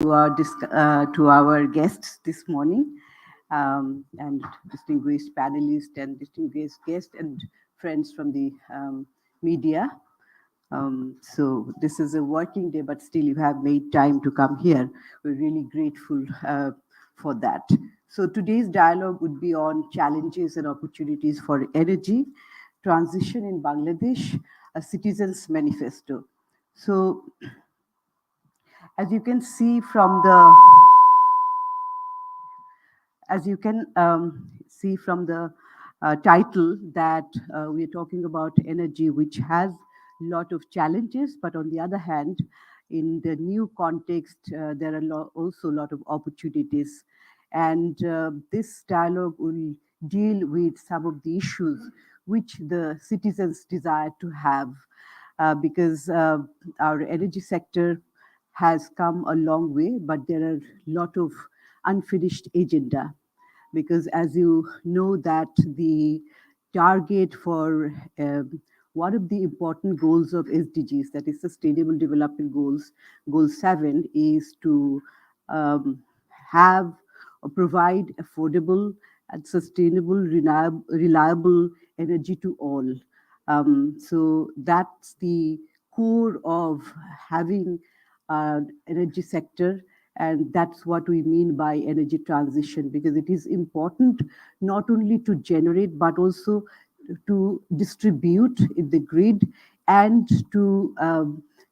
to our guests this morning, and distinguished panelists and distinguished guests and friends from the media. So this is a working day, but still you have made time to come here. We're really grateful for that. So today's dialogue would be on challenges and opportunities for energy transition in Bangladesh, a citizen's manifesto. So as you can see from the as you can see from the title that we are talking about energy, which has a lot of challenges, but on the other hand, in the new context, there are also a lot of opportunities. And this dialogue will deal with some of the issues which the citizens desire to have, because our energy sector has come a long way, but there are a lot of unfinished agenda, because as you know that the target for one of the important goals of SDGs, that is Sustainable Development Goals, Goal 7, is to um, have or provide affordable and sustainable, reliable energy to all. So that's the core of having an energy sector, and that's what we mean by energy transition, because it is important not only to generate but also to distribute in the grid and to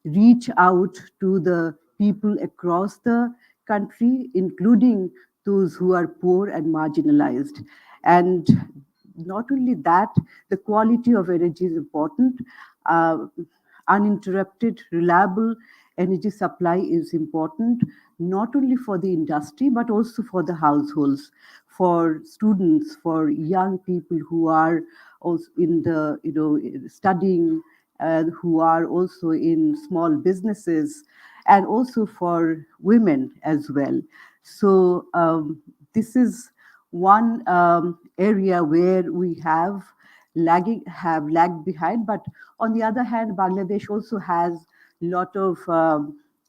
reach out to the people across the country, including those who are poor and marginalized. And not only that, the quality of energy is important. Uh, Uninterrupted, reliable energy supply is important, not only for the industry, but also for the households, for students, for young people who are also in the, studying, who are also in small businesses, and also for women as well. So this is one area where we have lagged behind. But on the other hand, Bangladesh also has a lot of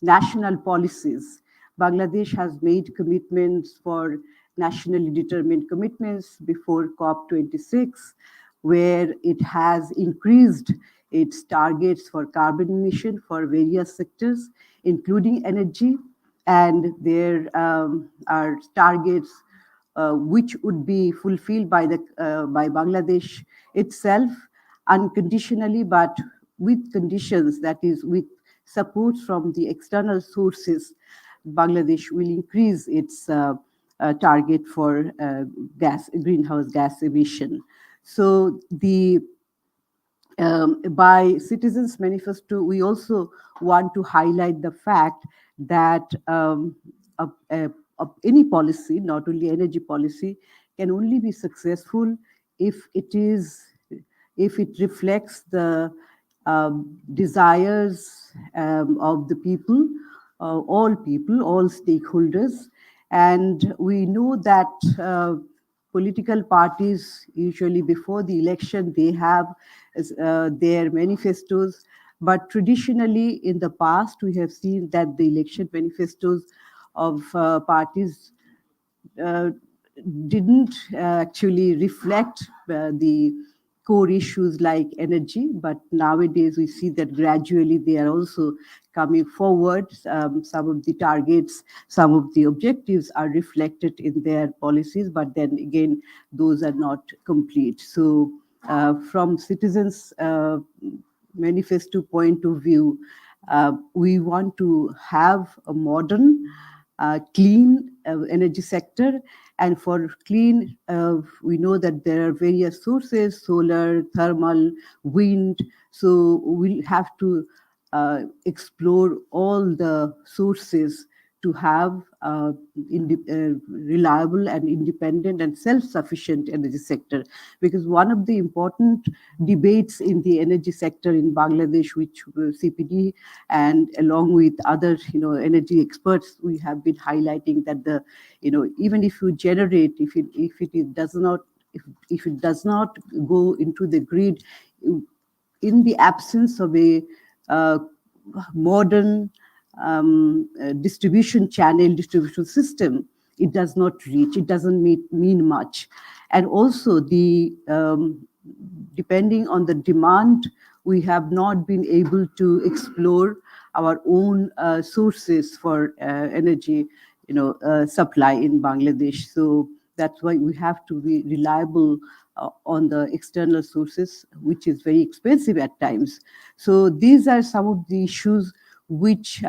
national policies. Bangladesh has made commitments for nationally determined commitments before COP26, where it has increased its targets for carbon emission for various sectors, including energy, and there are targets which would be fulfilled by Bangladesh itself unconditionally, but with conditions, that is, with support from the external sources. Bangladesh will increase its target for greenhouse gas emission. So the by Citizens Manifesto, we also want to highlight the fact that a, a, any policy, not only energy policy, can only be successful if it reflects the desires of the people, all stakeholders. And we know that political parties, usually before the election, they have their manifestos. But traditionally, in the past, we have seen that the election manifestos of parties uh, didn't actually reflect the core issues like energy, but nowadays we see that gradually they are also coming forward. Some of the targets, some of the objectives are reflected in their policies, but then again, those are not complete. So from citizens' manifesto point of view, we want to have a modern, clean energy sector. And for clean, we know that there are various sources: solar, thermal, wind. So we'll have to explore all the sources to have reliable and independent and self-sufficient energy sector. Because one of the important debates in the energy sector in Bangladesh, which CPD and along with other energy experts, we have been highlighting that even if you generate, if it does not go into the grid, in the absence of a uh, modern, distribution channel, distribution system, it does not reach, it doesn't mean much. And also depending on the demand, we have not been able to explore our own sources for energy, supply in Bangladesh. So that's why we have to be reliable on the external sources, which is very expensive at times. So these are some of the issues which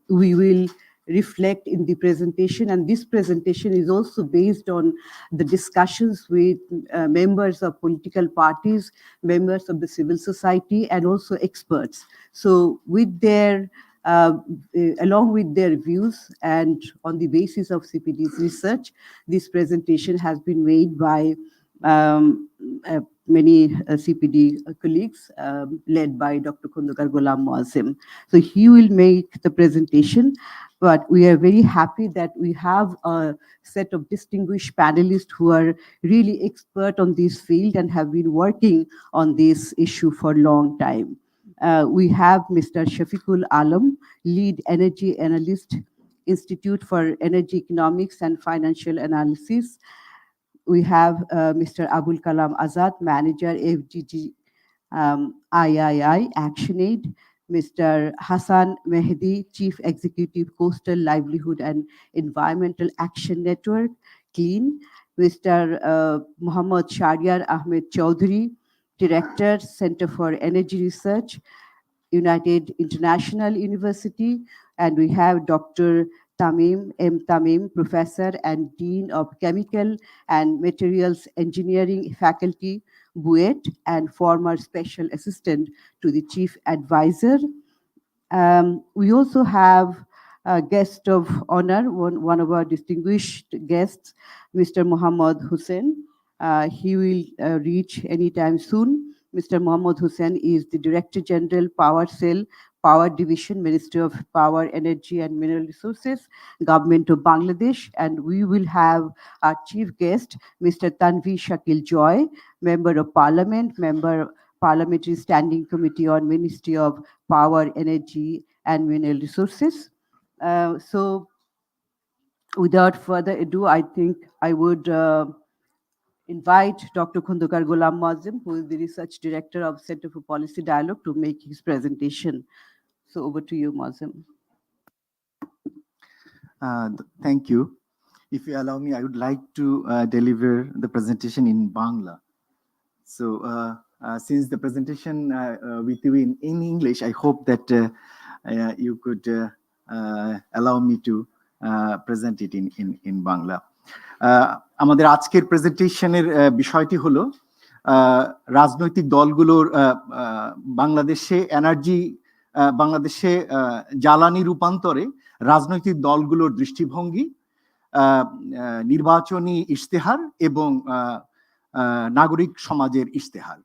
we will reflect in the presentation. And this presentation is also based on the discussions with members of political parties, members of the civil society, and also experts. So with their along with their views and on the basis of CPD's research, this presentation has been made by um, many CPD colleagues led by Dr. Khundukar Ghulam Moazem. So he will make the presentation, but we are very happy that we have a set of distinguished panelists who are really expert on this field and have been working on this issue for a long time. We have Mr. Shafiqul Alam, Lead Energy Analyst, Institute for Energy Economics and Financial Analysis. We have Mr. Abul Kalam Azad, Manager, FGG III, ActionAid, Mr. Hassan Mehdi, Chief Executive, Coastal Livelihood and Environmental Action Network, CLEAN, Mr. Muhammad Shariar Ahmed Chaudhary, Director, Center for Energy Research, United International University, and we have Dr. Tamim M. Tamim, Professor and Dean of Chemical and Materials Engineering Faculty, BUET, and former Special Assistant to the Chief Advisor. We also have a guest of honor, one of our distinguished guests, Mr. Muhammad Hussain. He will reach anytime soon. Mr. Muhammad Hussain is the Director General, Power Cell, Power Division, Ministry of Power, Energy and Mineral Resources, Government of Bangladesh. And we will have our chief guest, Mr. Tanvi Shakil Joy, Member of Parliament, Member Parliamentary Standing Committee on Ministry of Power, Energy and Mineral Resources. So without further ado, I think I would invite Dr. Khundukar Ghulam Moazem, who is the Research Director of Center for Policy Dialogue, to make his presentation. So over to you, Moazem. Thank you. If you allow me, I would like to deliver the presentation in Bangla. So since the presentation with you in English, I hope that you could allow me to present it in Bangla. আমাদের আজকের প্রেজেন্টেশনের বিষয়টি হলো রাজনৈতিক দলগুলোর বাংলাদেশে বাংলাদেশে জ্বালানি রূপান্তরে রাজনৈতিক দলগুলোর দৃষ্টিভঙ্গি, নির্বাচনী ইশতেহার এবং নাগরিক সমাজের ইশতেহার।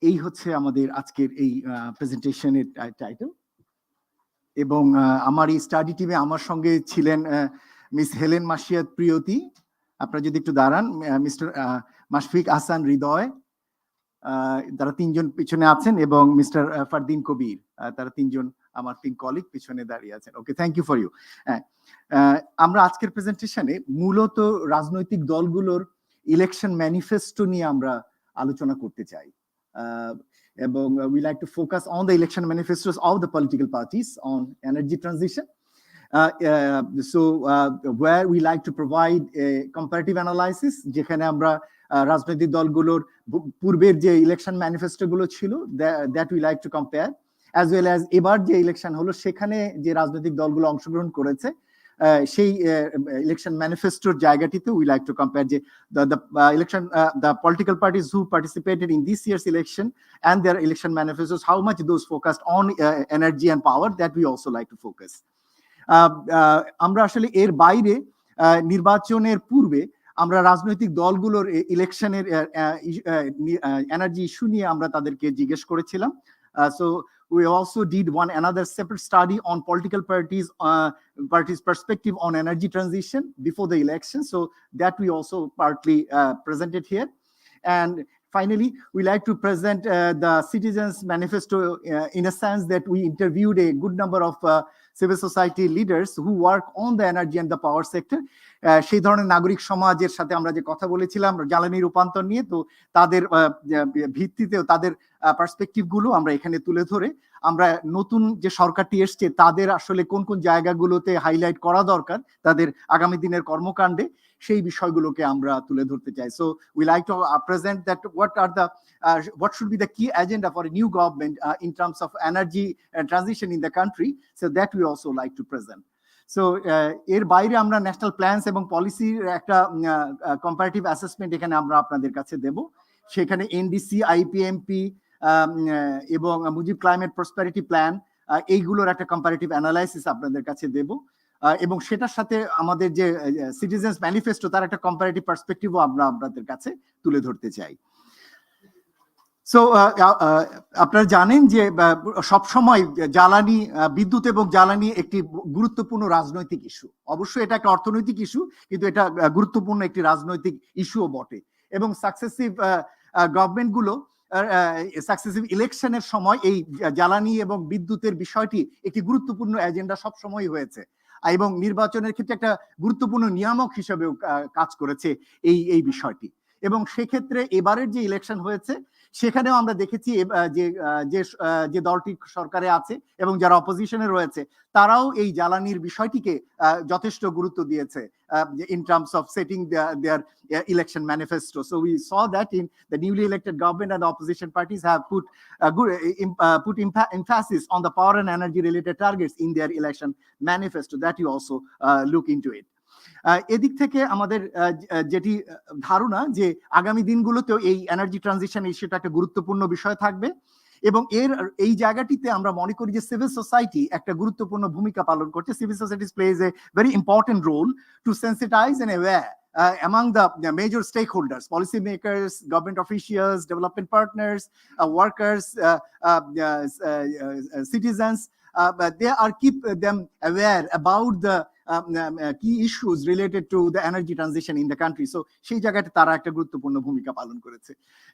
এই হচ্ছে আমাদের আজকের এই প্রেজেন্টেশনের টাইটেল। এবং আমার এই স্টাডি টিমে আমার সঙ্গে ছিলেন মিস হেলেন মাসিয়াত প্রিয়তি, আপনারা যদি একটু দাঁড়ান, মিস্টার মাশফিক আহসান হৃদয়, তারা তিনজন পিছনে আছেন, এবং মিস্টার ফারদিন কবির, তারা তিনজন আমার তিন কলিগ পিছনে দাঁড়িয়ে আছেন। ওকে, থ্যাংক ইউ ফর ইউ। আমরা আজকের প্রেজেন্টেশনে মূলত রাজনৈতিক দলগুলোর ইলেকশন ম্যানিফেস্টো নিয়ে আমরা আলোচনা করতে চাই, এবং we like to focus on the election manifestos of the political parties on energy transition. So where we like to provide a comparative analysis, যেখানে আমরা রাজনৈতিক দলগুলোর পূর্বের যে ইলেকশন ম্যানিফেস্টো গুলো ছিল that we like to compare, as well as এবার যে ইলেকশন হলো সেখানে যে রাজনৈতিক দলগুলো অংশগ্রহণ করেছে সেই ইলেকশন ম্যানিফেস্টোর জায়গাটিতে we like to compare যে the political parties who participated in this year's election and their election manifestos, how much those focused on energy and power, that we also like to focus. আমরা আসলে এর বাইরে নির্বাচনের পূর্বে আমরা রাজনৈতিক দলগুলোর ইলেকশনের এনার্জি ইস্যু নিয়ে আমরা তাদেরকে জিজ্ঞেস করেছিলাম। So we also did another separate study on political parties' perspective on energy transition before the election. So that we also partly presented here. And finally, we like to present the Citizens Manifesto in a sense that we interviewed a good number of civil society leaders who work on the energy and the power sector. সেই ধরনের নাগরিক সমাজের সাথে আমরা যে কথা বলেছিলাম জ্বালানি রূপান্তর নিয়ে, তো তাদের ভিত্তিতেও তাদের পার্সপেক্টিভ গুলো আমরা এখানে তুলে ধরে আমরা নতুন যে সরকারটি এসছে তাদের আসলে কোন কোন জায়গাগুলোতে হাইলাইট করা দরকার তাদের আগামী দিনের কর্মকাণ্ডে, সেই বিষয়গুলোকে আমরা তুলে ধরতে চাই। So we like to present that what should be the key agenda for a new government in terms of energy transition in the country, so that we also like to present. So এর বাইরে আমরা national plans এবং পলিসির একটা comparative assessment এখানে আমরা আপনাদের কাছে দেব। সেখানে এনডিসি, আইপিএমপি এবং মুজিব ক্লাইমেট প্রসপারিটি প্ল্যান, এইগুলোর একটা কম্পারেটিভ অ্যানালাইসিস আপনাদের কাছে দেব, এবং সেটার সাথে আমাদের যে সিটিজেন্স ম্যানিফেস্টো তার একটা কম্পারেটিভ পার্সপেক্টিভও আমরা আপনাদের কাছে তুলে ধরতে চাই। সো আপনারা জানেন যে সবসময় জ্বালানি, বিদ্যুৎ এবং জ্বালানি একটি গুরুত্বপূর্ণ রাজনৈতিক ইস্যু। অবশ্যই এটা একটা অর্থনৈতিক ইস্যু, কিন্তু এটা গুরুত্বপূর্ণ একটি রাজনৈতিক ইস্যুও বটে। এবং সাকসেসিভ গভর্নমেন্টগুলো সাকসেসিভ ইলেকশনের সময় এই জ্বালানি এবং বিদ্যুতের বিষয়টি একটি গুরুত্বপূর্ণ এজেন্ডা সবসময় হয়েছে, এবং নির্বাচনের ক্ষেত্রে একটা গুরুত্বপূর্ণ নিয়ামক হিসেবেও কাজ করেছে এই বিষয়টি। এবং সেক্ষেত্রে এবারের যে ইলেকশন হয়েছে সেখানেও আমরা দেখেছি যে দলটি সরকারে আছে এবং যারা অপোজিশনে রয়েছে তারাও এই জ্বালানির বিষয়টিকে যথেষ্ট গুরুত্ব দিয়েছে in terms of setting their election manifesto. So we saw that in the newly elected government and the opposition parties have put emphasis on the power and energy related targets in their election manifesto. That you also look into it. এদিক থেকে আমাদের যেটি ধারণা যে আগামী দিনগুলোতেও এই energy transition ইস্যুটা একটা গুরুত্বপূর্ণ বিষয় থাকবে, এবং এই জায়গাটিতে আমরা মনে করি যে সিভিল সোসাইটি একটা গুরুত্বপূর্ণ ভূমিকা পালন করছে। Civil society plays a very important role to sensitise and aware among the major stakeholders, policymakers, government officials, development partners, workers, citizens. But they are keep them aware about the key issues related to the energy transition in the country. So সেই জায়গাতে তারা একটা গুরুত্বপূর্ণ ভূমিকা পালন করেছে।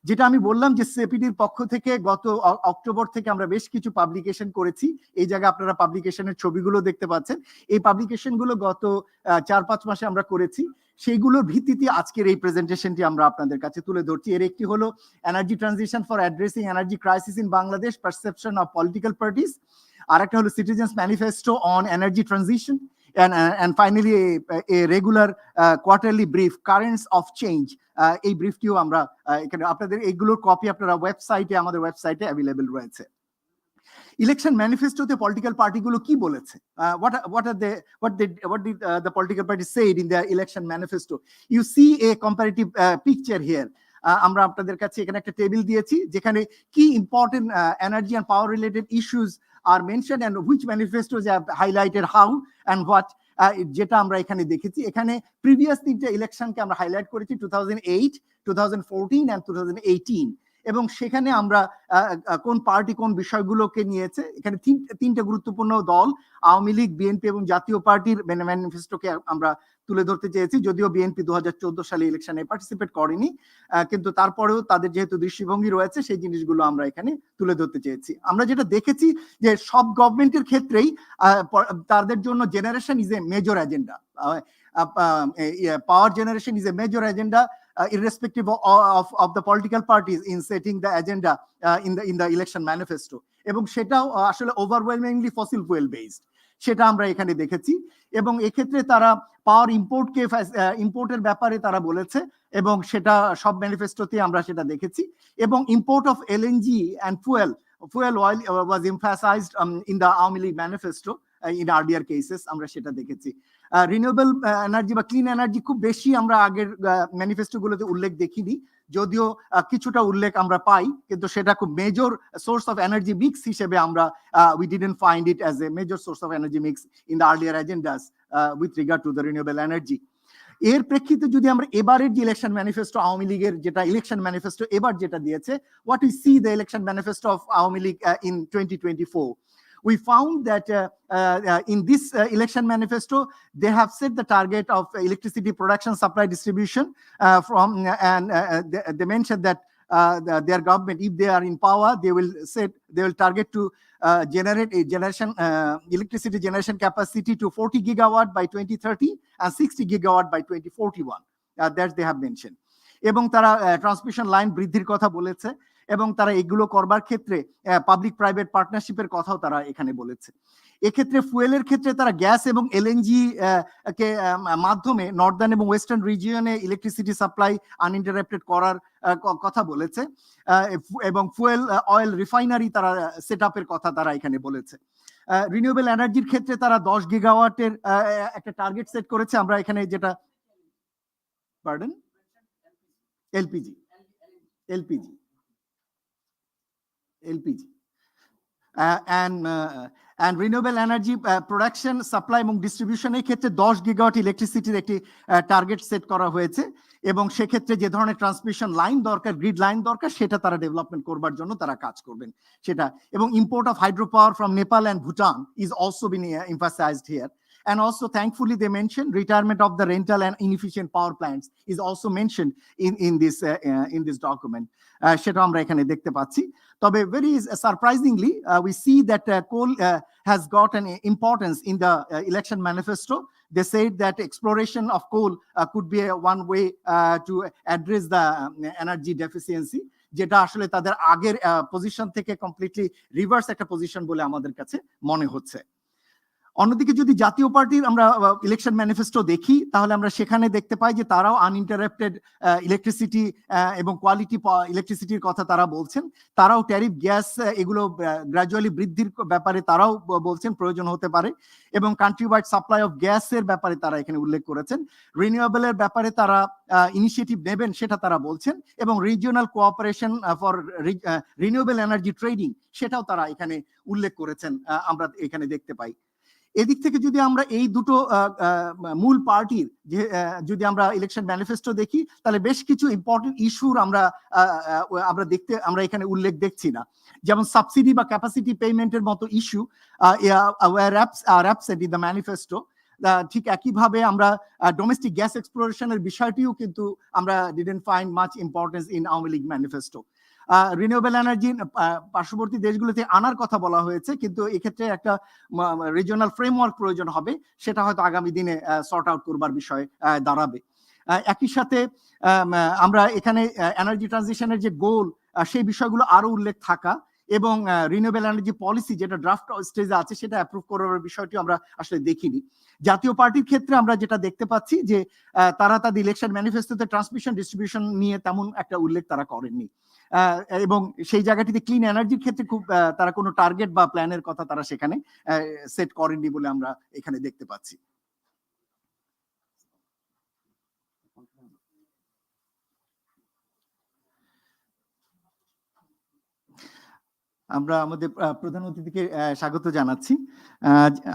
যেটা আমি বললাম যে সিপিডির পক্ষ থেকে গত অক্টোবর থেকে আমরা বেশ কিছু পাবলিকেশন করেছি। এই জায়গায় আপনারা পাবলিকেশনের ছবিগুলো দেখতে পাচ্ছেন। এই পাবলিকেশনগুলো গত 4-5 মাসে আমরা করেছি। সেইগুলোর ভিত্তিতে আজকের এই প্রেজেন্টেশনটি আমরা আপনাদের কাছে তুলে ধরছি। এর একটি হলো energy transition for addressing energy crisis in Bangladesh, perception of political parties. আরেকটা হলো citizens manifesto on energy transition, and finally a regular quarterly brief, currents of change. এই ব্রিফটিও আমরা এখানে আপনাদের এইগুলোর কপি আপনারা ওয়েবসাইটে, আমাদের ওয়েবসাইটে অ্যাভেলেবল রয়েছে। ইলেকশন ম্যানিফেস্টোতে পলিটিক্যাল পার্টিগুলো কি বলেছে, what did the political party said in their election manifesto? You see a comparative picture here. আমরা আপনাদের কাছে এখানে একটা টেবিল দিয়েছি যেখানে কি important energy and power related issues are mention and which manifestos have highlighted how and what, যেটা আমরা এখানে দেখেছি। এখানে প্রিভিয়াস 3টে ইলেকশনকে আমরা হাইলাইট করেছি, 2008, 2014 and 2018, এবং সেখানে আমরা কোন পার্টি কোন বিষয়গুলোকে নিয়েছে। এখানে তিনটে গুরুত্বপূর্ণ দল, আওয়ামী লীগ, বিএনপি এবং জাতীয় পার্টির ম্যানিফেস্টোকে আমরা তুলে ধরতে চেয়েছি। যদিও বিএনপি 2014 সালে ইলেকশনে পার্টিসিপেট করেনি, কিন্তু তারপরেও তাদের যেহেতু দৃষ্টিভঙ্গি রয়েছে সেই জিনিসগুলো আমরা এখানে তুলে ধরতে চেয়েছি। আমরা যেটা দেখেছি যে সব গভর্নমেন্টের ক্ষেত্রেই তাদের জন্য generation is a major agenda, power generation is a major agenda, irrespective of the political parties in setting the agenda in the election manifesto, এবং সেটাও আসলে ওভারওয়েলমিংলি ফসিল ফুয়েল বেসড, সেটা আমরা এখানে দেখেছি। এবং এক্ষেত্রে তারা পাওয়ার ইম্পোর্টের ব্যাপারে তারা বলেছে, এবং সেটা সব ম্যানিফেস্টোতে আমরা সেটা দেখেছি। এবং import of LNG and fuel oil was emphasized in the Awami League manifesto in earlier cases, আমরা সেটা দেখেছি। রিনিউয়েবল এনার্জি বা ক্লিন এনার্জি খুব বেশি আমরা আগের ম্যানিফেস্টোগুলোতে উল্লেখ দেখিনি, যদিও কিছুটা উল্লেখ আমরা পাই, কিন্তু সেটা খুব major source of energy mix হিসেবে আমরা we didn't find it as a major source of energy mix in the earlier agendas with regard to the renewable energy. এর প্রেক্ষিতে যদি আমরা এবারের যে ইলেকশন ম্যানিফেস্টো আওয়ামী লীগের যেটা ইলেকশন ম্যানিফেস্টো এবার যেটা দিয়েছে, what we see the election manifesto of Awami League in 2024, we found that in this election manifesto they have set the target of electricity production, supply, distribution and they mentioned that their government, if they are in power, they will target to generate a electricity generation capacity to 40 gigawatt by 2030 and 60 gigawatt by 2041. That they have mentioned. এবং তারা transmission line বৃদ্ধির কথা বলেছে এবং তারা এগুলো করবার ক্ষেত্রে পাবলিক প্রাইভেট পার্টনারশিপের কথাও তারা এখানে বলেছে। এক্ষেত্রে ফুয়েলের ক্ষেত্রে তারা গ্যাস এবং এলএনজি কে মাধ্যমে নর্দার্ন এবং ওয়েস্টার্ন রিজিয়নে ইলেকট্রিসিটি সাপ্লাই আনইন্টারাপ্টেড করার কথা বলেছে এবং ফুয়েল অয়েল রিফাইনারি তারা সেট আপের কথা তারা এখানে বলেছে। রিনিউয়েবল এনার্জির ক্ষেত্রে তারা 10 গিগাওয়াটের একটা টার্গেট সেট করেছে। আমরা এখানে যেটা LPG and renewable energy production, supply এবং ডিস্ট্রিবিউশনের ক্ষেত্রে 10 গিগাওয়াট ইলেকট্রিসিটির একটি টার্গেট সেট করা হয়েছে এবং সেক্ষেত্রে যে ধরনের ট্রান্সমিশন লাইন দরকার, গ্রিড লাইন দরকার, সেটা তারা ডেভেলপমেন্ট করবার জন্য তারা কাজ করবেন সেটা। এবং import of hydro power from Nepal and Bhutan is also bin emphasized here. And also, thankfully, they mentioned retirement of the rental and inefficient power plants is also mentioned in this document. সেটা আমরা এখানে দেখতে পাচ্ছি। তবে very surprisingly, we see that coal has got an importance in the election manifesto. They said that exploration of coal could be one way to address the energy deficiency, যেটা আসলে তাদের আগের পজিশন থেকে কমপ্লিটলি রিভার্স একটা position বলে আমাদের কাছে মনে হচ্ছে। অন্যদিকে যদি জাতীয় পার্টির আমরা ইলেকশন ম্যানিফেস্টো দেখি তাহলে আমরা সেখানে দেখতে পাই যে তারাও আনইন্টারাপ্টেড ইলেকট্রিসিটি এবং কোয়ালিটি ইলেকট্রিসিটির কথা তারা বলছেন। তারাও ট্যারিফ গ্যাস এগুলো গ্র্যাজুয়ালি বৃদ্ধির ব্যাপারে তারাও বলছেন প্রয়োজন হতে পারে এবং কান্ট্রি ওয়াইড সাপ্লাই অফ গ্যাসের ব্যাপারে তারা এখানে উল্লেখ করেছেন। রিনিউয়েবলের ব্যাপারে তারা ইনিশিয়েটিভ নেবেন সেটা তারা বলছেন এবং regional cooperation for renewable energy trading সেটাও তারা এখানে উল্লেখ করেছেন, আমরা এখানে দেখতে পাই। এদিক থেকে যদি আমরা এই দুটো মূল পার্টির যদি আমরা ইলেকশন ম্যানিফেস্টো দেখি তাহলে বেশ কিছু ইম্পর্টেন্ট ইস্যুর আমরা এখানে উল্লেখ দেখছি না। যেমন সাবসিডি বা ক্যাপাসিটি পেমেন্টের মতো issue absent in the manifesto. ঠিক একইভাবে আমরা ডোমেস্টিক গ্যাস এক্সপ্লোরেশনের বিষয়টিও কিন্তু আমরা didn't find much importance in Awami League manifesto. Renewable energy পার্শ্ববর্তী দেশগুলোতে আনার কথা বলা হয়েছে, কিন্তু এক্ষেত্রে একটা রিজিওনাল ফ্রেমওয়ার্ক প্রয়োজন হবে, সেটা হয়তো আগামী দিনে সর্ট আউট করবার বিষয় দাঁড়াবে। একই সাথে আমরা এখানে এনার্জি ট্রানজিশনের যে গোল সেই বিষয়গুলো আরো উল্লেখ থাকা এবং রিনিউয়েবল এনার্জি পলিসি যেটা ড্রাফট স্টেজে আছে সেটা অ্যাপ্রুভ করার বিষয়টি আমরা আসলে দেখিনি। জাতীয় পার্টির ক্ষেত্রে আমরা যেটা দেখতে পাচ্ছি যে তারা তাদের ইলেকশন ম্যানিফেস্টোতে ট্রান্সমিশন ডিস্ট্রিবিউশন নিয়ে তেমন একটা উল্লেখ তারা করেননি এবং সেই জায়গাটিতে ক্লিন এনার্জির ক্ষেত্রে খুব তারা কোনো টার্গেট বা প্ল্যানের কথা তারা সেখানে সেট করেননি বলে আমরা এখানে দেখতে পাচ্ছি। আমরা আমাদের প্রধান অতিথিকে স্বাগত জানাচ্ছি।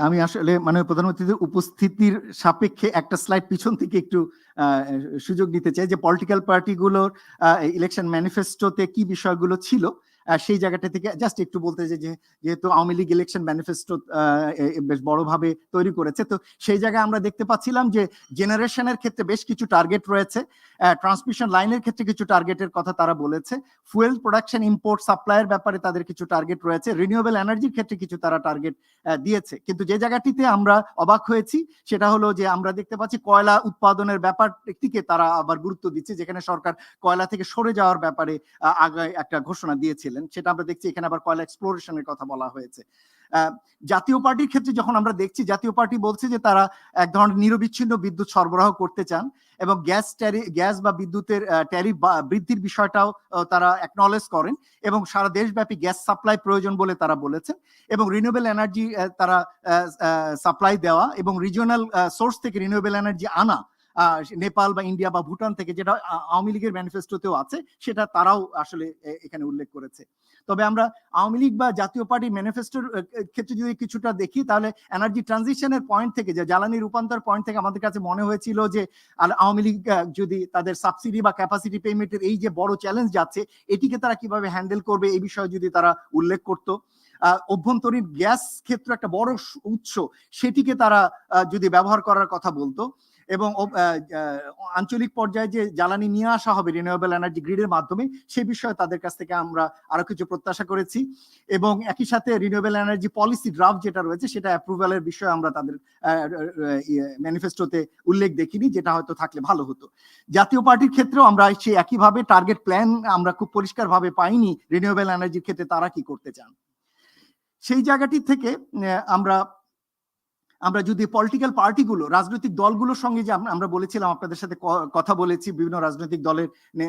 আমি আসলে মানে প্রধান অতিথির উপস্থিতির সাপেক্ষে একটা স্লাইড পিছন থেকে একটু সুযোগ নিতে চাই যে পলিটিক্যাল পার্টিগুলোর ইলেকশন ম্যানিফেস্টোতে কি বিষয়গুলো ছিল সেই জায়গাটা থেকে জাস্ট একটু বলতে চাই যে যেহেতু আওয়ামী লীগ ইলেকশন ম্যানিফেস্টো বেশ বড়ভাবে তৈরি করেছে, তো সেই জায়গায় আমরা দেখতে পাচ্ছিলাম যে জেনারেশনের ক্ষেত্রে বেশ কিছু টার্গেট রয়েছে, ট্রান্সমিশন লাইনের ক্ষেত্রে কিছু টার্গেটের কথা তারা বলেছে, ফুয়েল প্রোডাকশন ইম্পোর্ট সাপ্লাইয়ের ব্যাপারে তাদের কিছু টার্গেট রয়েছে, রিনিউয়েবল এনার্জির ক্ষেত্রে কিছু তারা টার্গেট দিয়েছে। কিন্তু যে জায়গাটিতে আমরা অবাক হয়েছি সেটা হলো যে আমরা দেখতে পাচ্ছি কয়লা উৎপাদনের ব্যাপারটিকে তারা আবার গুরুত্ব দিচ্ছে, যেখানে সরকার কয়লা থেকে সরে যাওয়ার ব্যাপারে আগে একটা ঘোষণা দিয়েছিলেন, সেটা আমরা দেখছি এখানে আবার কয়লা এক্সপ্লোরেশনের কথা বলা হয়েছে। জাতীয় পার্টির ক্ষেত্রে যখন আমরা দেখছি জাতীয় পার্টি বলছে যে তারা এক ধরনের নিরবিচ্ছিন্ন বিদ্যুৎ সরবরাহ করতে চান এবং গ্যাস বা বিদ্যুতের ট্যারিফ বৃদ্ধির বিষয়টাও তারা অ্যাকনলেজ করেন এবং সারা দেশব্যাপী গ্যাস সাপ্লাই প্রয়োজন বলে তারা বলেছেন এবং রিনিউয়েবল এনার্জি তারা সাপ্লাই দেওয়া এবং রিজিওনাল সোর্স থেকে রিনিউয়েবল এনার্জি আনা নেপাল বা ইন্ডিয়া বা ভুটান থেকে, যেটা আওয়ামী লীগের ম্যানিফেস্টোতেও আছে, সেটা তারাও আসলে এখানে উল্লেখ করেছে। তবে আমরা আওয়ামী লীগ বা জাতীয় পার্টির ম্যানিফেস্টোর ক্ষেত্রে যদি কিছুটা দেখি তাহলে এনার্জি ট্রানজিশনের পয়েন্ট থেকে, যে জ্বালানি রূপান্তর পয়েন্ট থেকে আমাদের কাছে মনে হয়েছিল যে আওয়ামী লীগ যদি তাদের সাবসিডি বা ক্যাপাসিটি পেমেন্টের এই যে বড় চ্যালেঞ্জ যাচ্ছে এটিকে তারা কিভাবে হ্যান্ডেল করবে এই বিষয়ে যদি তারা উল্লেখ করতো, অভ্যন্তরীণ গ্যাস ক্ষেত্র একটা বড় উৎস সেটিকে তারা যদি ব্যবহার করার কথা বলতো এবং আঞ্চলিক পর্যায়ে যে জ্বালানি নিয়ে আসা হবে রিনিউয়েবল এনার্জি গ্রিডের মাধ্যমে সে বিষয়ে তাদের কাছ থেকে আমরা আরো কিছু প্রত্যাশা করেছি এবং একই সাথে রিনিউয়েবল এনার্জি পলিসি ড্রাফট যেটা রয়েছে সেটা অ্যাপ্রুভালের বিষয়ে আমরা তাদের ম্যানিফেস্টোতে উল্লেখ দেখিনি, যেটা হয়তো থাকলে ভালো হতো। জাতীয় পার্টির ক্ষেত্রেও আমরা সেই একইভাবে টার্গেট প্ল্যান আমরা খুব পরিষ্কারভাবে পাইনি রিনিউয়েবল এনার্জির ক্ষেত্রে তারা কি করতে চান। সেই জায়গাটি থেকে আমরা যদি পলিটিক্যাল পার্টিগুলো রাজনৈতিক দলগুলোর সঙ্গে যে আমরা বলেছিলাম আপনাদের সাথে কথা বলেছি বিভিন্ন রাজনৈতিক দলের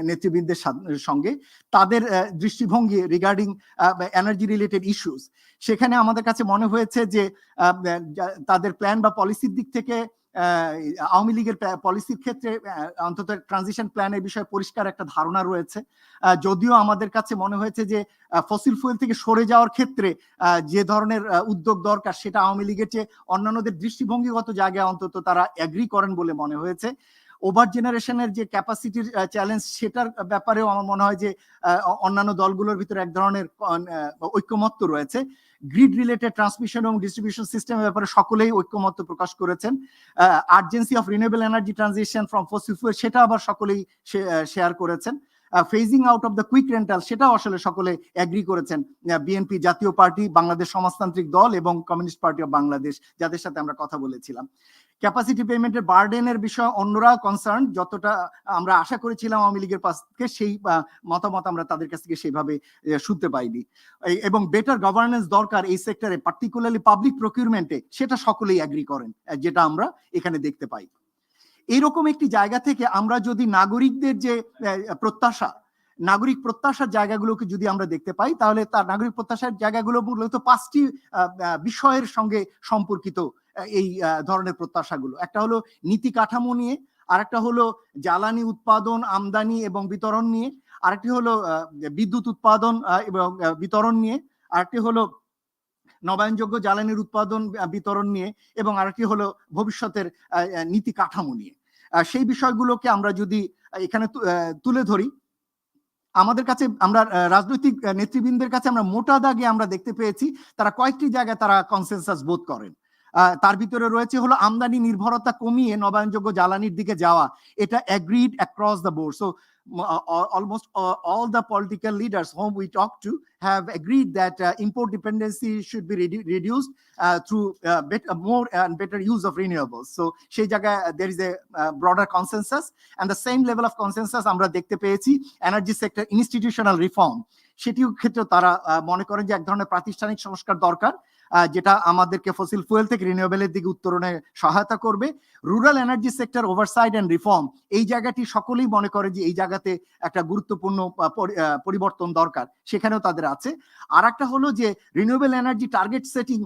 নেতৃবৃন্দের সঙ্গে তাদের দৃষ্টিভঙ্গি রিগার্ডিং এনার্জি রিলেটেড ইস্যুস, সেখানে আমাদের কাছে মনে হয়েছে যে তাদের প্ল্যান বা পলিসির দিক থেকে আওয়ামী লীগের পলিসির ক্ষেত্রে অন্তত ট্রানজিশন প্ল্যানের বিষয়ে পরিষ্কার একটা ধারণা রয়েছে, যদিও আমাদের কাছে মনে হয়েছে যে ফসিল ফুয়েল থেকে সরে যাওয়ার ক্ষেত্রে যে ধরনের উদ্যোগ দরকার সেটা আওয়ামী লীগের চেয়ে অন্যান্যদের দৃষ্টিভঙ্গিগত জায়গায় অন্তত তারা এগ্রি করেন বলে মনে হয়েছে। ওভার জেনারেশনের যে ক্যাপাসিটির চ্যালেঞ্জ সেটার ব্যাপারেও আমার মনে হয় যে অন্যান্য দলগুলোর ভিতরে এক ধরনের ঐক্যমত্য রয়েছে। গ্রিড রিলেটেড ট্রান্সমিশন এবং ডিস্ট্রিবিউশন সিস্টেমের ব্যাপারে সকলেই ঐক্যমত্য প্রকাশ করেছেন। Urgency of renewable energy transition from fossil fuel সেটা আবার সকলেই শেয়ার করেছেন। Phasing out of the quick rental সেটাও আসলে সকলে এগ্রি করেছেন, বিএনপি, জাতীয় পার্টি, বাংলাদেশ সমাজতান্ত্রিক দল এবং কমিউনিস্ট পার্টি অফ বাংলাদেশ, যাদের সাথে আমরা কথা বলেছিলাম। ক্যাপাসিটি পেমেন্টের বার্ডেনের বিষয়ে অন্যরা কনসার্ন, যতটা আমরা আশা করেছিলাম আওয়ামী লীগের পাশ থেকে সেই মতামত আমরা তাদের কাছ থেকে সেইভাবে শুনতে পাইনি। এবং বেটার গভর্নেন্স দরকার এই সেক্টরে, পার্টিকুলারলি পাবলিক প্রকিউরমেন্টে, সেটা সকলেই এগ্রি করেন, যেটা আমরা এখানে দেখতে পাই। এইরকম একটি জায়গা থেকে আমরা যদি নাগরিকদের যে নাগরিক প্রত্যাশার জায়গাগুলোকে যদি আমরা দেখতে পাই, তাহলে তার নাগরিক প্রত্যাশার জায়গাগুলো মূলত 5টি বিষয়ের সঙ্গে সম্পর্কিত। এই ধরনের প্রত্যাশাগুলো, একটা হলো নীতি কাঠামো নিয়ে, আরেকটা হলো জ্বালানি উৎপাদন, আমদানি এবং বিতরণ নিয়ে, আরেকটি হলো বিদ্যুৎ উৎপাদন এবং বিতরণ নিয়ে, আরেকটি হলো নবায়নযোগ্য জ্বালানির উৎপাদন বিতরণ নিয়ে, এবং আরেকটি হলো ভবিষ্যতের নীতি কাঠামো নিয়ে। সেই বিষয়গুলোকে আমরা যদি এখানে তুলে ধরি, আমাদের কাছে আমরা রাজনৈতিক নেতৃবৃন্দের কাছে আমরা মোটা দাগে আমরা দেখতে পেয়েছি তারা কয়েকটি জায়গায় তারা কনসেনসাস বোধ করেন। তার ভিতরে রয়েছে হলো আমদানি নির্ভরতা কমিয়ে নবায়নযোগ্য জ্বালানির দিকে যাওয়া, এটা agreed across the board. So almost all the political leaders whom we talked to have agreed that import dependency should be reduced through more and better use of renewables. So সেই জায়গায় there is a broader consensus, and the same level of consensus আমরা দেখতে পেয়েছি energy sector institutional reform, সেটিও ক্ষেত্রে তারা মনে করেন যে এক ধরনের প্রাতিষ্ঠানিক সংস্কার দরকার, যেটা আমাদেরকে ফসিল ফুয়েল থেকে রিনিউয়েবলের দিকে উত্তরণে সহায়তা করবে। Rural energy sector oversight and reform, এই জায়গাটি সকলেই মনে করে যে এই জায়গাতে একটা গুরুত্বপূর্ণ পরিবর্তন দরকার, সেখানেও তাদের আছে। আর একটা হলো যে রিনিউয়েবল এনার্জি টার্গেট সেটিং,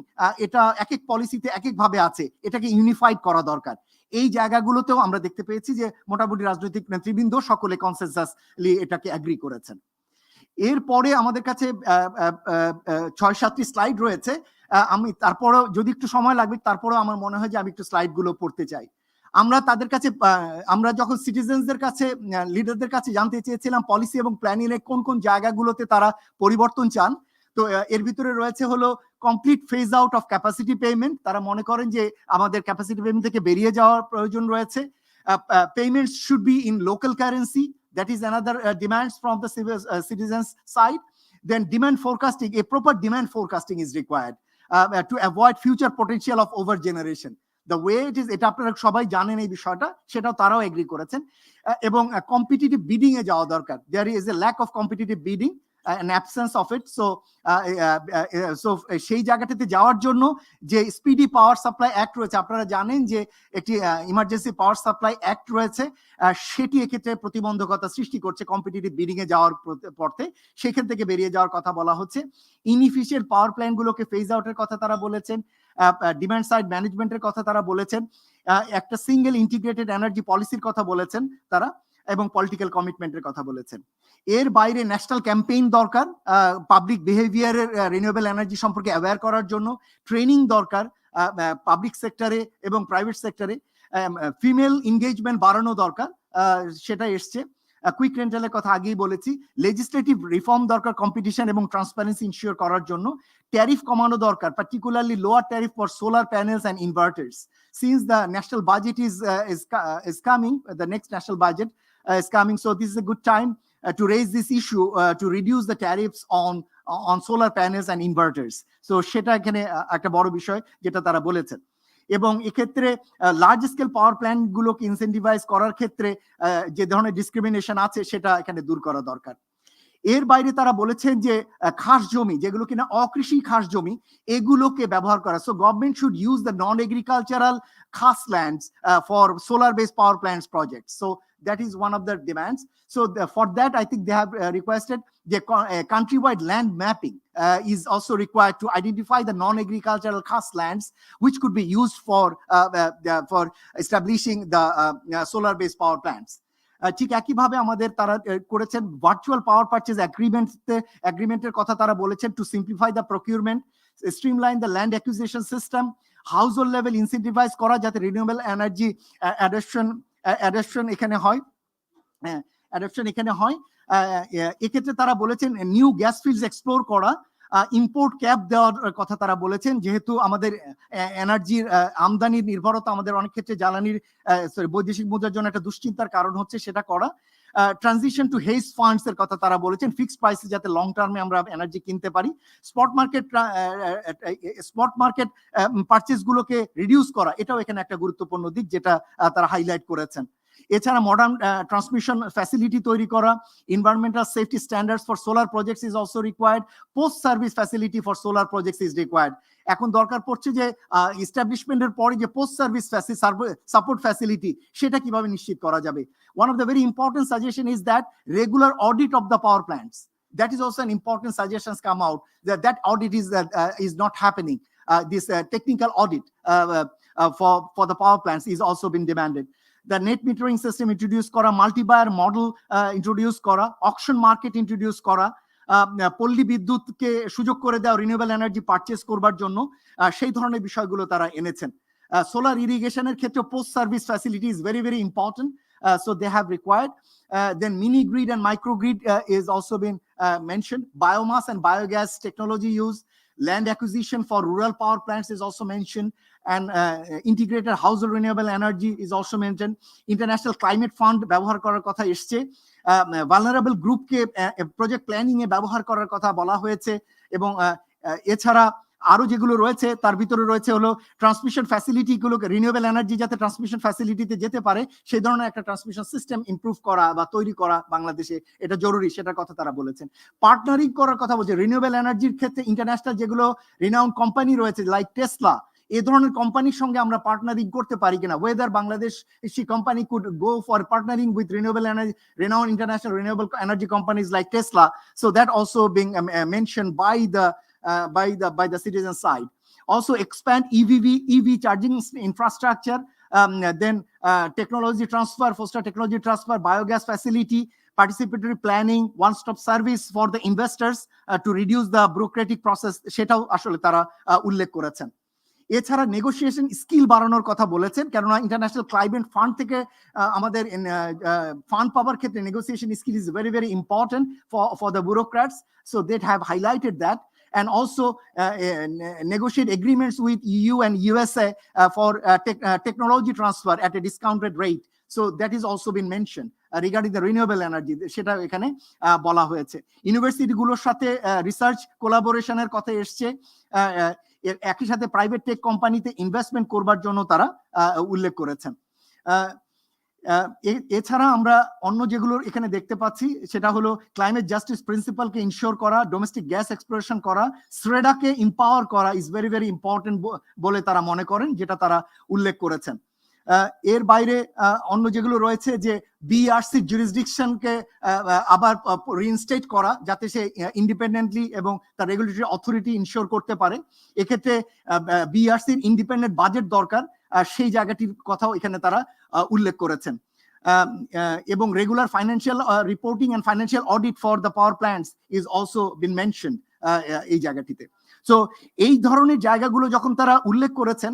এটা এক এক পলিসিতে এক এক ভাবে আছে, এটাকে ইউনিফাইড করা দরকার। এই জায়গাগুলোতেও আমরা দেখতে পেয়েছি যে মোটামুটি রাজনৈতিক নেতৃবৃন্দ সকলে কনসেনসাসলি এটাকে এগ্রি করেছেন। এরপরে আমাদের কাছে 6-7টি স্লাইড রয়েছে, আমি তারপরেও যদি একটু সময় লাগবে, তারপরেও আমার মনে হয় যে আমি একটু স্লাইড গুলো পড়তে চাই। আমরা তাদের কাছে, আমরা যখন সিটিজেনদের কাছে, লিডারদের কাছে জানতে চেয়েছিলাম পলিসি এবং প্ল্যানিং এর কোন কোন জায়গাগুলোতে তারা পরিবর্তন চান, তো এর ভিতরে রয়েছে হলো complete phase out of capacity payment, তারা মনে করেন যে আমাদের ক্যাপাসিটি পেমেন্ট থেকে বেরিয়ে যাওয়ার প্রয়োজন রয়েছে। Payments should be in local currency, that is another demands from the citizens side. Then demand forecasting, a proper demand forecasting is required to avoid future potential of over generation. The way it is, এটা আপনারা সবাই জানেন এই বিষয়টা, সেটাও তারাও agri করেছেন। এবং কম্পিটিটিভ বিডিং এ যাওয়া দরকার, there is a lack of competitive bidding, an absence of it. So সেই জায়গাটাতে যাওয়ার জন্য যে স্পিডি পাওয়ার সাপ্লাই অ্যাক্ট রয়েছে, আপনারা জানেন যে একটি ইমার্জেন্সি পাওয়ার সাপ্লাই অ্যাক্ট রয়েছে, সেটি এক্ষেত্রে প্রতিবন্ধকতা সৃষ্টি করছে কম্পিটিটিভ বিডিং এ যাওয়ার পথে, সেখান থেকে বেরিয়ে যাওয়ার কথা বলা হচ্ছে। ইনএফিশিয়েন্ট পাওয়ার প্ল্যান্ট গুলোকে ফেজ আউটের কথা তারা বলেছেন, ডিমান্ড সাইড ম্যানেজমেন্টের কথা তারা বলেছেন, একটা সিঙ্গেল ইন্টিগ্রেটেড এনার্জি পলিসির কথা বলেছেন তারা, এবং পলিটিক্যাল কমিটমেন্টের কথা বলেছেন। এর বাইরে ন্যাশনাল ক্যাম্পেইন দরকার, পাবলিক বিহেভিয়ারের রিনিউয়েবল এনার্জি সম্পর্কে অ্যাওয়্যার করার জন্য ট্রেনিং দরকার পাবলিক সেক্টরে এবং প্রাইভেট সেক্টরে। ফিমেল এনগেজমেন্ট বাড়ানো দরকার, সেটা এসছে। কুইক রেন্টালের কথা আগেই বলেছি। লেজিসলেটিভ রিফর্ম দরকার কম্পিটিশন এবং ট্রান্সপারেন্সি ইনশিওর করার জন্য। ট্যারিফ কমানো দরকার, particularly lower tariff for solar panels and inverters. since the national budget is coming, the next national budget is coming, so this is a good time to raise this issue to reduce the tariffs on solar panels and inverters. So সেটা এখানে একটা বড় বিষয় যেটা তারা বলেছেন। এবং এক্ষেত্রে লার্জ স্কেল পাওয়ার প্ল্যান্ট গুলোকে ইনসেন্টিভাইজ করার ক্ষেত্রে যে ধরনের ডিসক্রিমিনেশন আছে সেটা এখানে দূর করা দরকার। এর বাইরে তারা বলেছেন যে খাস জমি যেগুলো কিনা অকৃষি খাস জমি এগুলোকে ব্যবহার করা, so government should use the non agricultural khas lands for solar based power plants project. So that is one of the demands. So for that, I think they have requested the countrywide land mapping is also required to identify the non-agricultural khas lands which could be used for establishing the solar-based power plants. ঠিক একইভাবে আমাদের তারা করেছেন virtual পাওয়ার purchase এগ্রিমেন্টের কথা তারা বলেছেন two simplify the procurement, streamline the land acquisition system, household level incentivise করা যাতে রিনিউয়েবল এনার্জি অ্যাডাপশন এখানে হয়। এক্ষেত্রে তারা বলেছেন নিউ গ্যাস ফিল্ডস এক্সপ্লোর করা, ইম্পোর্ট ক্যাপ দেওয়ার কথা তারা বলেছেন, যেহেতু আমাদের এনার্জির আমদানির নির্ভরতা আমাদের অনেক ক্ষেত্রে জ্বালানির বৈদেশিক মুদ্রার জন্য একটা দুশ্চিন্তার কারণ হচ্ছে, সেটা করা। ট্রানজিশন টু হেজ ফান্ডস এর কথা তারা বলেছেন, ফিক্সড প্রাইসে যাতে লং টার্মে আমরা এনার্জি কিনতে পারি, স্পট মার্কেট পারচেজ গুলোকে রিডিউস করা, এটাও এখানে একটা গুরুত্বপূর্ণ দিক যেটা তারা হাইলাইট করেছেন। এছাড়া মডার্ন ট্রান্সমিশন ফ্যাসিলিটি তৈরি করা, environmental safety standards for solar projects is also required, post service facility for solar projects is required. এখন দরকার পড়ছে যে এস্টাবলিশমেন্টের পরে যে পোস্ট সার্ভিস সাপোর্ট ফ্যাসিলিটি সেটা কিভাবে নিশ্চিত করা যাবে। One of the very important suggestion is that regular audit of the power plants. That is also an important suggestions come out that audit is not happening. This technical audit for the power plants is also been demanded. The net metering system introduce kora, multi-buyer model introduce kora, auction market introduce kora, পল্লী বিদ্যুৎকে সুযোগ করে দেওয়া renewable energy purchase করবার জন্য, সেই ধরনের বিষয়গুলো তারা এনেছেন। সোলার ইরিগেশনের ক্ষেত্রে post service facility is very very important, so they have required. Then mini grid and microgrid is also been mentioned. Biomass and biogas technology use, land acquisition for rural power plants is also mentioned, and integrated household renewable energy is also mentioned. International climate fund ব্যবহার করার কথা এসছে, vulnerable group কে project planning এ ব্যবহার করার কথা বলা হয়েছে, এবং এছাড়া আরো যেগুলো রয়েছে তার ভিতরে রয়েছে হলো ট্রান্সমিশন ফ্যাসিলিটি গুলোকে, রিনিউয়েবল এনার্জি যাতে ট্রান্সমিশন ফ্যাসিলিটিতে যেতে পারে সেই ধরনের একটা ট্রান্সমিশন সিস্টেম ইমপ্রুভ করা বা তৈরি করা বাংলাদেশে, এটা জরুরি, সেটার কথা তারা বলেছেন। পার্টনারিং করার কথা বলছে রিনিউয়েবল এনার্জির ক্ষেত্রে, ইন্টারন্যাশনাল যেগুলো রিনাউন্ড কোম্পানি রয়েছে লাইক টেসলা, এই ধরনের কোম্পানির সঙ্গে আমরা পার্টনারিং করতে পারি কিনা, weather Bangladesh company could go for partnering with renewable energy, renowned international renewable energy companies like Tesla, so that also being mention by the citizen side. Also expand EV charging infrastructure, then technology transfer, foster technology transfer, biogas facility, participatory planning, one-stop service for the investors to reduce the bureaucratic process, সেটাও আসলে তারা উল্লেখ করেছেন। এছাড়া negotiation skill বাড়ানোর কথা বলেছেন, কেননা ইন্টারন্যাশনাল ক্লাইমেট ফান্ড থেকে আমাদের ফান্ড পাওয়ার ক্ষেত্রে negotiation skill is very very important for the bureaucrats, so they have highlighted that, and also negotiate agreements with EU and USA for technology transfer at a discounted rate. So that is also been mentioned regarding the renewable energy, সেটা এখানে বলা হয়েছে। University গুলোর সাথে research কোলাবোরেশনের কথা এসছে, একই সাথে প্রাইভেট টেক কোম্পানিতে ইনভেস্টমেন্ট করবার জন্য তারা উল্লেখ করেছেন। এছাড়া আমরা অন্য যেগুলো এখানে দেখতে পাচ্ছি সেটা হলো ক্লাইমেট জাস্টিস প্রিন্সিপালকে ইনশিওর করা, ডোমেস্টিক গ্যাস এক্সপ্লোরেশন করা, শ্রেডাকে এম্পাওয়ার করা ইজ ভেরি ভেরি ইম্পর্টেন্ট বলে তারা মনে করেন, যেটা তারা উল্লেখ করেছেন। এর বাইরে অন্য যেগুলো রয়েছে যে বিআরসি জুরিসডিকশনকে আবার রিইনস্টেট করা, যাতে সে ইন্ডিপেন্ডেন্টলি এবং তার রেগুলেটরি অথরিটি ইনশিওর করতে পারে। এক্ষেত্রে বিআরসির ইন্ডিপেন্ডেন্ট বাজেট দরকার, সেই জায়গাটির কথাও এখানে তারা উল্লেখ করেছেন। এবং regular financial reporting and financial audit for the power plants is also been mentioned এই জায়গাটিতে। সো এই ধরনের জায়গাগুলো যখন তারা উল্লেখ করেছেন,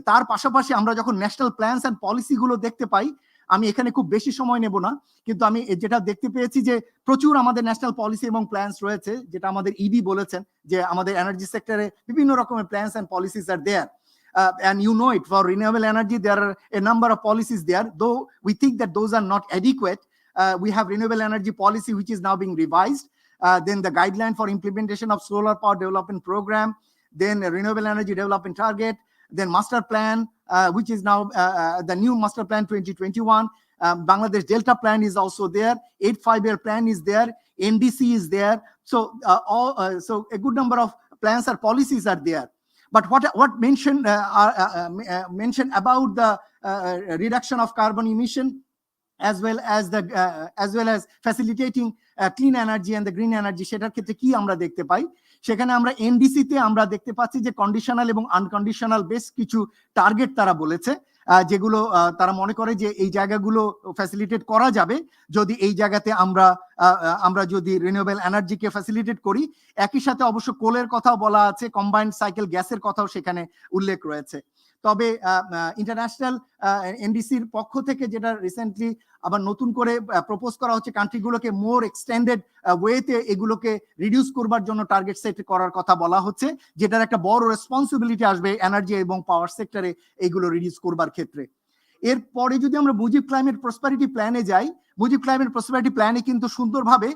তার পাশাপাশি আমরা যখন ন্যাশনাল প্ল্যানস এন্ড পলিসি গুলো দেখতে পাই, আমি এখানে খুব বেশি সময় নেব না, কিন্তু আমি যেটা দেখতে পেয়েছি যে প্রচুর আমাদের ন্যাশনাল পলিসি এবং প্ল্যানস রয়েছে, যেটা আমাদের ইডি বলেছেন যে আমাদের এনার্জি সেক্টরে বিভিন্ন রকমের plans and policies are there. and you know it, for renewable energy, there are a number of policies there, though we think that those are not adequate. We have renewable energy policy, which is now being revised. Then the guideline for implementation of solar power development program, then a renewable energy development target, then master plan, which is now the new master plan 2021. Bangladesh Delta plan is also there. 8 5-year plan is there. NDC is there. So so a good number of plans or policies are there. But what mentioned mentioned about the reduction of carbon emission, as well as facilitating clean energy and the green energy, সেটার ক্ষেত্রে কি আমরা দেখতে পাই? সেখানে আমরা NDC তে আমরা দেখতে পাচ্ছি যে কন্ডিশনাল এবং আনকন্ডিশনাল বেশ কিছু টার্গেট তারা বলেছে, যেগুলো তারা মনে করে যে এই জায়গাগুলো ফ্যাসিলিটেট করা যাবে যদি এই জায়গাতে আমরা যদি রিনিউয়েবল এনার্জিকে ফ্যাসিলিটেট করি। একই সাথে অবশ্য কোলের কথাও বলা আছে, কম্বাইন্ড সাইকেল গ্যাসের কথাও সেখানে উল্লেখ রয়েছে। তবে ইন্টারন্যাশনাল এনডিসির পক্ষ থেকে যেটা রিসেন্টলি আবার নতুন করে প্রপোজ করা হচ্ছে, কান্ট্রিগুলোকে মোর এক্সটেন্ডেড ওয়েতে এগুলোকে রিডিউস করবার জন্য টার্গেট সেট করার কথা বলা হচ্ছে, যেটার একটা বড় রেসপন্সিবিলিটি আসবে এনার্জি এবং পাওয়ার সেক্টরে এইগুলো রিডিউস করবার ক্ষেত্রে। এরপরে যদি আমরা মুজিব ক্লাইমেট প্রসপারিটি প্ল্যানে যাই, মুজিব ক্লাইমেট প্রসপারিটি প্ল্যানে কিন্তু সুন্দরভাবে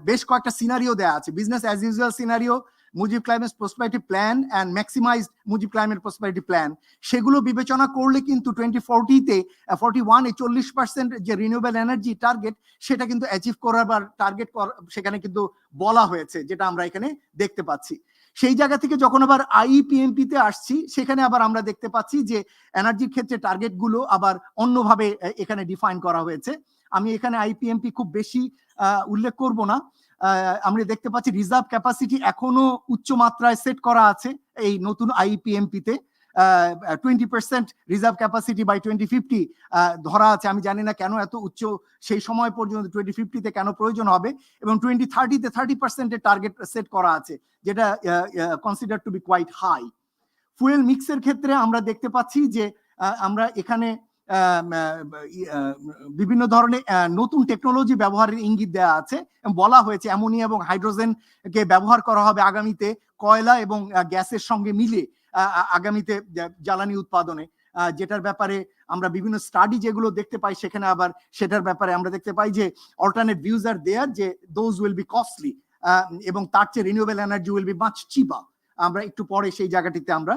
বেশ কয়েকটা সিনারিও দেওয়া আছে, business as usual scenario, Mujib climate prosperity plan and maximized Mujib climate prosperity plan. সেগুলো বিবেচনা করলে কিন্তু 2040-তে 41-40% যে রিনিউয়েবল এনার্জি টার্গেট, সেটা কিন্তু অ্যাচিভ করার টার্গেট সেখানে কিন্তু বলা হয়েছে, যেটা আমরা এখানে দেখতে পাচ্ছি। সেই জায়গা থেকে যখন আবার আইপিএমপিতে আসছি, সেখানে আবার আমরা দেখতে পাচ্ছি যে এনার্জির ক্ষেত্রে টার্গেটগুলো আবার অন্যভাবে এখানে ডিফাইন করা হয়েছে। আমি এখানে আইপিএমপি খুব বেশি উল্লেখ করব না। আমরা দেখতে পাচ্ছি রিজার্ভ ক্যাপাসিটি এখনো উচ্চ মাত্রায় সেট করা আছে এই নতুন আইপিএমপিতে। 20% রিজার্ভ ক্যাপাসিটি বাই 2050 ধরা আছে। আমি জানি না কেন এত উচ্চ সেই সময় পর্যন্ত 2050-তে কেন প্রয়োজন হবে, এবং 2030-তে 30% টার্গেট সেট করা আছে, যেটা consider to be quite high. Fuel মিক্সের ক্ষেত্রে আমরা দেখতে পাচ্ছি যে আমরা এখানে বিভিন্ন ধরনের নতুন টেকনোলজি ব্যবহারের ইঙ্গিত দেওয়া আছে, বলা হয়েছে অ্যামোনিয়া এবং হাইড্রোজেনকে ব্যবহার করা হবে আগামীতে কয়লা এবং গ্যাসের সঙ্গে মিলে আগামীতে জ্বালানি উৎপাদনে, যেটার ব্যাপারে আমরা বিভিন্ন স্টাডি যেগুলো দেখতে পাই, সেখানে আবার সেটার ব্যাপারে আমরা দেখতে পাই যে অল্টারনেট ভিউজ আর দেয়ার, যে দোজ উইল বি কস্টলি, এবং তার চেয়ে renewable energy will be much cheaper. আমরা একটু পরে সেই জায়গাটিতে আমরা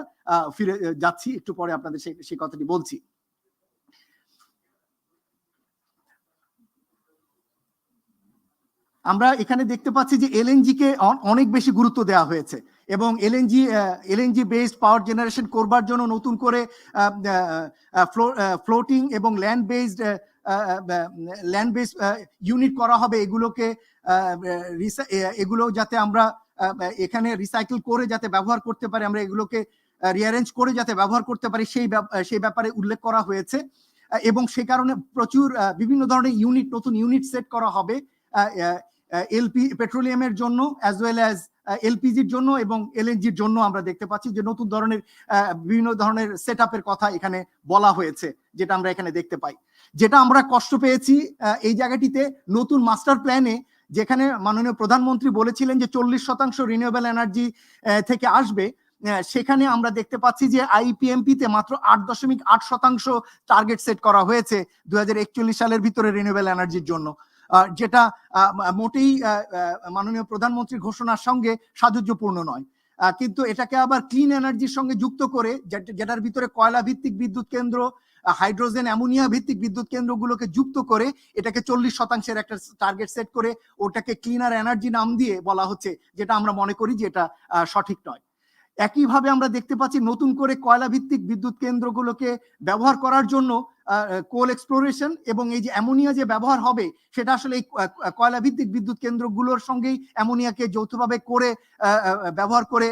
ফিরে যাচ্ছি, একটু পরে আপনাদের সেই কথাটি বলছি। আমরা এখানে দেখতে পাচ্ছি যে এলএনজি কে অনেক বেশি গুরুত্ব দেওয়া হয়েছে, এবং এলএনজি বেসড পাওয়ার জেনারেশন করবার জন্য নতুন করে ফ্লোটিং এবং ল্যান্ড বেসড ইউনিট করা হবে। এগুলো যাতে আমরা এখানে রিসাইকেল করে যাতে ব্যবহার করতে পারি, আমরা এগুলোকে রিঅ্যারেঞ্জ করে যাতে ব্যবহার করতে পারি, সেই ব্যাপারে উল্লেখ করা হয়েছে। এবং সে কারণে প্রচুর বিভিন্ন ধরনের নতুন ইউনিট সেট করা হবে এলপি পেট্রোলিয়ামের জন্য, অ্যাজ ওয়েল অ্যাজ এলপিজির জন্য এবং এলএনজির জন্য। আমরা দেখতে পাচ্ছি যে নতুন ধরনের বিভিন্ন ধরনের সেট আপের কথা এখানে বলা হয়েছে, যেটা আমরা এখানে দেখতে পাই। যেটা আমরা কষ্ট পেয়েছি এই জায়গাটিতে নতুন মাস্টার প্ল্যানে, যেখানে মাননীয় প্রধানমন্ত্রী বলেছিলেন যে 40% রিনিউয়েবল এনার্জি থেকে আসবে, সেখানে আমরা দেখতে পাচ্ছি যে আইপিএমপিতে মাত্র 8.8% টার্গেট সেট করা হয়েছে 2041 সালের ভিতরে রিনিউয়েবল এনার্জির জন্য, যেটা মোটেই মাননীয় প্রধানমন্ত্রীর ঘোষণার সঙ্গে সাযুজ্যপূর্ণ নয়। কিন্তু এটাকে আবার ক্লিন এনার্জির সঙ্গে যুক্ত করে, যেটার ভিতরে কয়লা ভিত্তিক বিদ্যুৎ কেন্দ্র, হাইড্রোজেন অ্যামোনিয়া ভিত্তিক বিদ্যুৎ কেন্দ্রগুলোকে যুক্ত করে এটাকে 40% একটা টার্গেট সেট করে ওটাকে ক্লিনার এনার্জি নাম দিয়ে বলা হচ্ছে, যেটা আমরা মনে করি যে এটা সঠিক নয়। একইভাবে আমরা দেখতে পাচ্ছি নতুন করে কয়লা ভিত্তিক বিদ্যুৎ কেন্দ্রগুলোকে ব্যবহার করার জন্য কোল এক্সপ্লোরেশন এবং এই যে অ্যামোনিয়া যে ব্যবহার হবে, সেটা আসলে এই কয়লা ভিত্তিক বিদ্যুৎ কেন্দ্রগুলোর সঙ্গেই অ্যামোনিয়াকে যৌথভাবে করে ব্যবহার করে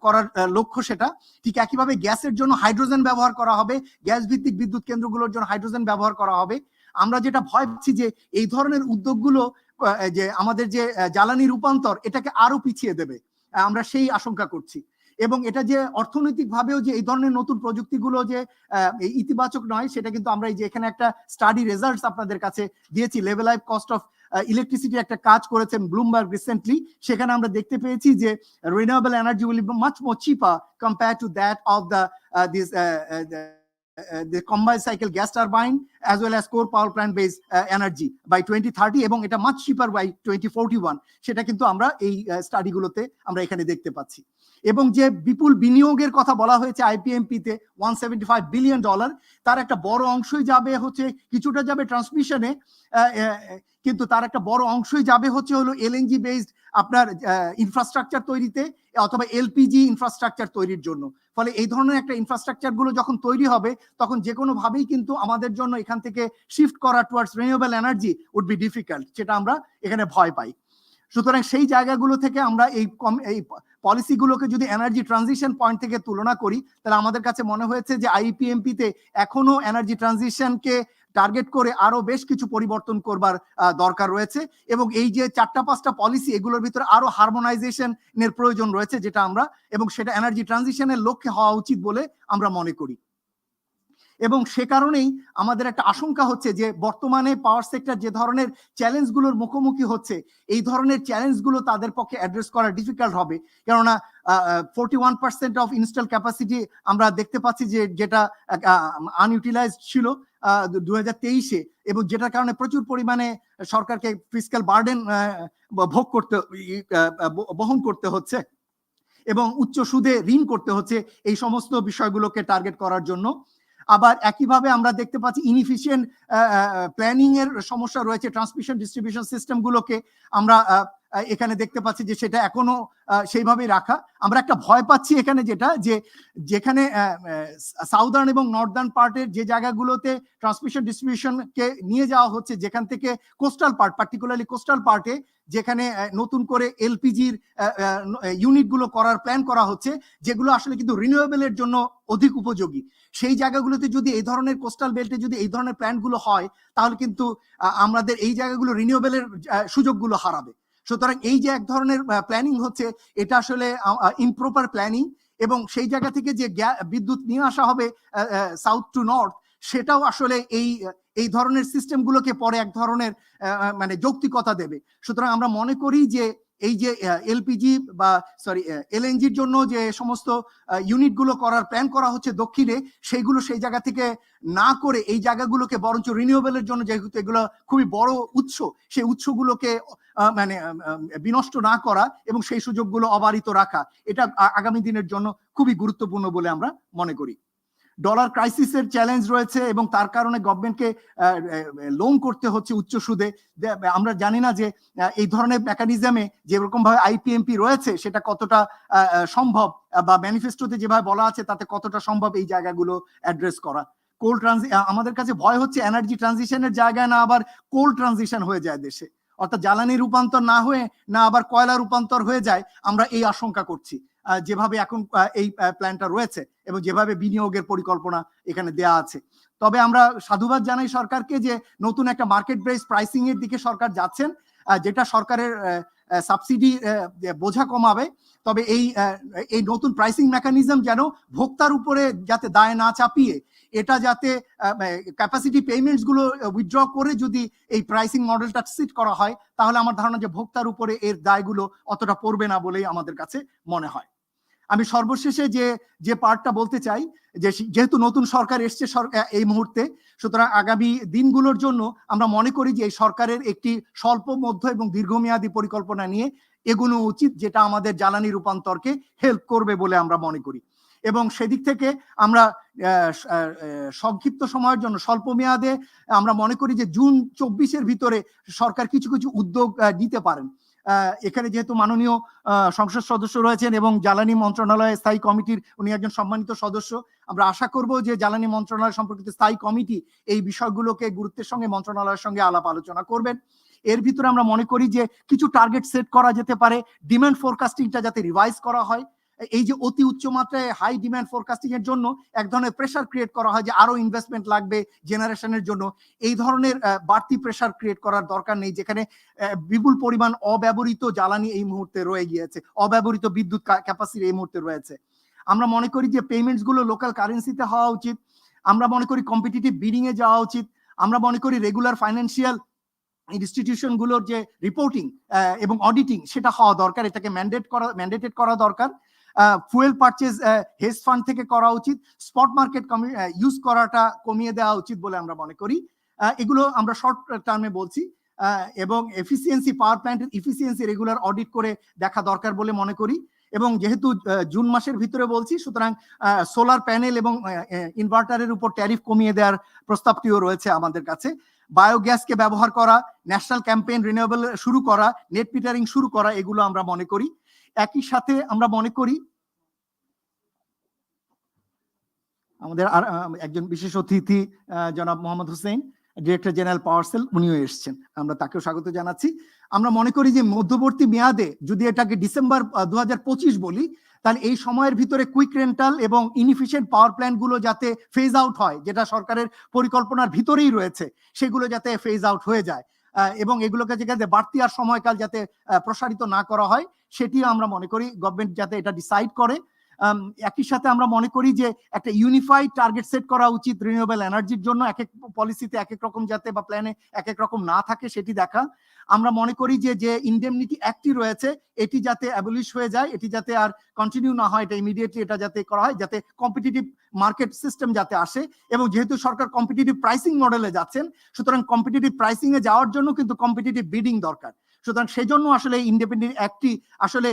করার লক্ষ্য সেটা। ঠিক একইভাবে গ্যাসের জন্য হাইড্রোজেন ব্যবহার করা হবে, গ্যাস ভিত্তিক বিদ্যুৎ কেন্দ্রগুলোর জন্য হাইড্রোজেন ব্যবহার করা হবে। আমরা যেটা ভয় পাচ্ছি যে এই ধরনের উদ্যোগগুলো যে আমাদের যে জ্বালানি রূপান্তর, এটাকে আরো পিছিয়ে দেবে, আমরা সেই আশঙ্কা করছি। এবং এটা যে অর্থনৈতিকভাবেও যে এই ধরনের নতুন প্রযুক্তিগুলো যে ইতিবাচক নয়, সেটা কিন্তু আমরা এই যে এখানে একটা স্টাডি রেজাল্টস আপনাদের কাছে দিয়েছি, level life cost of electricity একটা কাজ করেছেন ব্লুমবার্গ রিসেন্টলি, সেখানে আমরা দেখতে পেয়েছি যে renewable energy will be much more cheaper compared to that of the combined cycle gas turbine as well as core power plant based energy by 2030 এবং এটা much cheaper by 2041, সেটা কিন্তু আমরা এই স্টাডিগুলোতে আমরা এখানে দেখতে পাচ্ছি। এবং যে বিপুল বিনিয়োগের কথা বলা হয়েছে আইপিএমপিতে $175 বিলিয়ন, তার একটা বড় অংশই যাবে হচ্ছে, কিছুটা যাবে ট্রান্সমিশনে, কিন্তু তার একটা বড় অংশই যাবে হচ্ছে হলো এলএনজি বেসড আপনার ইনফ্রাস্ট্রাকচার তৈরিতে অথবা এলপিজি ইনফ্রাস্ট্রাকচার তৈরির জন্য। ফলে এই ধরনের একটা ইনফ্রাস্ট্রাকচার গুলো যখন তৈরি হবে তখন যে কোনো ভাবেই কিন্তু আমাদের জন্য এখান থেকে শিফট করা towards renewable energy would be difficult, যেটা আমরা এখানে ভয় পাই। সুতরাং সেই জায়গাগুলো থেকে আমরা এই পলিসিগুলোকে যদি এনার্জি ট্রানজিশন পয়েন্ট থেকে তুলনা করি, তাহলে আমাদের কাছে মনে হয়েছে যে আইপিএমপিতে এখনো এনার্জি ট্রানজিশনকে টার্গেট করে আরো বেশ কিছু পরিবর্তন করবার দরকার রয়েছে। এবং এই যে 4-5টা পলিসি, এগুলোর ভিতরে আরো হারমোনাইজেশনের প্রয়োজন রয়েছে, যেটা আমরা, এবং সেটা এনার্জি ট্রানজিশনের লক্ষ্যে হওয়া উচিত বলে আমরা মনে করি। এবং সে কারণেই আমাদের একটা আশঙ্কা হচ্ছে যে বর্তমানে পাওয়ার সেক্টর যে ধরনের চ্যালেঞ্জগুলোর মুখোমুখি হচ্ছে, এই ধরনের চ্যালেঞ্জগুলো তাদের পক্ষে অ্যাড্রেস করা ডিফিকাল্ট হবে। কেননা 41% অফ ইনস্টল ক্যাপাসিটি আমরা দেখতে পাচ্ছি যে যেটা আনইউটিলাইজড ছিল 2023-এ, এবং যেটার কারণে প্রচুর পরিমাণে সরকারকে ফিসক্যাল বার্ডেন বহন করতে হচ্ছে এবং উচ্চ সুদে ঋণ করতে হচ্ছে এই সমস্ত বিষয়গুলোকে টার্গেট করার জন্য। আবার একইভাবে আমরা দেখতে পাচ্ছি ইনএফিশিয়েন্ট প্ল্যানিং এর সমস্যা রয়েছে। ট্রান্সমিশন ডিস্ট্রিবিউশন সিস্টেমগুলোকে আমরা এখানে দেখতে পাচ্ছি যে সেটা এখনো সেইভাবেই রাখা। আমরা একটা ভয় পাচ্ছি এখানে, যেখানে সাউদার্ন এবং নর্দার্ন পার্টের যে জায়গাগুলোতে ট্রান্সমিশন ডিস্ট্রিবিউশনকে নিয়ে যাওয়া হচ্ছে, যেখান থেকে কোস্টাল পার্ট, পার্টিকুলারলি কোস্টাল পার্টে যেখানে নতুন করে এলপিজির ইউনিটগুলো করার প্ল্যান করা হচ্ছে, যেগুলো আসলে কিন্তু রিনিউয়েবলের জন্য অধিক উপযোগী, সেই জায়গাগুলোতে যদি এই ধরনের কোস্টাল বেল্টে যদি এই ধরনের প্ল্যানগুলো হয়, তাহলে কিন্তু আমাদের এই জায়গাগুলো রিনিউয়েবলের সুযোগগুলো হারাবে। সুতরাং এই যে এক ধরনের প্ল্যানিং হচ্ছে, এটা আসলে ইমপ্রপার প্ল্যানিং, এবং সেই জায়গা থেকে যে বিদ্যুৎ নিয়ে আসা হবে সাউথ টু নর্থ, সেটাও আসলে এই ধরনের সিস্টেমগুলোকে পরে এক ধরনের মানে যৌক্তিকতা দেবে। সুতরাং আমরা মনে করি যে এই যে এলপিজি বা এলএনজির জন্য যে সমস্ত ইউনিটগুলো করার প্ল্যান করা হচ্ছে দক্ষিণে, সেইগুলো সেই জায়গা থেকে না করে এই জায়গাগুলোকে বরঞ্চ রিনিউয়েবলের জন্য, যেহেতু এগুলো খুবই বড় উৎস, সেই উৎসগুলোকে মানে বিনষ্ট না করা এবং সেই সুযোগগুলো অবারিত রাখা, এটা আগামী দিনের জন্য খুবই গুরুত্বপূর্ণ বলে আমরা মনে করি। ডলার ক্রাইসিসের চ্যালেঞ্জ রয়েছে এবং তার কারণে গভর্নমেন্টকে লোন করতে হচ্ছে উচ্চ সুদে। আমরা জানি না যে এই ধরনের মেকানিজমে যেরকম ভাবে আইপিএমপি রয়েছে সেটা কতটা সম্ভব, বা ম্যানিফেস্টোতে যেভাবে বলা আছে তাতে কতটা সম্ভব এই জায়গাগুলো অ্যাড্রেস করা। আমাদের কাছে ভয় হচ্ছে এনার্জি ট্রানজিশনের জায়গায় না আবার কোল ট্রানজিশন হয়ে যায় দেশে, অর্থাৎ জ্বালানি রূপান্তর না হয়ে না আবার কয়লা রূপান্তর হয়ে যায়। আমরা এই আশঙ্কা করছি যেভাবে এখন এই প্ল্যানটা রয়েছে এবং যেভাবে বিনিয়োগের পরিকল্পনা এখানে দেয়া আছে। তবে আমরা সাধুবাদ জানাই সরকারকে যে নতুন একটা মার্কেট বেস প্রাইসিং এর দিকে সরকার যাচ্ছেন, যেটা সরকারের সাবসিডি বোঝা কমাবে। তবে এই নতুন প্রাইসিং মেকানিজম যেন ভোক্তার উপরে যাতে দায় না চাপিয়ে, এটা যাতে ক্যাপাসিটি পেমেন্টস গুলো উইথড্র করে যদি এই প্রাইসিং মডেলটা সেট করা হয়, তাহলে আমার ধারণা যে ভোক্তার উপরে এর দায়গুলো অতটা পড়বে না বলেই আমাদের কাছে মনে হয়। আমি সর্বশেষে যে পার্টটা বলতে চাই, যেহেতু নতুন সরকার এসছে এই মুহূর্তে, সুতরাং আগামী দিনগুলোর জন্য আমরা মনে করি যে এই সরকারের একটি স্বল্প, মধ্য এবং দীর্ঘমেয়াদী পরিকল্পনা নিয়ে এগোনো উচিত, যেটা আমাদের জ্বালানি রূপান্তরকে হেল্প করবে বলে আমরা মনে করি। এবং সেদিক থেকে আমরা সংক্ষিপ্ত সময়ের জন্য স্বল্প মেয়াদে আমরা মনে করি যে জুন 24-এর ভিতরে সরকার কিছু কিছু উদ্যোগ নিতে পারেন। এখানে যেহেতু মাননীয় সংসদ সদস্য রয়েছেন এবং জ্বালানি মন্ত্রণালয়ের স্থায়ী কমিটির উনি একজন সম্মানিত সদস্য, আমরা আশা করব যে জ্বালানি মন্ত্রণালয় সম্পর্কিত স্থায়ী কমিটি এই বিষয়গুলোকে গুরুত্বের সঙ্গে মন্ত্রণালয়ের সঙ্গে আলাপ আলোচনা করবেন। এর ভিতরে আমরা মনে করি যে কিছু টার্গেট সেট করা যেতে পারে, ডিমান্ড ফোরকাস্টিংটা যাতে রিভাইজ করা হয়। এই যে অতি উচ্চ মাত্রায় হাই ডিমান্ড ফোরকাস্টিং এর জন্য এক ধরনের প্রেসার ক্রিয়েট করা হয় যে আরো ইনভেস্টমেন্ট লাগবে জেনারেশনের জন্য, এই ধরনের বাড়তি প্রেসার ক্রিয়েট করার দরকার নেই, যেখানে বিপুল পরিমাণ অব্যবহৃত জ্বালানি এই মুহূর্তে রয়ে গিয়েছে, অব্যবহৃত বিদ্যুৎ ক্যাপাসিটি এই মুহূর্তে রয়েছে। আমরা মনে করি যে পেমেন্টস গুলো লোকাল কারেন্সিতে হওয়া উচিত। আমরা মনে করি কম্পিটিটিভ বিডিং এ যাওয়া উচিত। আমরা মনে করি রেগুলার ফাইন্যান্সিয়াল ইনস্টিটিউশনগুলোর যে রিপোর্টিং এবং অডিটিং সেটা হওয়া দরকার, এটাকে ম্যান্ডেটেড করা দরকার। ফুয়েল পারচেজ হেজ ফান্ড থেকে করা উচিত, স্পট মার্কেট ইউজ করাটা কমিয়ে দেওয়া উচিত বলে আমরা মনে করি। এগুলো আমরা শর্ট টার্মে বলছি। এবং এফিসিয়েন্সি, পাওয়ার প্ল্যান্টের ইফিসিয়েন্সি রেগুলার অডিট করে দেখা দরকার বলে মনে করি। এবং যেহেতু জুন মাসের ভিতরে বলছি, সুতরাং সোলার প্যানেল এবং ইনভার্টারের উপর ট্যারিফ কমিয়ে দেওয়ার প্রস্তাবটিও রয়েছে আমাদের কাছে। বায়োগ্যাসকে ব্যবহার করা, ন্যাশনাল ক্যাম্পেইন রিনিউয়েবল শুরু করা, নেট মিটারিং শুরু করা, এগুলো আমরা মনে করি। একই সাথে আমরা মনে করি আমাদের আর একজন বিশেষ অতিথি জনাব Mohammad Hossain, director general power sell, উনিও এসেছেন, আমরা তাকেও স্বাগত জানাচ্ছি। আমরা মনে করি যে মধ্যবর্তী মেয়াদে যদি এটাকে ডিসেম্বর 2025 বলি, তাহলে এই সময়ের ভিতরে কুইক রেন্টাল এবং ইনএফিশিয়েন্ট পাওয়ার প্ল্যান্ট গুলো যাতে ফেজ আউট হয়, যেটা সরকারের পরিকল্পনার ভিতরেই রয়েছে, সেগুলো যাতে ফেজ আউট হয়ে যায় এবং এগুলোকে যাতে বাড়তি আর সময়কাল যাতে প্রসারিত না করা হয়, সেটিও আমরা মনে করি গভর্নমেন্ট যাতে এটা ডিসাইড করে। একই সাথে আমরা মনে করি যে একটা ইউনিফাইড টার্গেট সেট করা উচিত রিনিউয়েবল এনার্জির জন্য, এক এক পলিসিতে এক এক রকম যাতে বা প্ল্যানে এক এক রকম না থাকে সেটি দেখা। আমরা মনে করি যে ইনডেমনিটি অ্যাক্টটি রয়েছে এটি যাতে অ্যাবলিশ হয়ে যায়, এটি যাতে আর কন্টিনিউ না হয়, এটা ইমিডিয়েটলি এটা যাতে করা হয়, যাতে কম্পিটিটিভ মার্কেট সিস্টেম যাতে আসে। এবং যেহেতু সরকার কম্পিটিটিভ প্রাইসিং মডেলে যাচ্ছেন, সুতরাং কম্পিটিটিভ প্রাইসিং এ যাওয়ার জন্য কিন্তু কম্পিটিটিভ বিডিং দরকার। সুতরাং সেই জন্য আসলে ইন্ডিপেন্ডেন্ট অ্যাক্টটি আসলে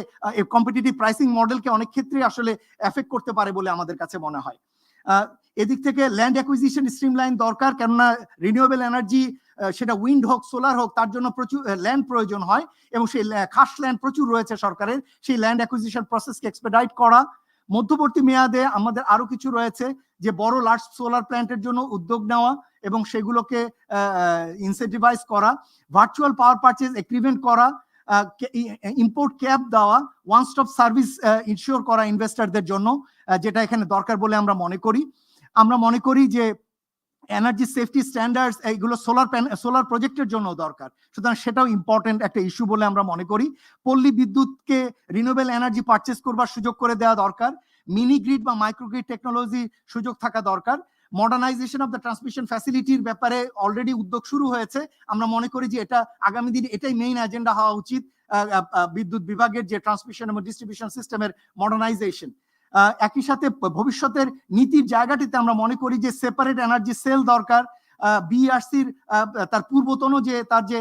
কম্পিটিটিভ প্রাইসিং মডেলকে অনেক ক্ষেত্রে আসলে এফেক্ট করতে পারে বলে আমাদের কাছে মনে হয়। এদিক থেকে ল্যান্ড অ্যাকুইজিশন স্ট্রিমলাইন দরকার, কেননা রিনিউয়েবল এনার্জি সেটা উইন্ড হোক সোলার হোক তার জন্য প্রচুর ল্যান্ড প্রয়োজন হয় এবং সেই খাস ল্যান্ড প্রচুর রয়েছে সরকারের, সেই ল্যান্ড অ্যাকুইজিশন প্রসেসকে এক্সপেডাইট করা। মধ্যবর্তী মেয়াদে আমাদের আরো কিছু রয়েছে, যে বড় লার্জ সোলার প্ল্যান্টের জন্য উদ্যোগ নেওয়া এবং সেগুলোকে ইনসেন্টিভাইজ করা, ভার্চুয়াল পাওয়ার পারচেজ এগ্রিমেন্ট করা, ইম্পোর্ট ক্যাপ দেওয়া, ওয়ান স্টপ সার্ভিস ইনশিওর করা ইনভেস্টরদের জন্য, যেটা এখানে দরকার বলে আমরা মনে করি। আমরা মনে করি যে এনার্জি সেফটি স্ট্যান্ডার্ডস এগুলো সোলার প্রজেক্টের জন্য দরকার, সুতরাং সেটাও ইম্পর্টেন্ট একটা ইস্যু বলে আমরা মনে করি। পল্লী বিদ্যুৎকে রিনিউয়েবল এনার্জি পারচেজ করবার সুযোগ করে দেওয়া দরকার, মিনি গ্রিড বা মাইক্রোগ্রিড টেকনোলজি সুযোগ থাকা দরকার। মডার্নাইজেশন অফ দ্য ট্রান্সমিশন ফ্যাসিলিটির ব্যাপারে অলরেডি উদ্যোগ শুরু হয়েছে, আমরা মনে করি যে এটা আগামী দিনে এটাই মেইন এজেন্ডা হওয়া উচিত, বিদ্যুৎ বিভাগের যে ট্রান্সমিশন এবং ডিস্ট্রিবিউশন সিস্টেমের মডার্নাইজেশন। একই সাথে ভবিষ্যতের নীতির জায়গাটিতে আমরা মনে করি যে সেপারেট এনার্জি সেল দরকার। বিআরসির তার পূর্বতন যে তার যে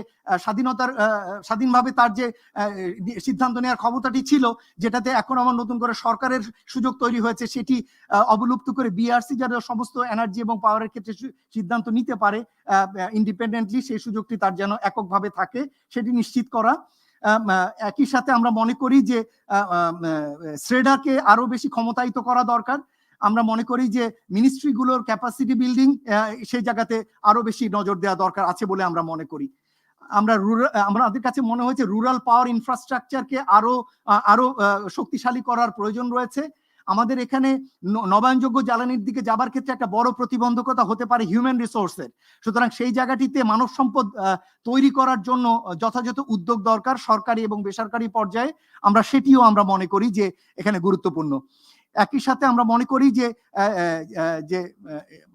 স্বাধীনভাবে তার যে সিদ্ধান্ত নেওয়ার ক্ষমতাটি ছিল, যেটাতে এখন আমার নতুন করে সরকারের সুযোগ তৈরি হয়েছে, সেটি অবলুপ্ত করে বিআরসি যারা সমস্ত এনার্জি এবং পাওয়ারের ক্ষেত্রে সিদ্ধান্ত নিতে পারে ইন্ডিপেন্ডেন্টলি, সেই সুযোগটি তার যেন এককভাবে থাকে সেটি নিশ্চিত করা। একই সাথে আমরা মনে করি যে শ্রেডাকে আরো বেশি ক্ষমতায়িত করা দরকার। আমরা মনে করি যে মিনিস্ট্রিগুলোর ক্যাপাসিটি বিল্ডিং সেই জায়গাতে আরো বেশি নজর দেওয়া দরকার আছে বলে আমরা মনে করি। আমাদের কাছে মনে হয়েছে রুরাল পাওয়ার ইনফ্রাস্ট্রাকচারকে আরো শক্তিশালী করার প্রয়োজন রয়েছে। আমাদের এখানে নবায়নযোগ্য জ্বালানির দিকে যাবার ক্ষেত্রে একটা বড় প্রতিবন্ধকতা হতে পারে হিউম্যান রিসোর্সের, সুতরাং সেই জায়গাটিতে মানব সম্পদ তৈরি করার জন্য যথাযথ উদ্যোগ দরকার সরকারি এবং বেসরকারি পর্যায়ে, সেটিও আমরা মনে করি যে এখানে গুরুত্বপূর্ণ। একই সাথে আমরা মনে করি যে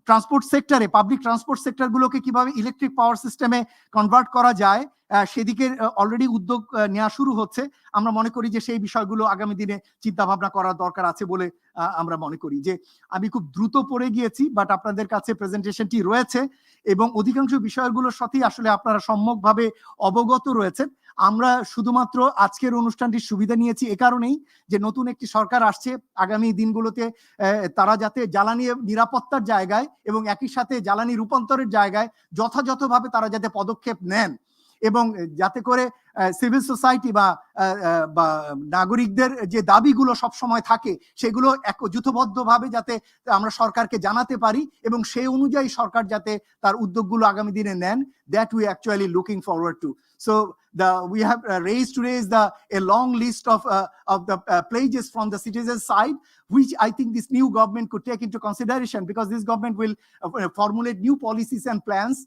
ট্রান্সপোর্ট সেক্টরে, পাবলিক ট্রান্সপোর্ট সেক্টরগুলোকে কিভাবে ইলেকট্রিক পাওয়ার সিস্টেমে কনভার্ট করা যায় সেদিকে অলরেডি উদ্যোগ নেওয়া শুরু হচ্ছে। আমরা মনে করি যে সেই বিষয়গুলো আগামী দিনে চিন্তা ভাবনা করার দরকার আছে বলে আমরা মনে করি। যে আমি খুব দ্রুত পড়ে গিয়েছি, বাট আপনাদের কাছে প্রেজেন্টেশনটি রয়েছে এবং অধিকাংশ বিষয়গুলোর সাথেই আসলে আপনারা সম্যকভাবে অবগত রয়েছেন। আমরা শুধুমাত্র আজকের অনুষ্ঠানটির সুবিধা নিয়েছি এ কারণেই যে নতুন একটি সরকার আসছে, আগামী দিনগুলোতে তারা যাতে জ্বালানি নিরাপত্তার জায়গায় এবং একই সাথে জ্বালানি রূপান্তরের জায়গায় যথাযথভাবে তারা যাতে পদক্ষেপ নেন এবং যাতে করে সিভিল সোসাইটি বা নাগরিকদের যে দাবিগুলো সব সময় থাকে সেগুলো যুথবদ্ধভাবে যাতে আমরা সরকারকে জানাতে পারি এবং সেই অনুযায়ী সরকার যাতে তার উদ্যোগগুলো আগামী দিনে নেন, that we actually looking forward to. So we have raised a long list of the pledges from the citizens side, which I think this new government could take into consideration, because this government will formulate new policies and plans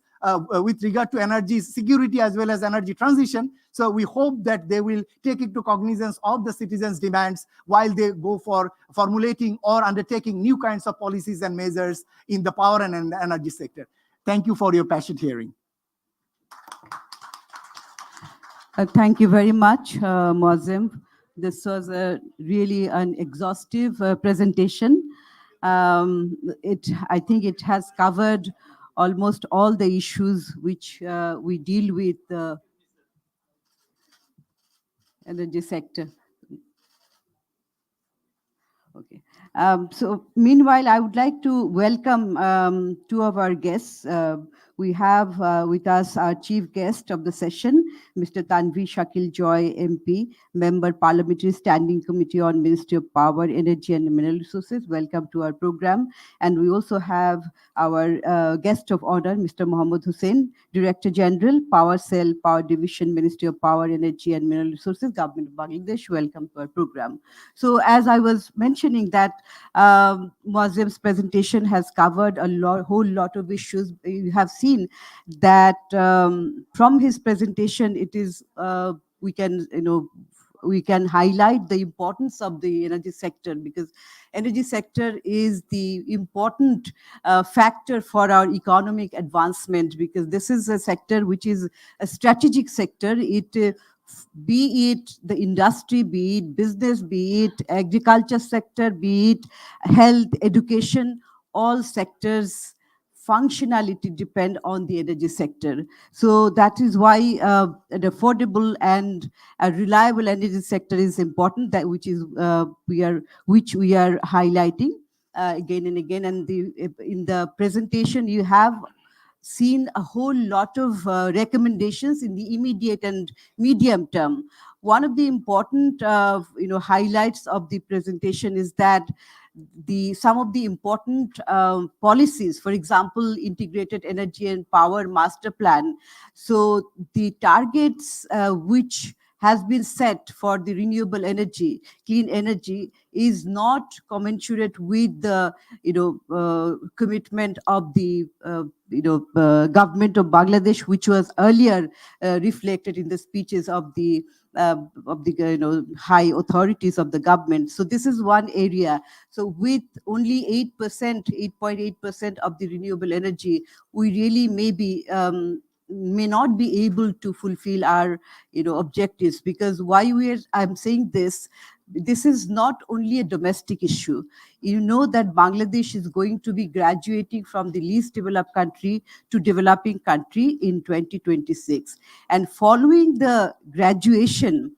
with regard to energy security as well as energy transition. So we hope that they will take into cognizance of the citizens' demands while they go for formulating or undertaking new kinds of policies and measures in the power and energy sector. Thank you for your patient hearing. Thank you very much, Moazem. This was really an exhaustive presentation. I think it has covered almost all the issues which we deal with the energy sector. Okay. So meanwhile, I would like to welcome two of our guests. We have with us our chief guest of the session, Mr. Tanvi Shakil Joy, MP, Member Parliamentary Standing Committee on Ministry of Power, Energy and Mineral Resources. Welcome to our program. And we also have our guest of honor, Mr. Mohammed Hussain, Director General, Power Cell, Power Division, Ministry of Power, Energy and Mineral Resources, Government of Bangladesh. Welcome to our program. So as I was mentioning that Moazem's presentation has covered whole lot of issues. You have seen that from his presentation, it is we can we can highlight the importance of the energy sector, because energy sector is the important factor for our economic advancement, because this is a sector which is a strategic sector. Be it the industry, be it business, be it agriculture sector, be it health, education, all sectors functionality depend on the energy sector. So that is why an affordable and a reliable energy sector is important, that which we are highlighting again and again. And in the presentation you have seen a whole lot of recommendations in the immediate and medium term. One of the important highlights of the presentation is that the some of the important policies, for example, integrated energy and power master plan. So the targets which has been set for the renewable energy, clean energy, is not commensurate with the commitment of the government of Bangladesh, which was earlier reflected in the speeches of the high authorities of the government. So this is one area. So with only 8%, 8.8% of the renewable energy, we really may not be able to fulfill our objectives. Because I'm saying this is not only a domestic issue. You know that Bangladesh is going to be graduating from the least developed country to developing country in 2026. And following the graduation,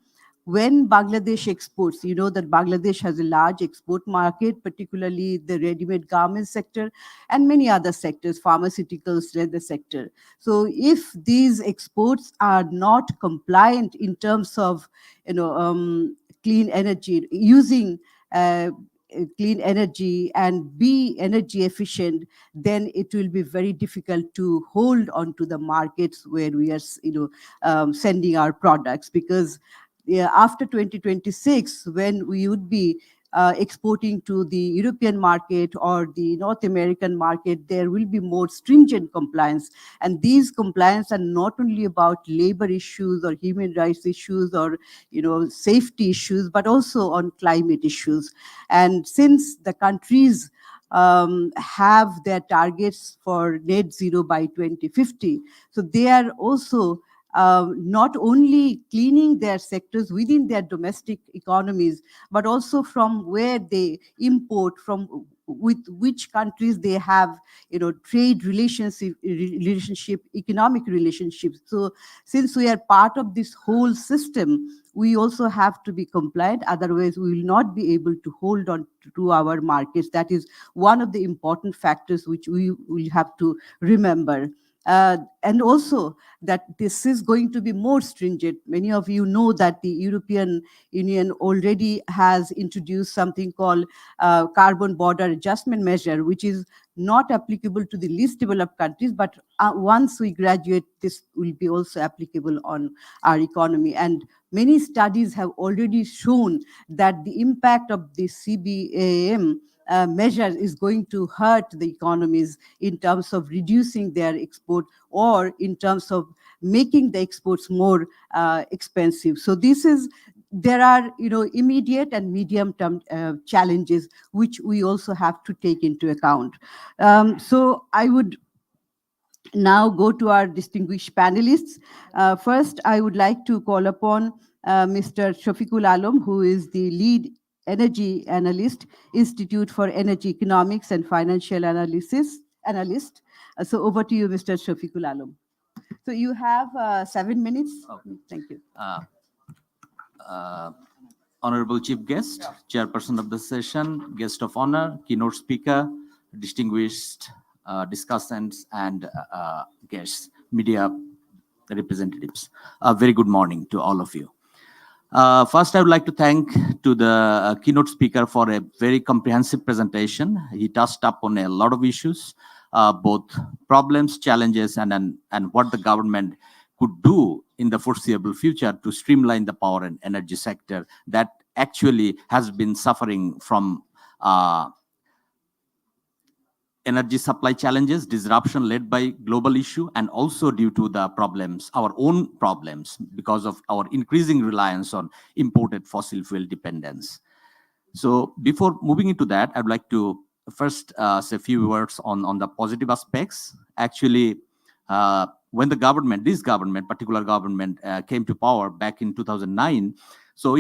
when Bangladesh exports, you know that Bangladesh has a large export market, particularly the ready-made garment sector and many other sectors, pharmaceuticals, leather sector. So if these exports are not compliant in terms of clean energy, using clean energy and be energy efficient, then it will be very difficult to hold on to the markets where we are sending our products. Because after 2026, when we would be exporting to the European market or the North American market, there will be more stringent compliance. And these compliance are not only about labor issues or human rights issues or safety issues, but also on climate issues. And since the countries have their targets for net zero by 2050, so they are also not only cleaning their sectors within their domestic economies, but also from where they import, from with which countries they have trade relationship, economic relationships. So since we are part of this whole system, we also have to be compliant, otherwise we will not be able to hold on to our markets. That is one of the important factors which we will have to remember. And also that this is going to be more stringent. Many of you know that the European Union already has introduced something called carbon border adjustment measure, which is not applicable to the least developed countries, but once we graduate, this will be also applicable on our economy. And many studies have already shown that the impact of the CBAM measure is going to hurt the economies in terms of reducing their export or in terms of making the exports more expensive. So there are immediate and medium term challenges which we also have to take into account. So I would now go to our distinguished panelists. First, I would like to call upon Mr. Shafiqul Alam, who is the lead energy analyst, Institute for Energy Economics and Financial Analyst. So over to you, Mr. Shafiqul Alam. So you have 7 minutes. Okay. Thank you. Honorable Chief Guest, Chairperson of the session, Guest of Honor, Keynote Speaker, distinguished discussants and guests, media representatives. A very good morning to all of you. First, I would like to thank to the keynote speaker for a very comprehensive presentation. He touched upon a lot of issues, both problems, challenges, and what the government could do in the foreseeable future to streamline the power and energy sector that actually has been suffering from energy supply challenges, disruption led by global issue, and also due to the problems, our own problems, because of our increasing reliance on imported fossil fuel dependence. So before moving into that, I'd like to first say a few words on the positive aspects. Actually, when the government, this government, particular government, came to power back in 2009, so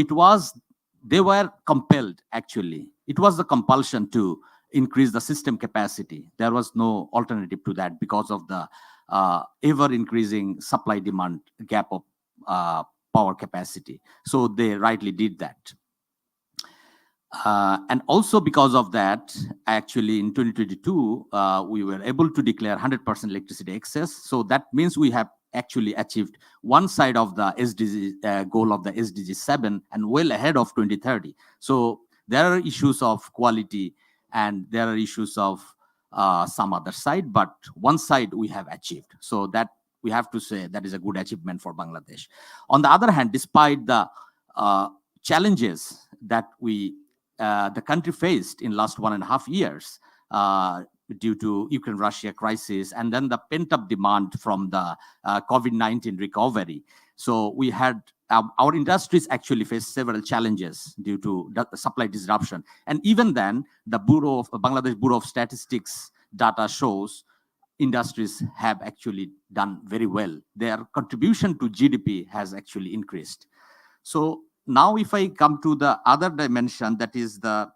they were compelled, actually. It was the compulsion to increase the system capacity. There was no alternative to that because of the ever-increasing supply-demand gap of power capacity. So they rightly did that. And also because of that, actually in 2022, we were able to declare 100% electricity excess. So that means we have actually achieved one side of the SDG goal of the SDG 7 and well ahead of 2030. So there are issues of quality and there are issues of some other side, but one side we have achieved. So that we have to say that is a good achievement for Bangladesh. On the other hand, despite the challenges that the country faced in last 1.5 years due to Ukraine-Russia crisis, and then the pent-up demand from the COVID-19 recovery. So we had, our industries actually faced several challenges due to the supply disruption. And even then, the Bangladesh Bureau of Statistics data shows industries have actually done very well. Their contribution to GDP has actually increased. So now if I come to the other dimension, that is the,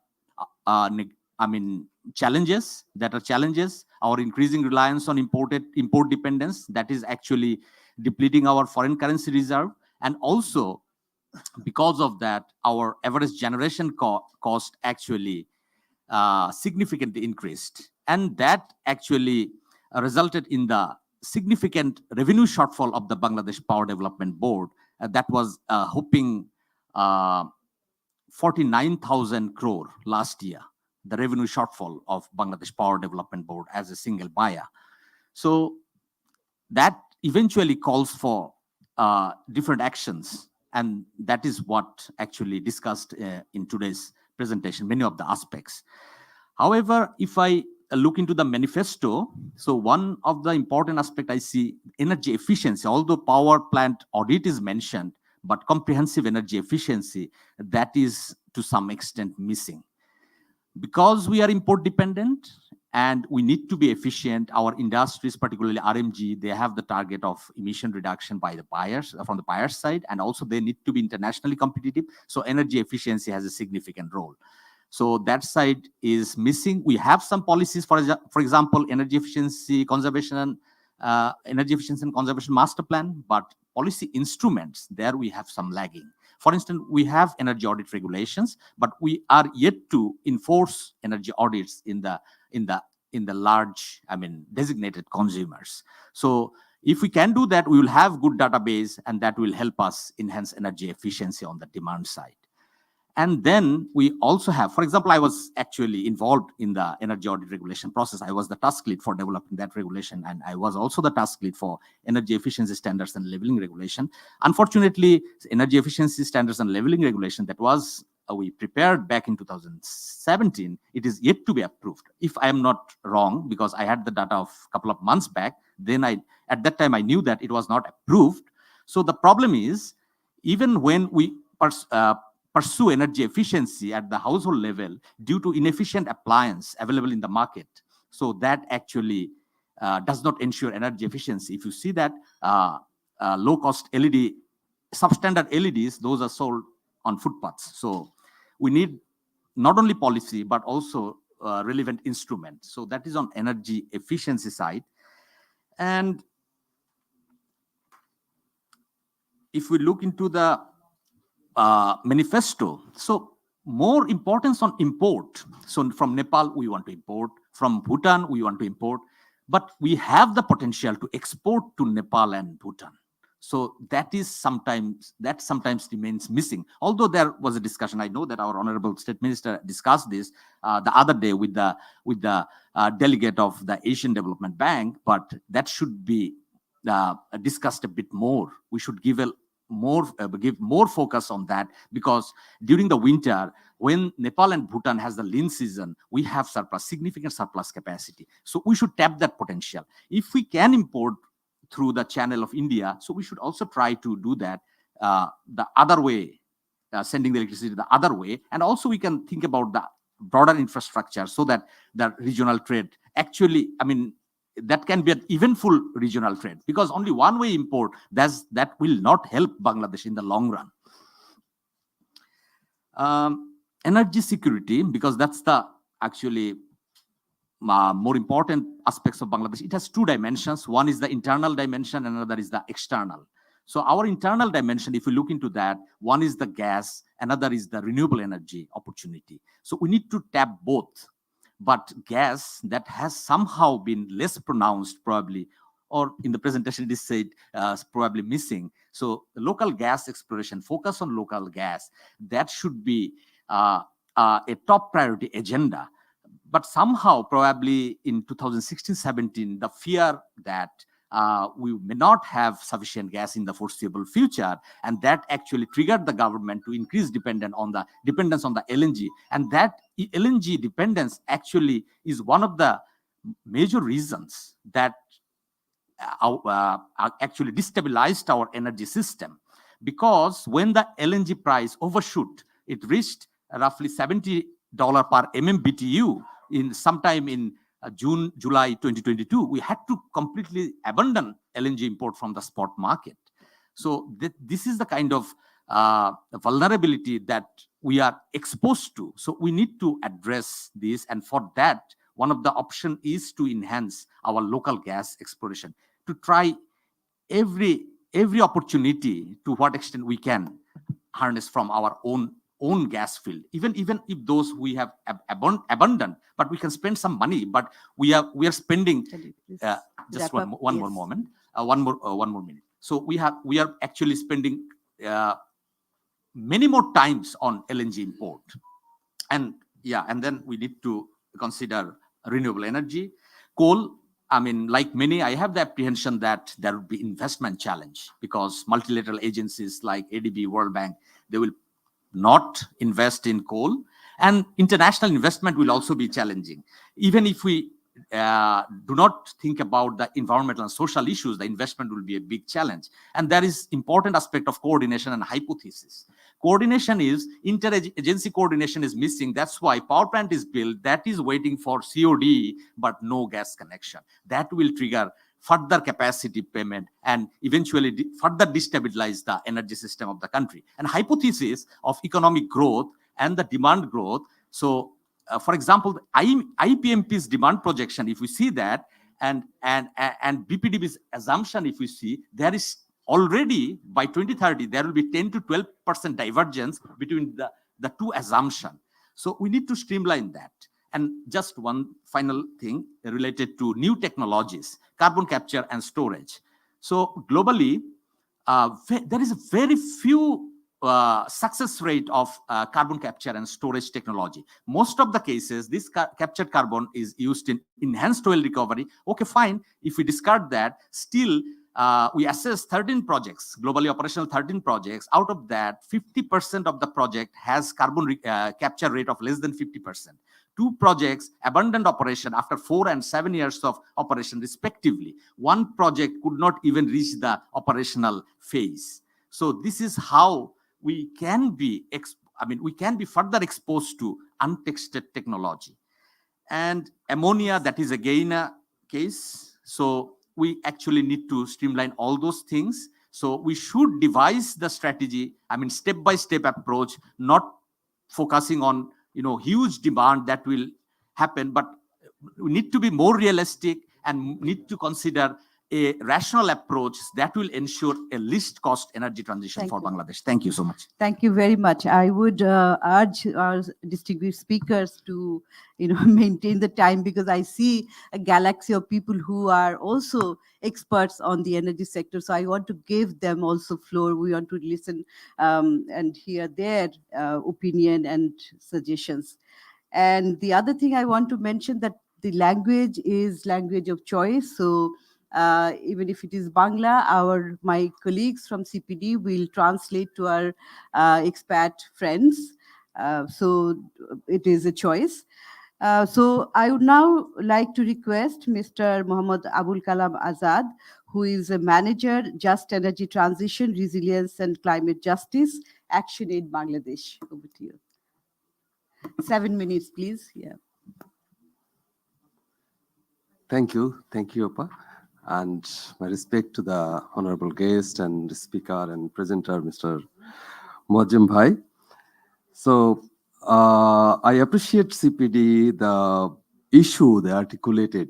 challenges, our increasing reliance on import dependence, that is actually depleting our foreign currency reserve. And also, because of that, our average generation cost actually significantly increased. And that actually resulted in the significant revenue shortfall of the Bangladesh Power Development Board that was hoping 49,000 crore last year, the revenue shortfall of Bangladesh Power Development Board as a single buyer. So that eventually calls for different actions, and that is what actually discussed in today's presentation, many of the aspects. However, if I look into the manifesto, so one of the important aspect I see, energy efficiency, although power plant audit is mentioned, but comprehensive energy efficiency, that is to some extent missing. Because we are import dependent and we need to be efficient, our industries, particularly RMG, they have the target of emission reduction by the buyers, from the buyer's side, and also they need to be internationally competitive. So energy efficiency has a significant role. So that side is missing. We have some policies, for example, energy efficiency conservation master plan, but policy instruments, there we have some lagging. For instance, we have energy audit regulations, but we are yet to enforce energy audits in the large, designated consumers. So if we can do that, we will have good database, and that will help us enhance energy efficiency on the demand side. And then we also have, for example, I was actually involved in the energy audit regulation process. I was the task lead for developing that regulation, and I was also the task lead for energy efficiency standards and leveling regulation. Unfortunately, energy efficiency standards and leveling regulation that was we prepared back in 2017, it is yet to be approved. If I am not wrong, because I had the data of a couple of months back, then at that time I knew that it was not approved. So the problem is, even when we pursue energy efficiency at the household level due to inefficient appliance available in the market, so that actually does not ensure energy efficiency. If you see that low-cost LED, substandard LEDs, those are sold on footpaths. So we need not only policy, but also relevant instruments. So that is on energy efficiency side. And if we look into the manifesto, so more importance on import. So from Nepal, we want to import. From Bhutan, we want to import. But we have the potential to export to Nepal and Bhutan. So that sometimes remains missing. Although there was a discussion, I know that our Honorable State Minister discussed this the other day with the delegate of the Asian Development Bank, but that should be discussed a bit more. We should give more focus on that, because during the winter, when Nepal and Bhutan has the lean season, we have significant surplus capacity. So we should tap that potential. If we can import through the channel of India, so we should also try to do that the other way, sending the electricity the other way. And also we can think about the broader infrastructure so that the regional trade actually, that can be an eventful regional trade, because only one-way import, that will not help Bangladesh in the long run. Energy security, because that's the actually more important aspects of Bangladesh. It has two dimensions. One is the internal dimension, and another is the external. So our internal dimension, if we look into that, one is the gas, another is the renewable energy opportunity. So we need to tap both. But gas, that has somehow been less pronounced probably, or in the presentation it is said probably missing. So the local gas exploration, focus on local gas, that should be a top priority agenda. But somehow, probably in 2016-17, the fear that we may not have sufficient gas in the foreseeable future, and that actually triggered the government to increase dependence on the LNG. And that LNG dependence actually is one of the major reasons that actually destabilized our energy system. Because when the LNG price overshoot, it reached roughly $70 per MMBTU sometime in July 2022, we had to completely abandon LNG import from the spot market. So this is the kind of vulnerability that we are exposed to. So we need to address this, and for that, one of the options is to enhance our local gas exploration, to try every opportunity to what extent we can harness from our own gas field, even if those we have abundant, but we can spend some money. But we are spending just one more moment, one more minute. So we are actually spending many more times on LNG import, and then we need to consider renewable energy. Coal, like many, I have the apprehension that there will be investment challenge, because multilateral agencies like ADB, World Bank, they will not invest in coal, and international investment will also be challenging. Even if we do not think about the environmental and social issues, the investment will be a big challenge. And there is important aspect of coordination and hypothesis. Coordination is, interagency coordination is missing. That's why power plant is built, that is waiting for COD, but no gas connection. That will trigger further capacity payment and eventually further destabilize the energy system of the country. And hypothesis of economic growth and the demand growth. So, for example, IPMP's demand projection, if we see that, and BPDB's assumption, if we see, there is already by 2030 there will be 10 to 12% divergence between the two assumptions. So we need to streamline that. And just one final thing related to new technologies, carbon capture and storage. So globally, there is a very few success rate of carbon capture and storage technology. Most of the cases, this captured carbon is used in enhanced oil recovery. Okay, fine. If we discard that, still we assess 13 projects, globally operational 13 projects. Out of that, 50% of the project has carbon capture rate of less than 50%. 2 projects abandoned operation after 4 and 7 years of operation respectively. 1 project could not even reach the operational phase. So this is how we can be, we can be further exposed to untested technology. And ammonia, that is again a case. So we actually need to streamline all those things. So we should devise the strategy, I mean, step-by-step approach, not focusing on, huge demand that will happen, but we need to be more realistic and need to consider a rational approach that will ensure a least cost energy transition Thank for you. Bangladesh. Thank you so much. Thank you very much. I would urge our distinguished speakers to, maintain the time, because I see a galaxy of people who are also experts on the energy sector. So I want to give them also floor. We want to listen and hear their opinion and suggestions. And the other thing I want to mention, that the language is language of choice. So even if it is Bangla, my colleagues from CPD will translate to our expat friends. So it is a choice. So I would now like to request Mr. Mohammad Abul Kalam Azad, who is a manager, Just Energy Transition, Resilience and Climate Justice, Action Aid Bangladesh. Over to you. 7 minutes, please. Yeah. Thank you, Opa. And my respect to the honorable guest and speaker and presenter, Mr. Muazzem Bhai. So I appreciate CPD, the issue they articulated,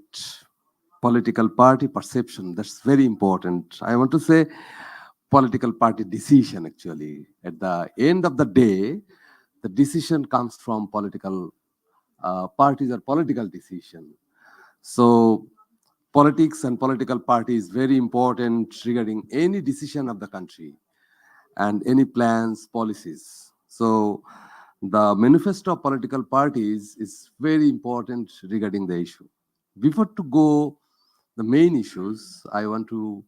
political party perception. That's very important. I want to say political party decision, actually. At the end of the day, the decision comes from political parties or political decision. So politics and political party is very important regarding any decision of the country and any plans, policies. So the manifesto of political parties is very important regarding the issue. Before to go the main issues, I want to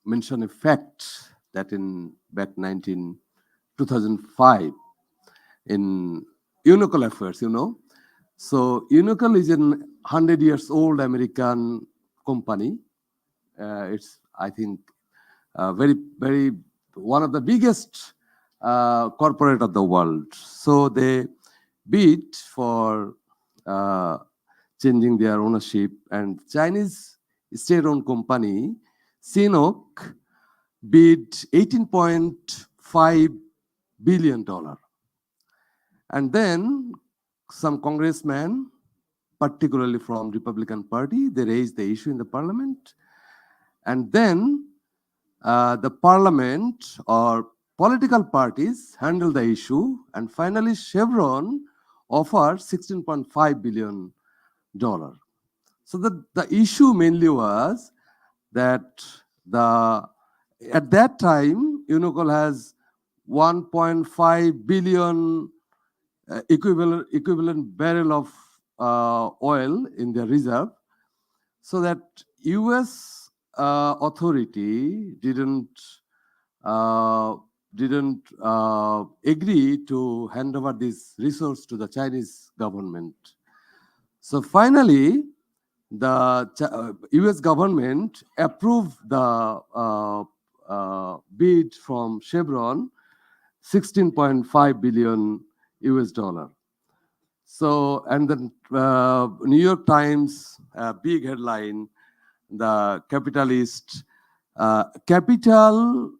mention a fact that in back 2005 in Unical Affairs, So Unical is a 100 years old American company. It's, I think, very one of the biggest corporate of the world. So they bid for changing their ownership, and Chinese state-owned company CNOOC bid $18.5 billion. And then some congressmen, particularly from Republican Party, they raised the issue in the parliament. And then the parliament or political parties handled the issue. And finally, Chevron offered $16.5 billion. So the issue mainly was that at that time, Unocal has 1.5 billion equivalent barrel of oil in their reserve, so that US authority didn't agree to hand over this resource to the Chinese government. So finally, the US government approved the bid from Chevron, $16.5 billion US dollar. So, and the New York Times, big headline, the capitalist, capital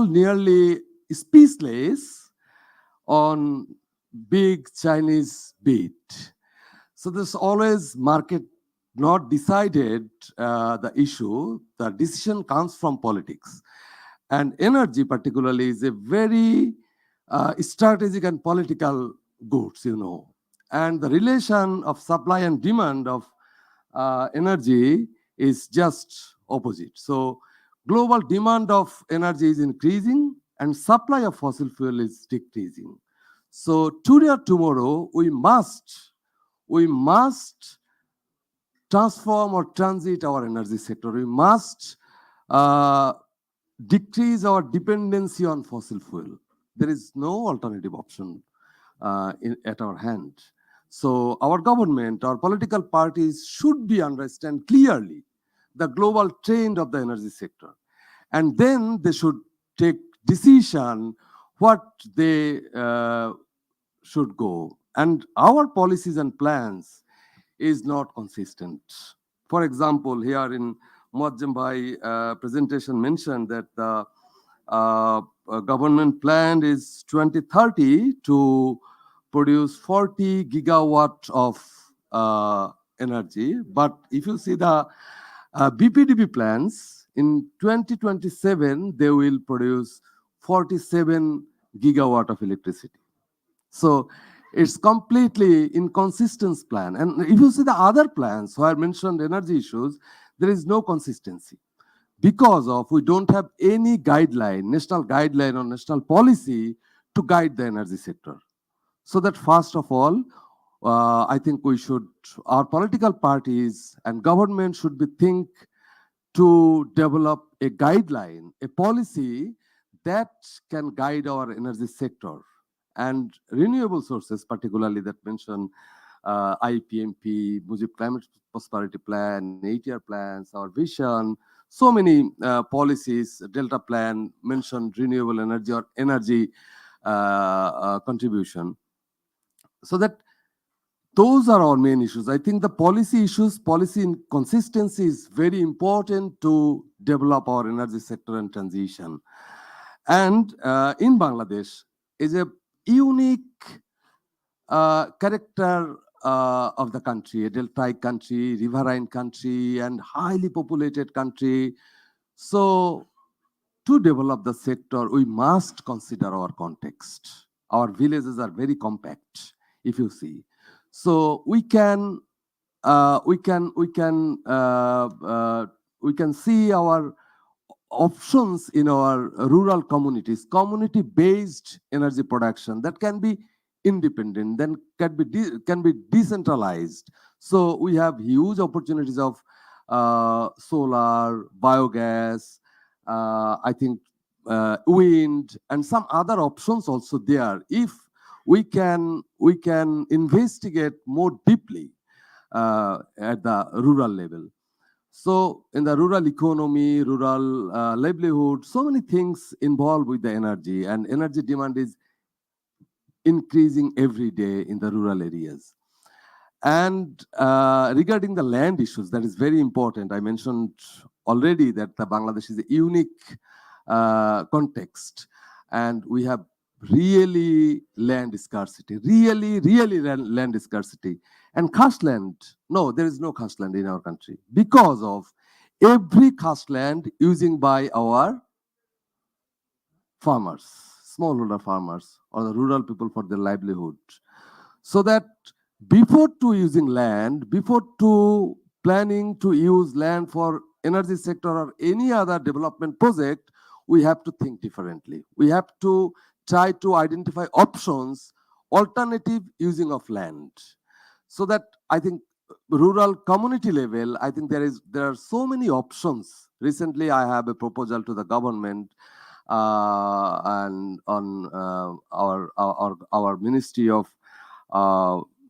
nearly speechless on big Chinese bid. So there's always market not decided the issue. The decision comes from politics. And energy particularly is a very strategic and political goods, And the relation of supply and demand of energy is just opposite. So global demand of energy is increasing and supply of fossil fuel is decreasing. So today or tomorrow, we must transform or transit our energy sector. We must decrease our dependency on fossil fuel. There is no alternative option at our hand. So our government, our political parties should understand clearly the global trend of the energy sector. And then they should take decision what they should go. And our policies and plans is not consistent. For example, here in Muazzam Bhai presentation mentioned that the government plan is 2030 to produce 40 gigawatt of energy. But if you see the BPDB plans, in 2027, they will produce 47 gigawatt of electricity. So it's completely inconsistent plan. And if you see the other plans where mentioned energy issues, there is no consistency because of we don't have any guideline, national guideline or national policy to guide the energy sector. So that first of all, I think our political parties and government should think to develop a guideline, a policy that can guide our energy sector and renewable sources, particularly that mention IPMP, Mujib Climate Prosperity Plan, 8-year plans, our vision, so many policies, Delta Plan mentioned renewable energy or energy contribution. So that those are our main issues. I think the policy issues, policy consistency is very important to develop our energy sector and transition. And in Bangladesh is a unique character of the country, a deltaic country, riverine country, and highly populated country. So to develop the sector, we must consider our context. Our villages are very compact, if you see. So we can see our options in our rural communities, community-based energy production that can be independent, then can be decentralized. So we have huge opportunities of solar, biogas, I think wind, and some other options also there. If we can investigate more deeply at the rural level. So in the rural economy, rural livelihood, so many things involved with the energy, and energy demand is increasing every day in the rural areas. And regarding the land issues, that is very important. I mentioned already that the Bangladesh is a unique context, and we have really land scarcity, really land scarcity. And caste land, no, there is no caste land in our country because of every caste land using by our farmers, smallholder farmers, or the rural people for their livelihood. So that before to using land, before to planning to use land for energy sector or any other development project, we have to think differently. We have to try to identify options, alternative using of land. So that I think rural community level, I think there are so many options. Recently, I have a proposal to the government and on our Ministry of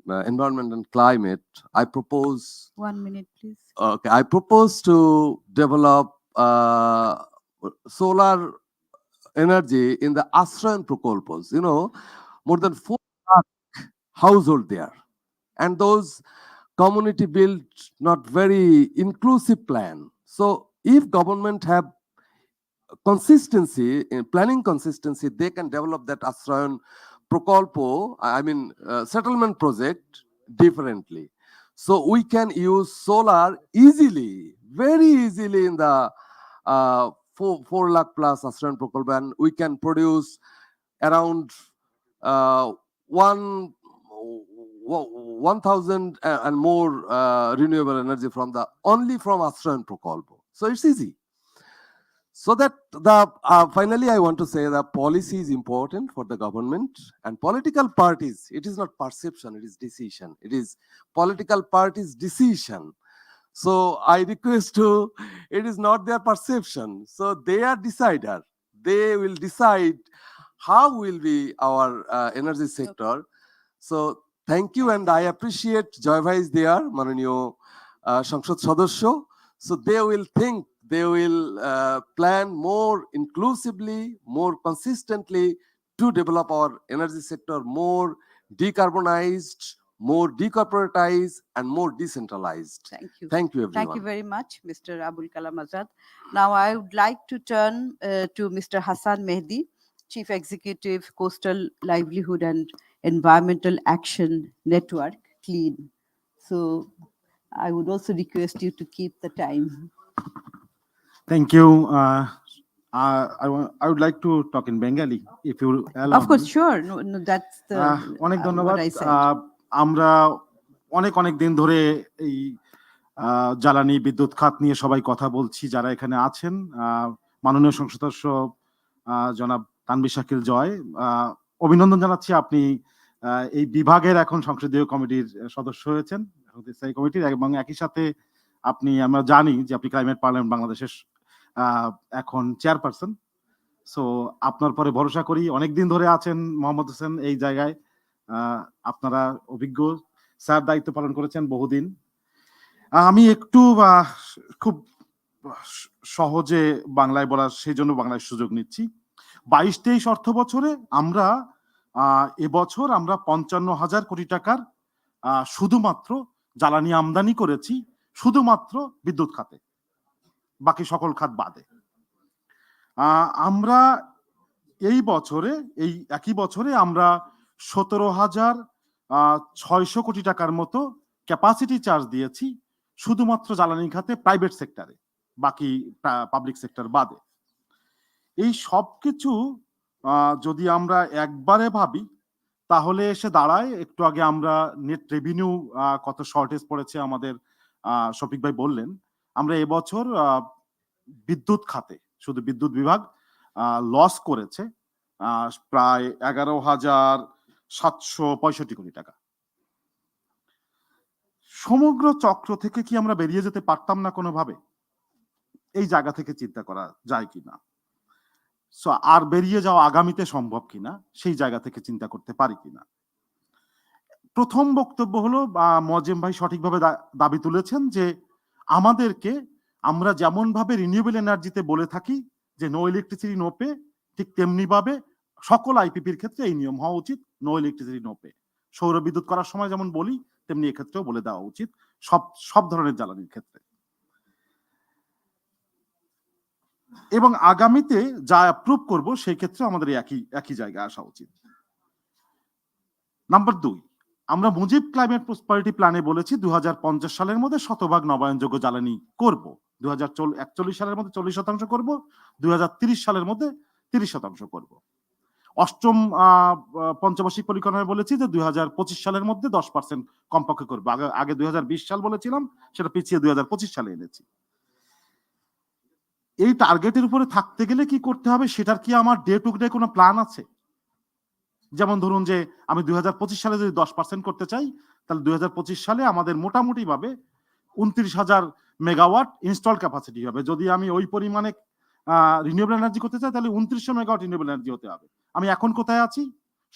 Environment and Climate. I propose 1 minute, please. Okay, I propose to develop solar energy in the Ashrayan Prokolpos. More than 4 lakh household there. And those community built not very inclusive plan. So if government have consistency, in planning consistency, they can develop that Ashrayan Prokolpo, settlement project differently. So we can use solar easily, very easily in the 4 lakh plus Ashrayan Prokolpo, and we can produce around 1,000 and more renewable energy only from Ashrayan Prokolpo. So it's easy. So that finally, I want to say that policy is important for the government and political parties. It is not perception, it is decision. It is political parties' decision. So I request it is not their perception. So they are decider. They will decide how will be our energy sector. So thank you, and I appreciate Joy Bhai is there, Mananiyo Sangsad Sadasya. So they will think, they will plan more inclusively, more consistently to develop our energy sector more decarbonized, more decorporatized, and more decentralized. Thank you. Thank you, everyone. Thank you very much, Mr. Abul Kalam Azad. Now I would like to turn to Mr. Hassan Mehdi, Chief Executive, Coastal Livelihood and Environmental Action Network, CLEAN. So I would also request you to keep the time. Thank you. I would like to talk in Bengali, if you allow Of course, me. sure. No, that's the অনেক ধন্যবাদ। what I said. আমরা অনেক দিন ধরে এই জ্বালানি বিদ্যুৎ খাত নিয়ে সবাই কথা বলছি, যারা এখানে আছেন। মাননীয় সংসদ সদস্য জনাব তানভীর শাকিল জয়, অভিনন্দন জানাচ্ছি, আপনি এই বিভাগের এখন সংসদীয় কমিটির সদস্য হয়েছেন, স্থায়ী কমিটির, এবং একই সাথে আমরা জানি যে আপনি ক্লাইমেট পার্লামেন্ট বাংলাদেশের এখন চেয়ারপারসন। সো আপনার পরে ভরসা করি, অনেকদিন ধরে আছেন মোহাম্মদ হোসেন এই জায়গায়, আপনারা অভিজ্ঞ স্যার, দায়িত্ব পালন করেছেন বহুদিন। আমি একটু খুব সহজে বাংলায় বলার, সেই জন্য বাংলায় সুযোগ নিচ্ছি। 22-23 অর্থ বছরে আমরা এবছর 55,000 কোটি টাকার শুধুমাত্র জ্বালানি আমদানি করেছি, শুধুমাত্র বিদ্যুৎ খাতে, বাকি সকল খাত বাদে। আমরা এই বছরে, এই একই বছরে আমরা 17,600 কোটি টাকার মতো ক্যাপাসিটি চার্জ দিয়েছি শুধুমাত্র জ্বালানি খাতে, প্রাইভেট সেক্টরে, বাকি পাবলিক সেক্টর বাদে। এই সব কিছু যদি আমরা একবারে ভাবি তাহলে এসে দাঁড়ায়, একটু আগে আমরা নেট রেভিনিউ কত শর্টেজ পড়েছে আমাদের শফিক ভাই বললেন, আমরা এবছর বিদ্যুৎ খাতে, শুধু বিদ্যুৎ বিভাগ লস করেছে প্রায় 11,765 কোটি টাকা। সমগ্র চক্র থেকে কি আমরা বেরিয়ে যেতে পারতাম না কোনোভাবে? এই জায়গা থেকে চিন্তা করা যায় কিনা, আর বেরিয়ে যাওয়া আগামীতে সম্ভব কিনা, সেই জায়গা থেকে চিন্তা করতে পারি কিনা। প্রথম বক্তব্য হলো, মোয়াজ্জেম ভাই সঠিকভাবে দাবি তুলেছেন যে আমাদেরকে, আমরা যেমন ভাবে রিনিউয়েবল এনার্জিতে বলে থাকি যে নো ইলেকট্রিসিটি নো পে, ঠিক তেমনি ভাবে সকল আইপিপির ক্ষেত্রে এই নিয়ম হওয়া উচিত, নো ইলেকট্রিসিটি নো পে। সৌর বিদ্যুৎ করার সময় যেমন বলি, তেমনি এক্ষেত্রেও বলে দেওয়া উচিত, সব ধরনের জ্বালানির ক্ষেত্রে। এবং আগামীতে যা অ্যাপ্রুভ করব সেই ক্ষেত্রে আমাদের একই জায়গায় আসা উচিত। নাম্বার 2, আমরা মুজিব ক্লাইমেট প্রসপারিটি প্ল্যানে বলেছি 2050 সালের মধ্যে শতভাগ নবায়নযোগ্য জ্বালানি করব, 2041 সালের মধ্যে 40% করব, 2030 সালের মধ্যে 30% করব। অষ্টম পঞ্চবার্ষিক পরিকল্পনায় বলেছি যে 2025 সালের মধ্যে 10% কমপক্ষে করবো। আগে 2020 সাল বলেছিলাম, সেটা পিছিয়ে 2025 সালে এনেছি। এই টার্গেটের উপরে থাকতে গেলে কি করতে হবে, সেটার কি আমার ডে টু ডে কোনো প্ল্যান আছে? যেমন ধরুন যে আমি 2025 সালে যদি 10% করতে চাই, তাহলে 2025 সালে আমাদের মোটামুটি ভাবে 29,000 মেগাওয়াট ইনস্টল ক্যাপাসিটি হবে। যদি আমি ওই পরিমাণে রিনিউয়েবল এনার্জি করতে চাই, তাহলে 2900 মেগাওয়াট রিনিউয়েবল এনার্জি হতে হবে। আমি এখন কোথায় আছি?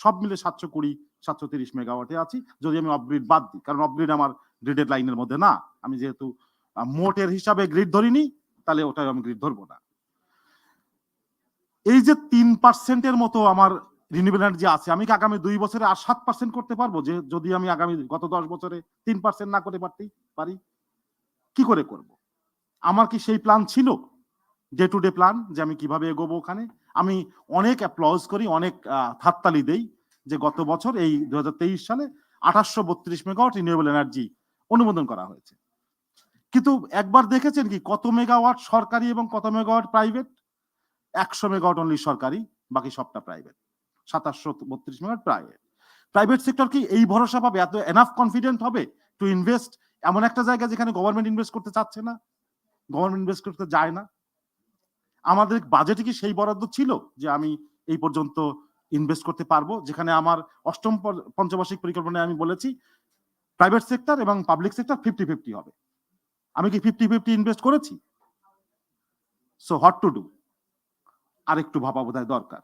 সব মিলে 720-730 মেগাওয়াটে আছি, যদি আমি অফগ্রিড বাদ দিই, কারণ অফগ্রিড আমার গ্রিডের লাইনের মধ্যে না। আমি যেহেতু মোটের হিসাবে গ্রিড ধরিনি, তাহলে ওটাই আমি গ্রিড ধরবো না। এই যে 3% মতো আমার রিনিউয়েবল এনার্জি আছে, আমি কি আগামী 2 বছরে আর 7% করতে পারবো? যে যদি আমি আগামী গত 10 বছরে 3% না করে পারি, কি করে করব? আমার কি সেই প্ল্যান ছিল, ডে টু ডে প্ল্যান, যে আমি কিভাবে এগোবো ওখানে? আমি অনেক অ্যাপ্লজ করি, অনেক হাততালি দেই যে গত বছর এই 2023 সালে 832 মেগাওয়াট রিনিউয়েবল এনার্জি অনুমোদন করা হয়েছে। কিন্তু একবার দেখেছেন কি কত মেগাওয়াট সরকারি এবং কত মেগাওয়াট প্রাইভেট? 100 মেগাওয়াট অনলি সরকারি, বাকি সবটা private. 732 megawatt private. Private sector কি এই ভরসা পাবে, এত এনাফ কনফিডেন্ট হবে টু ইনভেস্ট এমন একটা জায়গা যেখানে গভর্নমেন্ট ইনভেস্ট করতে চাচ্ছে না, গভর্নমেন্ট ইনভেস্ট করতে যায় না? আমাদের বাজেটে কি সেই বরাদ্দ ছিল যে আমি এই পর্যন্ত ইনভেস্ট করতে পারবো? যেখানে আমার অষ্টম পঞ্চবার্ষিক পরিকল্পনায় আমি বলেছি প্রাইভেট সেক্টর এবং পাবলিক সেক্টর 50-50 হবে। আমি কি 50-50 ইনভেস্ট করেছি? So what to do? আর একটু ভাবা বোধহয় দরকার।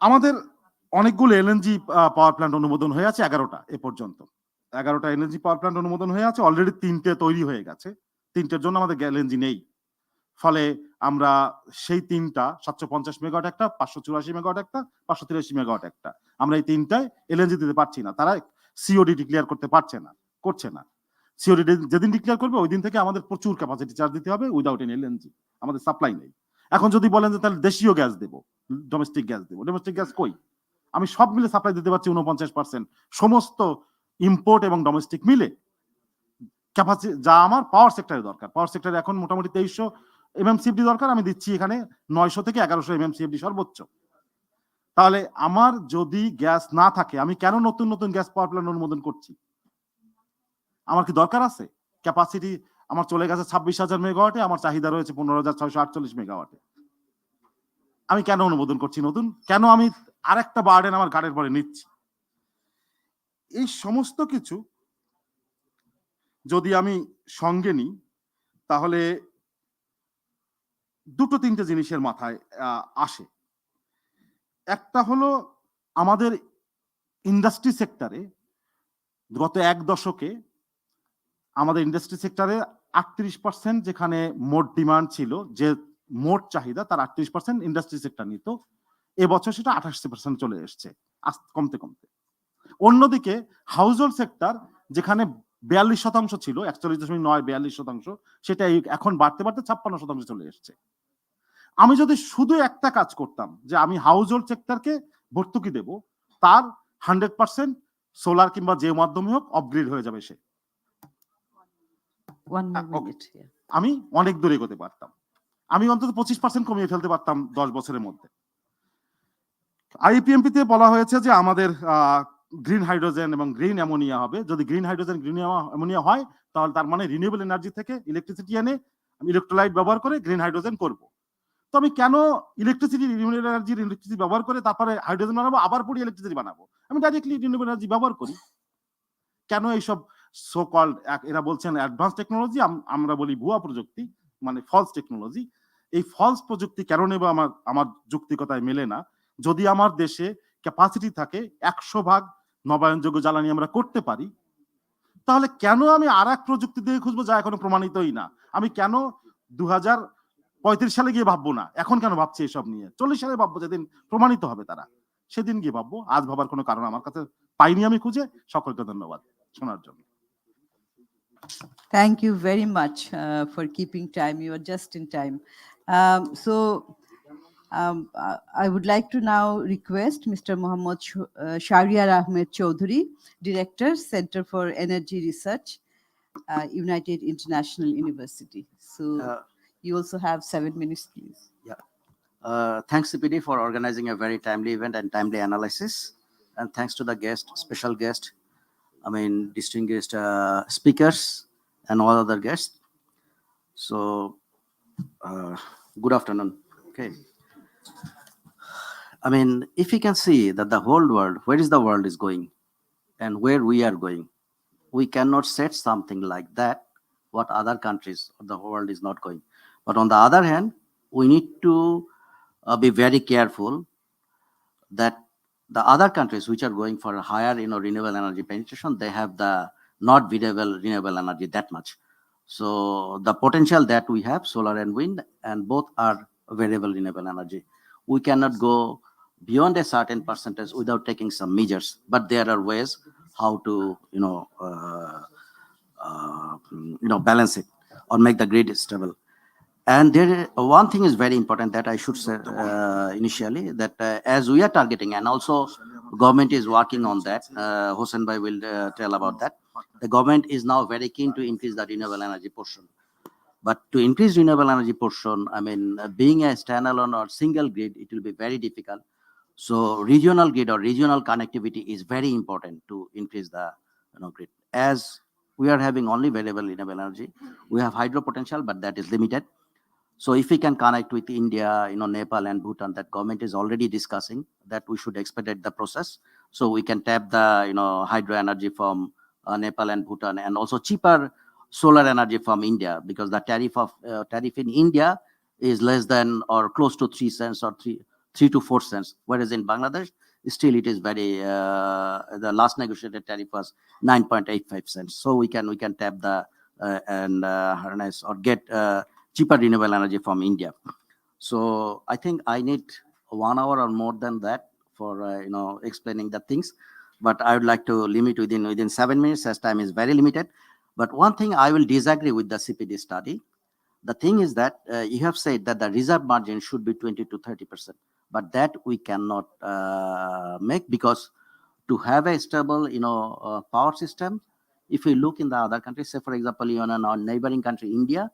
আমাদের অনেকগুলো এলএনজি পাওয়ার প্ল্যান্ট অনুমোদন হয়ে আছে, 11টা এ পর্যন্ত। 11টা এলএনজি পাওয়ার প্ল্যান্ট অনুমোদন হয়ে আছে, অলরেডি 3টে তৈরি হয়ে গেছে, 3টের জন্য আমাদের এলএনজি নেই। ফলে আমরা সেই তিনটা 750 মেগাওয়াট একটা, 584 মেগাওয়াট একটা, 583 মেগাওয়াট একটা, আমরা এই তিনটায় এলএনজি দিতে পারছি না। তারা সিওডি ডিক্লেয়ার করতে করছে না। সিওডি যেদিন ডিক্লেয়ার করবে ওই দিন থেকে আমাদের প্রচুর ক্যাপাসিটি চার্জ দিতে হবে উইদাউট এন এলএনজি। আমাদের সাপ্লাই নেই। এখন যদি বলেন যে তাহলে দেশীয় গ্যাস দেবো, ডোমেস্টিক গ্যাস দেবো, ডোমেস্টিক গ্যাস কই? আমি সব মিলে সাপ্লাই দিতে পারছি 49%, সমস্ত ইম্পোর্ট এবং ডোমেস্টিক মিলে ক্যাপাসিটি যা আমার পাওয়ার সেক্টরে দরকার। পাওয়ার সেক্টরে এখন মোটামুটি 2300 এমএমসিএফডি দরকার, আমি দিচ্ছি এখানে 900 থেকে 1100 এমএমসিএফডি সর্বোচ্চ। তাহলে আমার যদি গ্যাস না থাকে আমি কেন নতুন নতুন গ্যাস পাওয়ার প্ল্যান্ট অনুমোদন করছি? আমার কি দরকার আছে? ক্যাপাসিটি আমার চলে গেছে 26,000 মেগাওয়াটে, আমার চাহিদা রয়েছে 15,648 মেগাওয়াটে। আমি কেন অনুমোদন করছি নতুন? কেন আমি আরেকটা বার্ডেন আমার গাড়ির পরে নিচ্ছি? এই সমস্ত কিছু যদি আমি সঙ্গে নিই তাহলে দুটো তিনটে জিনিসের মাথায় আসে। একটা হলো আমাদের ইন্ডাস্ট্রি সেক্টরে গত এক দশকে আমাদের ইন্ডাস্ট্রি সেক্টরে 38% যেখানে মোট ডিমান্ড ছিল, যে মোট চাহিদা তার 38% ইন্ডাস্ট্রি সেক্টর নিত, এবছর সেটা 28% চলে এসছে কমতে কমতে। অন্যদিকে হাউস হোল্ড সেক্টর যেখানে 42% ছিল, 41.9-42%, সেটা এখন বাড়তে বাড়তে 56% চলে এসছে। আমি যদি শুধু একটা কাজ করতাম যে আমি হাউস হোল্ড সেক্টরকে ভর্তুকি দেব, তার 100% সোলার কিংবা যে মাধ্যমে হোক আপগ্রেড হয়ে যাবে সে। আমি অনেক দূরে এগোতে পারতাম। আমি অন্তত 25% কমিয়ে ফেলতে পারতাম 10 বছরের মধ্যে। আইপিএমপি তে বলা হয়েছে যে আমাদের গ্রিন হাইড্রোজেন এবং গ্রিন অ্যামোনিয়া হবে। যদি গ্রিন হাইড্রোজেন গ্রিন অ্যামোনিয়া হয় তাহলে তার মানে রিনিউয়েবল এনার্জি থেকে ইলেকট্রিসিটি এনে আমি ইলেকট্রোলাইট ব্যবহার করে গ্রিন হাইড্রোজেন করব। তো আমি কেন রিনিউয়েবল ইলেকট্রিসিটি ব্যবহার করে তারপরে হাইড্রোজেন বানাবো, আবার পরে ইলেকট্রিসিটি বানাবো? আমি ডাইরেক্টলি রিনিউয়েবল এনার্জি ব্যবহার করি। কেন এইসব সো কল্ড, এরা বলছেন অ্যাডভান্স টেকনোলজি, আমরা বলি ভুয়া প্রযুক্তি, মানে ফলস টেকনোলজি। এই ফলস প্রযুক্তি কেন নেব? আমার যুক্তিকতায় মেলে না। যদি আমার দেশে ক্যাপাসিটি থাকে 100 ভাগ নবায়নযোগ্য জ্বালানি আমরা করতে পারি, তাহলে কেন আমি আর এক প্রযুক্তি দিয়ে খুঁজবো যা এখনো প্রমাণিতই না? আমি কেন 2035 সালে গিয়ে ভাববো না? এখন কেন ভাবছি এসব নিয়ে? 40 সালে ভাববো, যেদিন প্রমাণিত হবে তারা, সেদিন গিয়ে ভাববো। আজ ভাবার কোনো কারণ আমার কাছে পাইনি আমি খুঁজে। সকলকে ধন্যবাদ শোনার জন্য। Thank you very much for keeping time. You are just in time. I would like to now request Mr. Mohammad Shahriar Ahmed Chaudhary, Director, Center for Energy Research, United International University. So you also have 7 minutes, please. Yeah. Thanks, CPD, for organizing a very timely event and timely analysis. And thanks to the guest, special guest, distinguished speakers and all other guests. So, good afternoon. Okay. If you can see that the whole world, where is the world is going and where we are going, we cannot set something like that, what other countries of the world is not going. But on the other hand, we need to be very careful that the other countries which are going for a higher, renewable energy penetration, they have the not renewable energy that much. So the potential that we have, solar and wind, and both are variable renewable energy. We cannot go beyond a certain percentage without taking some measures, but there are ways how to, balance it or make the grid stable. And there, one thing is very important that I should say initially, that as we are targeting, and also government is working on that, Hossein Bhai will tell about that. The government is now very keen to increase the renewable energy portion. But to increase renewable energy portion, being a standalone or single grid, it will be very difficult. So regional grid or regional connectivity is very important to increase the grid. As we are having only variable renewable energy, we have hydro potential, but that is limited. So if we can connect with India, Nepal and Bhutan, that government is already discussing that we should expedite the process. So we can tap the, hydro energy from Nepal and Bhutan, and also cheaper solar energy from India, because the tariff in India is less than or close to 3 cents or 3 to 4 cents. Whereas in Bangladesh, still it is very, the last negotiated tariff was 9.85 cents. So we can tap the, and harness or get, cheaper renewable energy from India. So I think I need 1 hour or more than that for explaining the things, but I would like to limit within 7 minutes, as time is very limited. But one thing I will disagree with the CPD study. The thing is that you have said that the reserve margin should be 20 to 30%, but that we cannot make, because to have a stable power system, if we look in the other countries, say for example, in our neighboring country, India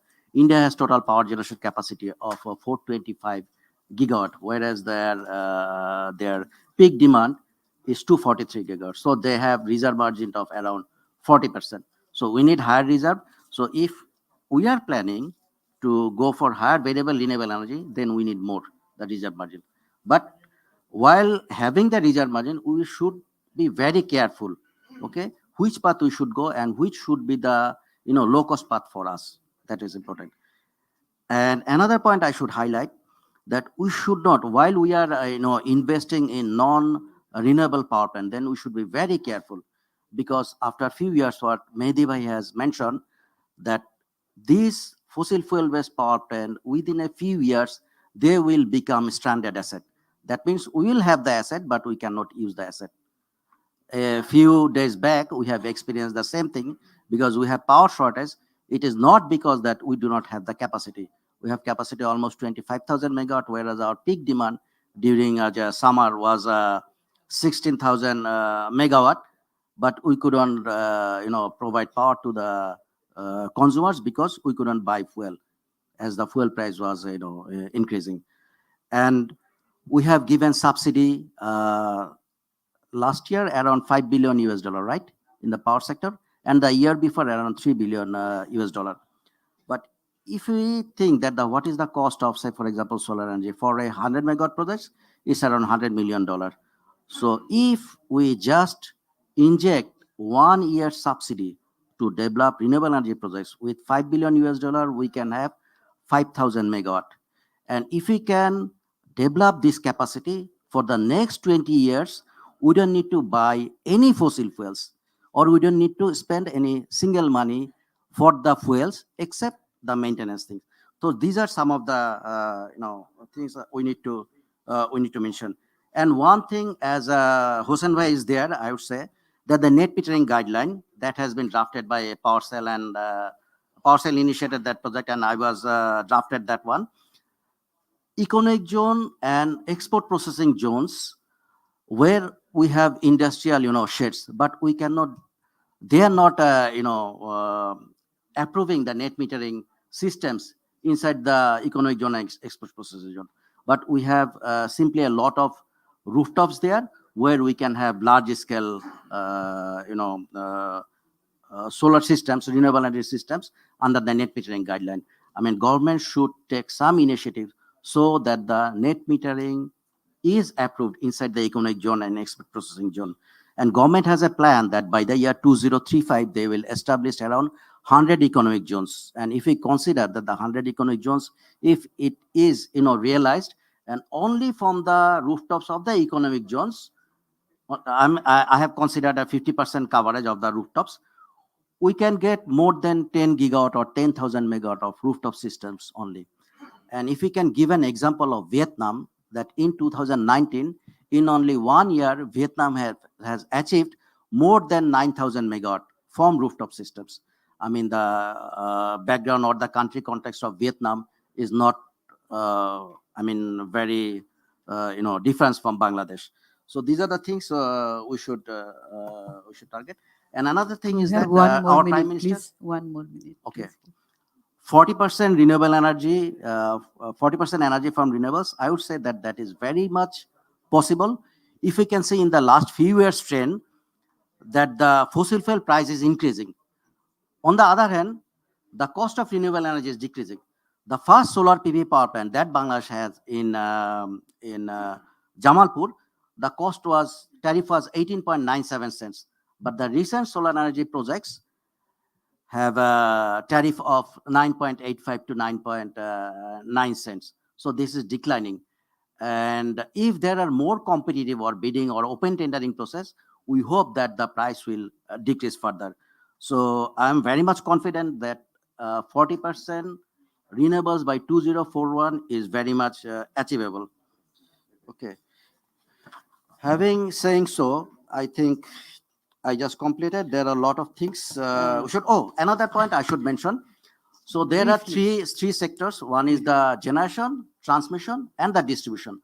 has total power generation capacity of 425 gigawatt, whereas their peak demand is 243 gigawatt. So they have reserve margin of around 40%. So we need higher reserve. So if we are planning to go for higher variable renewable energy, then we need more, the reserve margin. But while having the reserve margin, we should be very careful, okay, which path we should go and which should be the low cost path for us. That is important. And another point I should highlight, that we should not, while we are investing in non-renewable power plant, then we should be very careful, because after a few years, what Mehdi Bhai has mentioned, that these fossil fuel based power plant, within a few years, they will become stranded asset. That means we will have the asset, but we cannot use the asset. A few days back, we have experienced the same thing, because we have power shortage. It is not because that we do not have the capacity. We have capacity almost 25,000 megawatt, whereas our peak demand during summer was 16,000 megawatt, but we couldn't provide power to the consumers, because we couldn't buy fuel, as the fuel price was increasing. And we have given subsidy last year around $5 billion US, right, in the power sector, and the year before around $3 billion US. But if we think that what is the cost of, say for example, solar energy for a 100 megawatt project, is around $100 million. So if we just inject 1 year subsidy to develop renewable energy projects with $5 billion US, we can have 5,000 megawatt. And if we can develop this capacity for the next 20 years, we don't need to buy any fossil fuels, or we don't need to spend any single money for the fuels, except the maintenance things. So these are some of the things that we need to mention. And one thing, as Hossein Bhai is there, I would say that the net metering guideline that has been drafted by PowerCell, and PowerCell initiated that project, and I was drafted that one. Economic zone and export processing zones, where we have industrial sheds, but we cannot, they are not approving the net metering systems inside the economic zone and export processing zone. But we have simply a lot of rooftops there, where we can have large scale solar systems, renewable energy systems under the net metering guideline. I mean, government should take some initiative so that the net metering is approved inside the economic zone and export processing zone. And government has a plan that by the year 2035, they will establish around 100 economic zones. And if we consider that the 100 economic zones, if it is realized, and only from the rooftops of the economic zones, I have considered a 50% coverage of the rooftops, we can get more than 10 gigawatt or 10,000 megawatt of rooftop systems only. And if we can give an example of Vietnam, that in 2019, in only 1 year, Vietnam has achieved more than 9,000 megawatt from rooftop systems. I mean, the background or the country context of Vietnam is not, very, different from Bangladesh. So these are the things we should target. And another thing is that our Prime Minister, please. 1 more minute. Okay. Please. 40% renewable energy, 40% energy from renewables, I would say that is very much possible. If we can see in the last few years trend that the fossil fuel price is increasing. On the other hand, the cost of renewable energy is decreasing. The first solar PV power plant that Bangladesh has in Jamalpur, the tariff was 18.97 cents. But the recent solar energy projects have a tariff of 9.85 to 9.9 cents. So this is declining. And if there are more competitive or bidding or open tendering process, we hope that the price will decrease further. So I'm very much confident that 40% renewables by 2041 is very much achievable. Okay. Having saying so, I think I just completed. There are a lot of things we should. Oh, another point I should mention. So there are three sectors. One is the generation, transmission, and the distribution.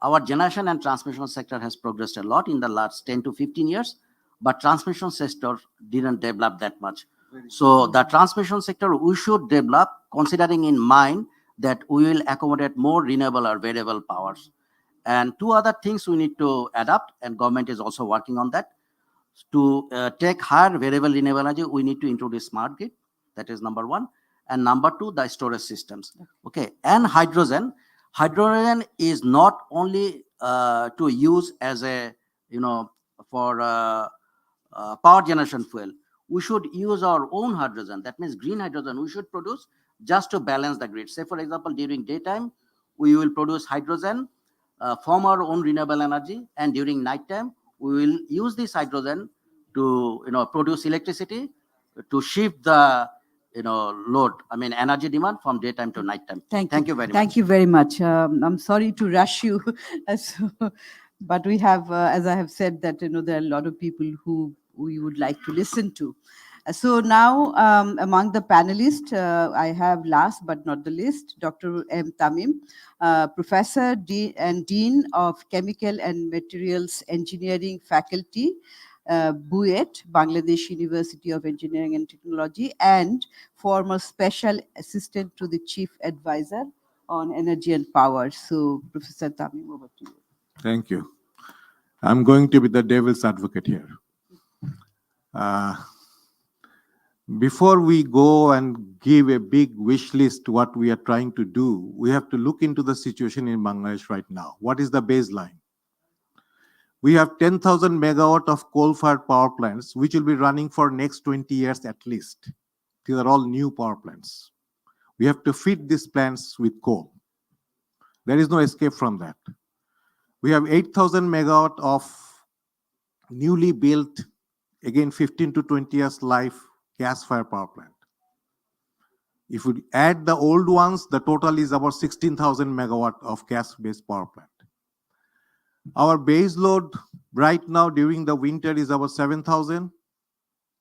Our generation and transmission sector has progressed a lot in the last 10 to 15 years, but transmission sector didn't develop that much. So the transmission sector we should develop, considering in mind that we will accommodate more renewable or variable powers. And two other things we need to adapt, and government is also working on that. To take higher variable renewable energy, we need to introduce smart grid. That is number one. And number two, the storage systems. Okay. And hydrogen. Hydrogen is not only to use as a, for power generation fuel. We should use our own hydrogen. That means green hydrogen we should produce just to balance the grid. Say, for example, during daytime, we will produce hydrogen from our own renewable energy, and during nighttime, we will use this hydrogen to produce electricity to shift the load, energy demand from daytime to nighttime. Thank you very much. Thank you very much. I'm sorry to rush you, but we have, as I have said, that there are a lot of people who we would like to listen to. So now, among the panelists, I have last but not the least, Dr. M. Tamim, Professor and Dean of Chemical and Materials Engineering Faculty, BUET, Bangladesh University of Engineering and Technology, and former Special Assistant to the Chief Advisor on Energy and Power. So, Professor Tamim, over to you. Thank you. I'm going to be the devil's advocate here. Before we go and give a big wish list what we are trying to do, we have to look into the situation in Bangladesh right now. What is the baseline? We have 10,000 megawatt of coal-fired power plants, which will be running for next 20 years at least. These are all new power plants. We have to feed these plants with coal. There is no escape from that. We have 8,000 megawatt of newly built, again 15 to 20 years life, gas-fired power plant. If we add the old ones, the total is about 16,000 megawatt of gas-based power plant. Our base load right now during the winter is about 7,000.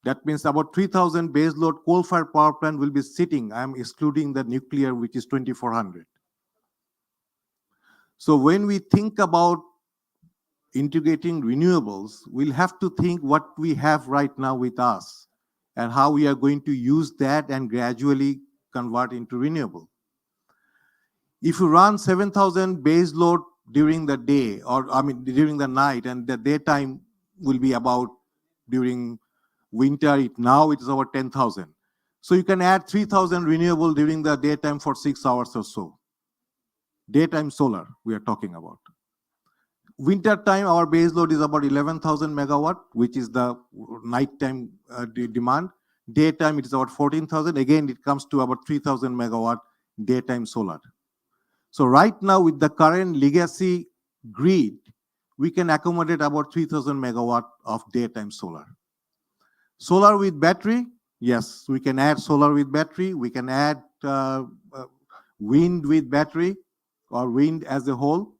That means about 3,000 base load coal-fired power plant will be sitting. I am excluding the nuclear, which is 2,400. So when we think about integrating renewables, we'll have to think what we have right now with us and how we are going to use that and gradually convert into renewable. If you run 7,000 base load during the day, or during the night, and the daytime will be about during winter, now it is over 10,000. So you can add 3,000 renewable during the daytime for 6 hours or so. Daytime solar we are talking about. Winter time, our base load is about 11,000 megawatt, which is the nighttime demand. Daytime, it is about 14,000. Again, it comes to about 3,000 megawatt daytime solar. So right now, with the current legacy grid, we can accommodate about 3,000 megawatt of daytime solar. Solar with battery, yes, we can add solar with battery. We can add wind with battery, or wind as a whole.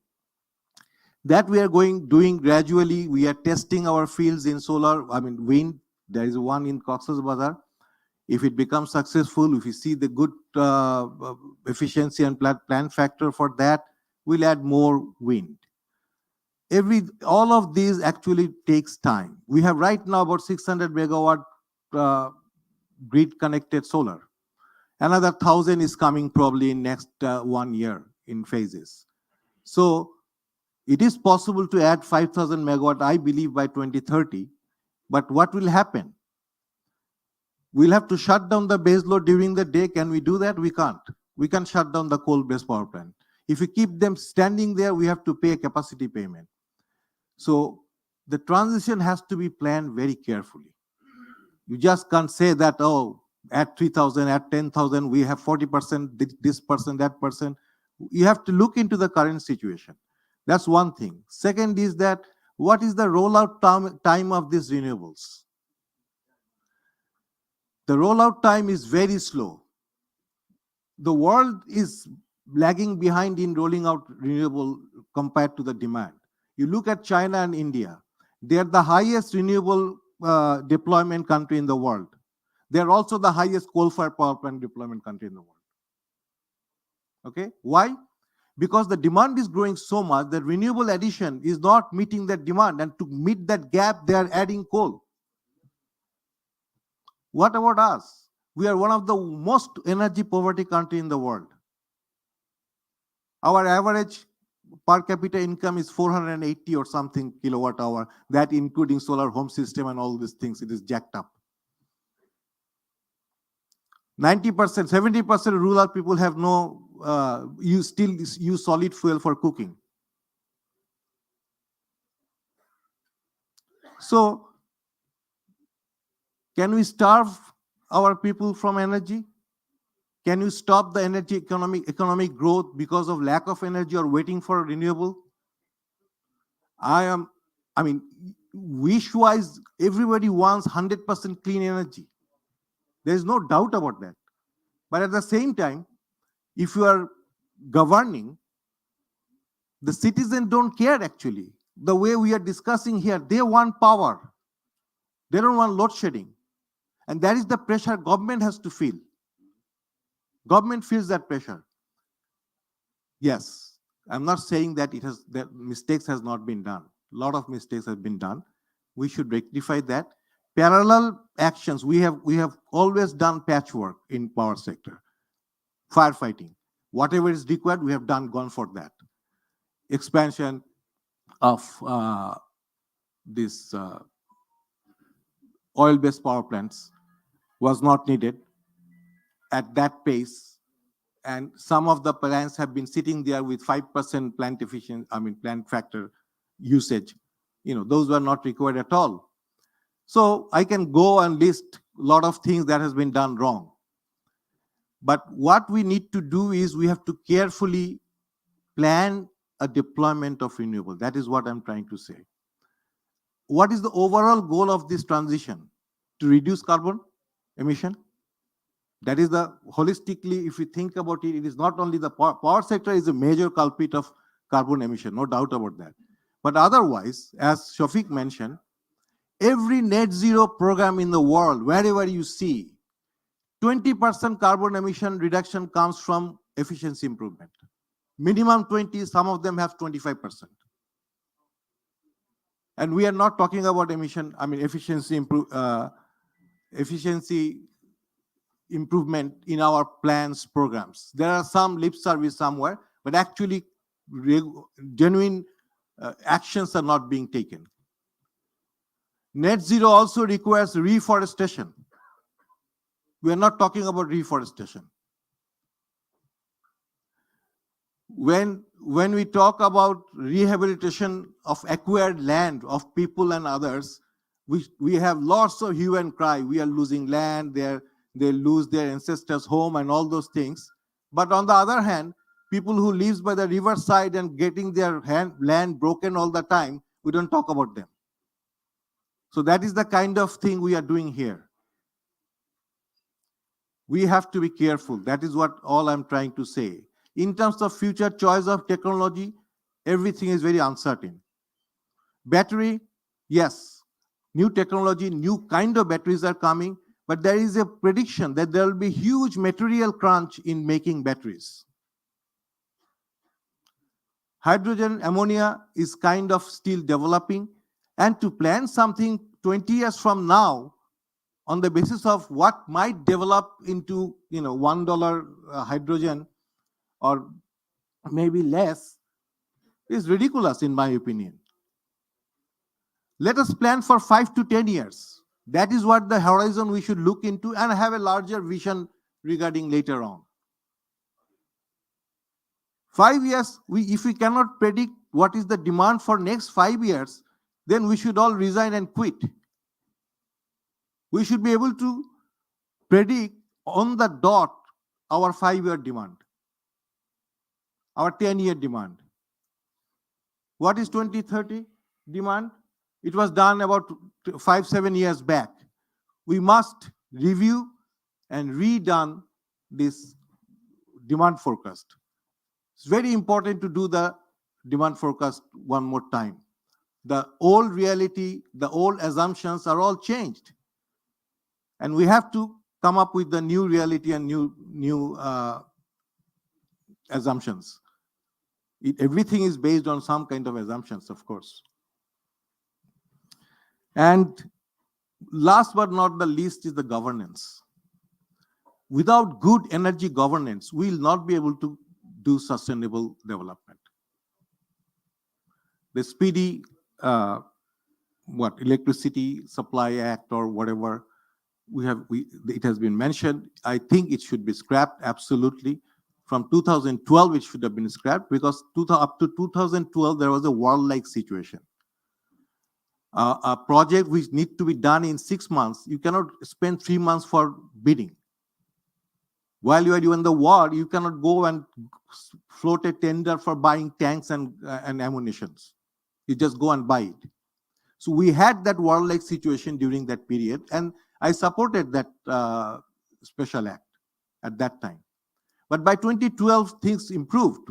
That we are doing gradually. We are testing our fields in solar, wind. There is one in Cox's Bazar. If it becomes successful, if we see the good efficiency and plan factor for that, we'll add more wind. All of these actually takes time. We have right now about 600 megawatt grid connected solar. Another 1,000 is coming probably in next 1 year in phases. So it is possible to add 5,000 megawatt, I believe, by 2030. But what will happen? We'll have to shut down the base load during the day. Can we do that? We can't. We can shut down the coal-based power plant. If we keep them standing there, we have to pay a capacity payment. So the transition has to be planned very carefully. You just can't say that, oh, at 3,000, at 10,000, we have 40%, this person, that person. You have to look into the current situation. That's one thing. Second is that, what is the rollout time of these renewables? The rollout time is very slow. the world is lagging behind in rolling out renewable compared to the demand. You look at China and India, they are the highest renewable deployment country in the world. They are also the highest coal-fired power plant deployment country in the world. Okay, why? Because the demand is growing so much that renewable addition is not meeting that demand, and to meet that gap, they are adding coal. What about us? We are one of the most energy poverty country in the world. Our average per capita income is 480 or something kilowatt hour, that including solar home system and all these things, it is jacked up. 90%, 70% rural people have no, still use solid fuel for cooking. So, can we starve our people from energy? Can you stop the energy economic growth because of lack of energy or waiting for renewable? I mean, wish-wise, everybody wants 100% clean energy. There is no doubt about that. But at the same time, if you are governing, the citizens don't care actually. The way we are discussing here, they want power. They don't want load shedding. And that is the pressure government has to feel. Government feels that pressure. Yes, I'm not saying that that mistakes has not been done. A lot of mistakes have been done. We should rectify that. Parallel actions, we have always done patchwork in power sector. Firefighting, whatever is required, we have gone for that. Expansion of this oil-based power plants was not needed at that pace, and some of the plants have been sitting there with 5% plant factor usage. Those were not required at all. So I can go and list a lot of things that has been done wrong. But what we need to do is we have to carefully plan a deployment of renewable. That is what I'm trying to say. What is the overall goal of this transition? To reduce carbon emission? That is the holistically, if you think about it, it is not only the power sector is a major culprit of carbon emission, no doubt about that. But otherwise, as Shafiq mentioned, every net zero program in the world, wherever you see, 20% carbon emission reduction comes from efficiency improvement. Minimum 20, some of them have 25%. And we are not talking about efficiency improvement in our plans, programs. There are some lip service somewhere, but actually genuine actions are not being taken. Net zero also requires reforestation. We are not talking about reforestation. When we talk about rehabilitation of acquired land of people and others, we have lots of hue and cry. We are losing land, they lose their ancestors' home and all those things. But on the other hand, people who live by the riverside and getting their land broken all the time, we don't talk about them. So that is the kind of thing we are doing here. We have to be careful. That is what all I'm trying to say. In terms of future choice of technology, everything is very uncertain. Battery, yes, new technology, new kind of batteries are coming, but there is a prediction that there will be huge material crunch in making batteries. Hydrogen, ammonia is kind of still developing, and to plan something 20 years from now on the basis of what might develop into $1 hydrogen or maybe less is ridiculous in my opinion. Let us plan for 5 to 10 years. That is what the horizon we should look into and have a larger vision regarding later on. 5 years, if we cannot predict what is the demand for next 5 years, then we should all resign and quit. We should be able to predict on the dot our 5-year demand, our 10-year demand. What is 2030 demand? It was done about 5-7 years back. We must review and redone this demand forecast. It's very important to do the demand forecast one more time. The old reality, the old assumptions are all changed. And we have to come up with the new reality and new assumptions. Everything is based on some kind of assumptions, of course. And last but not the least is the governance. Without good energy governance, we will not be able to do sustainable development. The speedy Electricity Supply Act or whatever it has been mentioned, I think it should be scrapped absolutely. From 2012, it should have been scrapped because up to 2012, there was a war-like situation. A project which needs to be done in 6 months, you cannot spend 3 months for bidding. While you are doing the war, you cannot go and float a tender for buying tanks and ammunitions. You just go and buy it. So we had that war-like situation during that period, and I supported that special act at that time. But by 2012, things improved.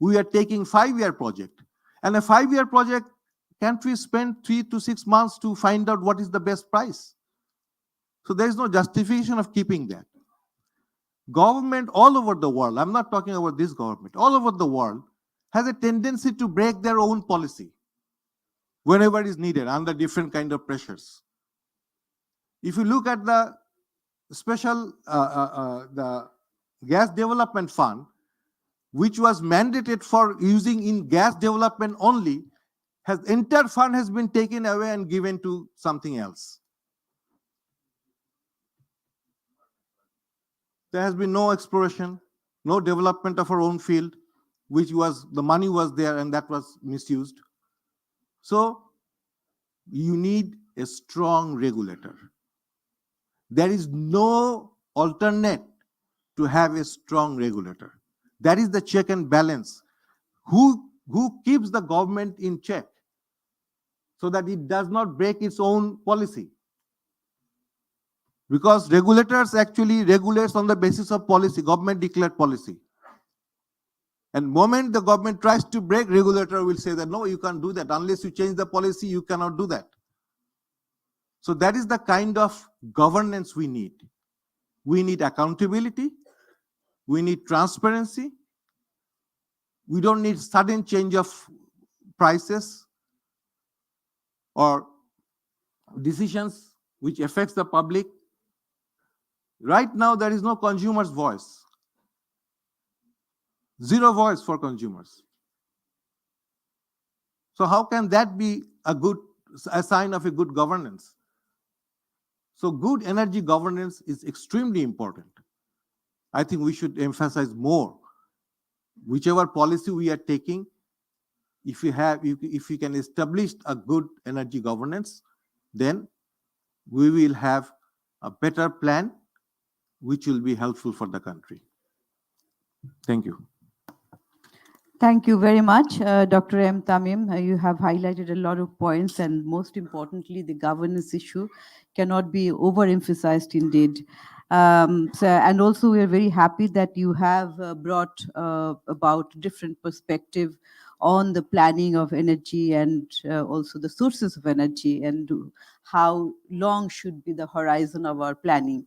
We are taking 5-year project. And a 5-year project, can't we spend 3 to 6 months to find out what is the best price? So there is no justification of keeping that. Government all over the world, I'm not talking about this government, all over the world has a tendency to break their own policy whenever it is needed under different kind of pressures. If you look at the special, the gas development fund, which was mandated for using in gas development only, entire fund has been taken away and given to something else. There has been no exploration, no development of our own field, which was, the money was there and that was misused. So you need a strong regulator. There is no alternate to have a strong regulator. That is the check and balance. Who keeps the government in check so that it does not break its own policy? Because regulators actually regulates on the basis of policy, government declared policy. And moment the government tries to break, regulator will say that, no, you can't do that. Unless you change the policy, you cannot do that. So that is the kind of governance we need. We need accountability. We need transparency. We don't need sudden change of prices or decisions which affects the public. Right now, there is no consumer's voice. Zero voice for consumers. So how can that be a sign of a good governance? So good energy governance is extremely important. I think we should emphasize more. Whichever policy we are taking, if we can establish a good energy governance, then we will have a better plan which will be helpful for the country. Thank you. Thank you very much, Dr. M. Tamim. You have highlighted a lot of points, and most importantly, the governance issue cannot be overemphasized indeed. And also, we are very happy that you have brought about different perspective on the planning of energy and also the sources of energy and how long should be the horizon of our planning.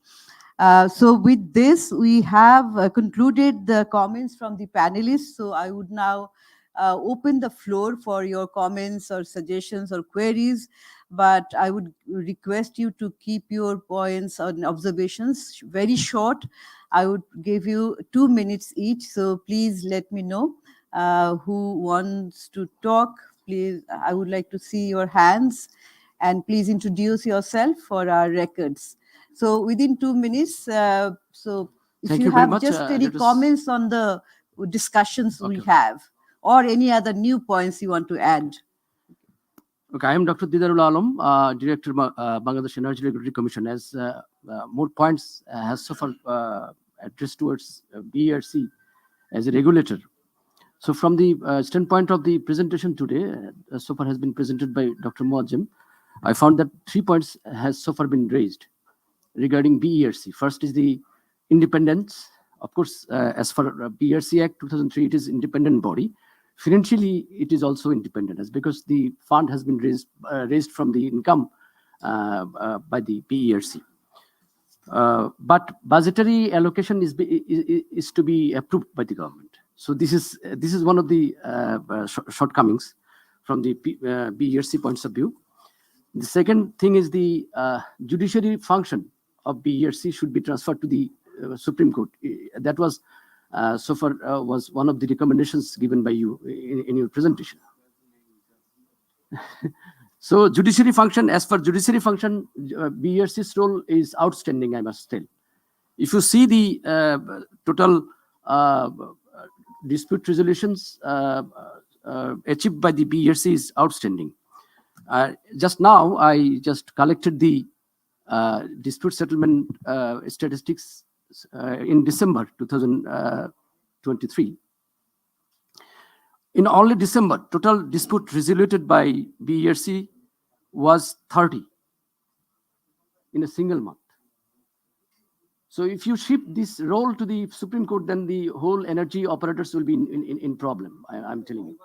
So with this, we have concluded the comments from the panelists. So I would now open the floor for your comments or suggestions or queries. But I would request you to keep your points and observations very short. I would give you 2 minutes each. So please let me know who wants to talk. Please, I would like to see your hands. And please introduce yourself for our records. So within 2 minutes, so if Thank you you very have much. just any Let us- comments on the discussions we Okay. have, or any other new points you want to add. Okay, I am Dr. Didarul Alam, Director, Bangladesh Energy Regulatory Commission. As more points has so far addressed towards BERC as a regulator. So from the standpoint of the presentation today, so far has been presented by Dr. Muazzam, I found that 3 points has so far been raised regarding BERC. First is the independence Of course, as for BRC Act 2003, it is independent body. Financially, it is also independent, as because the fund has been raised from the income by the BERC. But budgetary allocation is to be approved by the government. So this is one of the shortcomings from the BERC points of view. The second thing is the judiciary function of BERC should be transferred to the Supreme Court. That was so far was one of the recommendations given by you in your presentation. So judiciary function, as for judiciary function, BERC's role is outstanding, I must tell. If you see the total dispute resolutions achieved by the BERC is outstanding. Just now, I just collected the dispute settlement statistics in December 2023. In only December, total dispute resoluted by BERC was 30 in a single month. So if you shift this role to the Supreme Court, then the whole energy operators will be in problem, I'm telling you.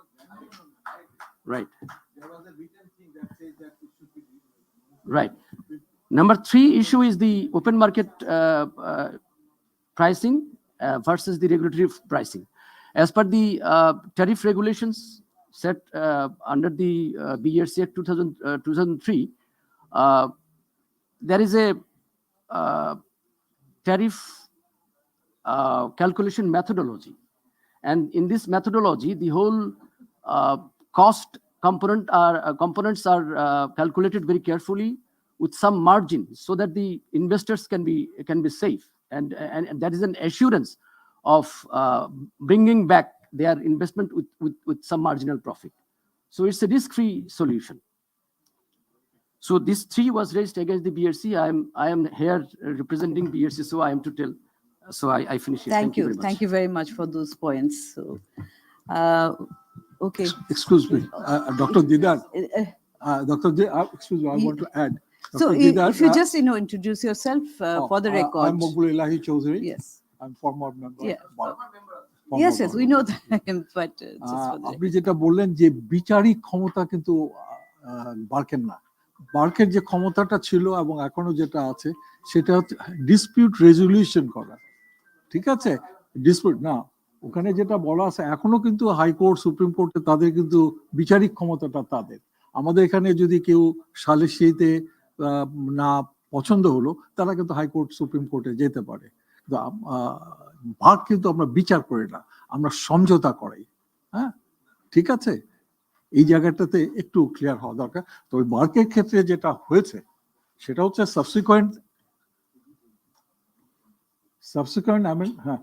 Right. Right. Number 3 issue is the open market pricing versus the regulatory pricing. As per the tariff regulations set under the BERC Act 2003, there is a tariff calculation methodology. And in this methodology, the whole cost components are calculated very carefully with some margin, so that the investors can be safe, and that is an assurance of bringing back their investment with some marginal profit. So it's a risk-free solution. So this 3 was raised against the BERC. I am here representing BERC, so I am to tell. So I finish it. Thank you. Very much. Thank you very much for those points. So, okay. Excuse me, Dr. Didar. Excuse me, I want to add. So Dr. Didar, if you just introduce yourself for the record. I'm Mokbul Elahi Chaudhary. Yes. I'm former member. Yeah. Former Yes, member. we know that, but just for the আপনি যেটা বললেন যে বিচারিক ক্ষমতা কিন্তু বার্কের না, বার্কের যে ক্ষমতাটা ছিল এবং এখনো যেটা আছে সেটা হচ্ছে ডিসপিউট রেজলিউশন করা। ঠিক আছে, ডিসপিউট না, ওখানে যেটা বলা আছে এখনো কিন্তু হাইকোর্ট সুপ্রিম কোর্টে তাদের কিন্তু বিচারিক ক্ষমতাটা তাদের। আমাদের এখানে যদি কেউ সালিসিতে না পছন্দ হলো, তারা কিন্তু হাইকোর্ট সুপ্রিম কোর্টে যেতে পারে। ভাগ কিন্তু আমরা বিচার করি না, আমরা সমঝোতা করাই। হ্যাঁ, ঠিক আছে, এই জায়গাটাতে একটু ক্লিয়ার হওয়া দরকার। তো ওই মার্কের ক্ষেত্রে যেটা হয়েছে সেটা হচ্ছে সাবসিকুয়েন্ট হ্যাঁ,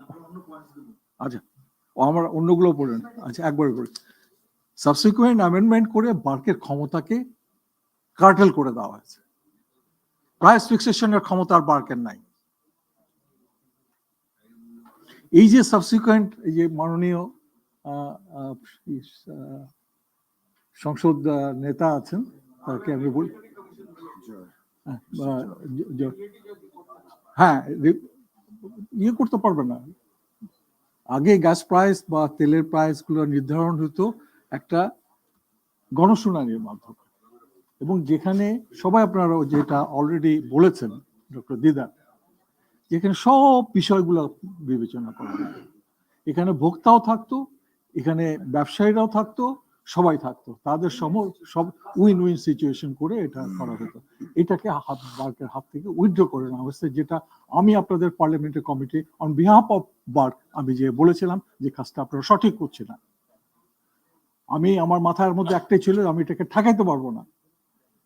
আচ্ছা, আমার অন্যগুলো পড়েন, আচ্ছা একবার পড়ি। সাবসিকুয়েন্ট অ্যামেন্ডমেন্ট করে মার্কের ক্ষমতাকে কার্টেল করে দেওয়া হয়েছে। প্রাইস ফিক্সেশনের ক্ষমতা আর মার্কের নাই। এই যে সাবসিকুয়েন্ট, এই যে মাননীয় সংসদ নেতা আছেন, তাকে আমি বলি, হ্যাঁ, ইয়ে করতে পারবে না। আগে গ্যাস প্রাইস বা তেলের প্রাইস গুলো নির্ধারণ হতো একটা গণশুনানির মাধ্যমে, এবং যেখানে সবাই আপনারা যেটা অলরেডি বলেছেন ডক্টর দিদার, যেখানে সব বিষয়গুলো বিবেচনা করা হতো। এখানে ভোক্তাও থাকতো, এখানে ব্যবসায়ীরাও থাকতো, সবাই থাকতো, তাদের সব উইন উইন সিচুয়েশন করে এটা করা হতো। এটাকে বার্কের হাত থেকে উইথড্র করে নেওয়া হয়েছে, যেটা আমি আপনাদের parliamentary committee on behalf of BERC আমি যে বলেছিলাম যে কাজটা আপনারা সঠিক করছে না। আমি আমার মাথার মধ্যে একটাই ছিল, আমি এটাকে ঠেকাইতে পারবো না,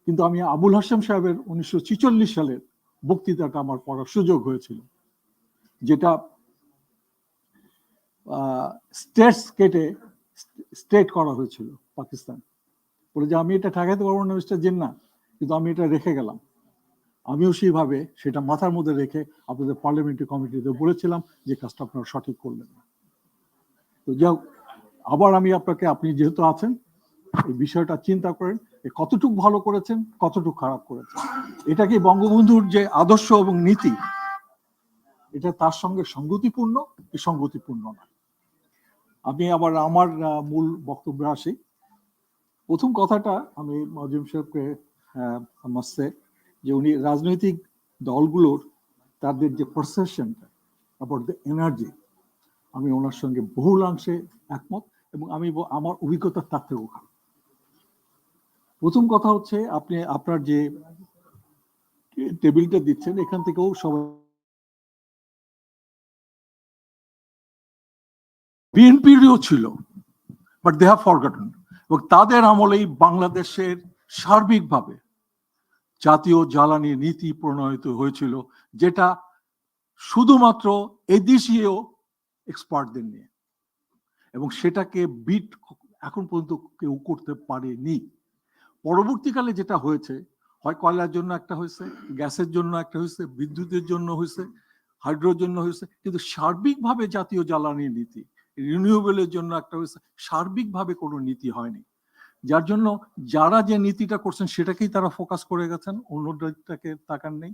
কিন্তু আমি আবুল হাশেম সাহেবের 1946 সালের বক্তৃতাটা আমার পড়ার সুযোগ হয়েছিল, যেটা স্টেটস কেটে স্টেট করা হয়েছিল পাকিস্তান, বলে যে আমি এটা ঠেকাইতে পারবো না মিস্টার জিন্না, কিন্তু আমি এটা রেখে গেলাম। আমিও সেইভাবে সেটা মাথার মধ্যে রেখে আপনাদের পার্লামেন্টারি কমিটিতে বলেছিলাম যে কাজটা আপনারা সঠিক করলেন না। তো যাও, আবার আমি আপনাকে, আপনি যেহেতু আছেন, এই বিষয়টা চিন্তা করেন, কতটুকু ভালো করেছেন, কতটুকু খারাপ করেছেন। এটা কি বঙ্গবন্ধুর যে আদর্শ এবং নীতি, এটা তার সঙ্গে সঙ্গতিপূর্ণ কি সঙ্গতিপূর্ণ না। আমি আবার আমার মূল বক্তব্যে আসি। প্রথম কথাটা আমি মজিম সাহেবকে মাসে যে উনি রাজনৈতিক দলগুলোর তাদের যে পারসেপশনটা অ্যাবাউট দ্য এনার্জি, আমি ওনার সঙ্গে বহুলাংশে একমত এবং আমি আমার অভিজ্ঞতা তার থেকেও খারাপ। প্রথম কথা হচ্ছে আপনি আপনার যে টেবিলটা দিচ্ছেন এখান থেকেও সবাই বিএনপিরও ছিল, বাট দে হ্যাভ ফরগটন। এবং তাদের আমলেই বাংলাদেশের সার্বিকভাবে জাতীয় জ্বালানি নীতি প্রণয়িত হয়েছিল, যেটা শুধুমাত্র এদেশীয় এক্সপার্টদের নিয়ে, এবং সেটাকে বিট এখন পর্যন্ত কেউ করতে পারেনি। পরবর্তীকালে যেটা হয়েছে, হয় কয়লার জন্য একটা হয়েছে, গ্যাসের জন্য একটা হয়েছে, বিদ্যুতের জন্য হয়েছে, হাইড্রোর জন্য হয়েছে, কিন্তু সার্বিকভাবে জাতীয় জ্বালানি নীতি রিনিউয়েবলের জন্য একটা হয়েছে, সার্বিকভাবে কোনো নীতি হয়নি। যার জন্য যারা যে নীতিটা করছেন সেটাকেই তারা ফোকাস করে গেছেন, অন্যটাকে তাকান নেই।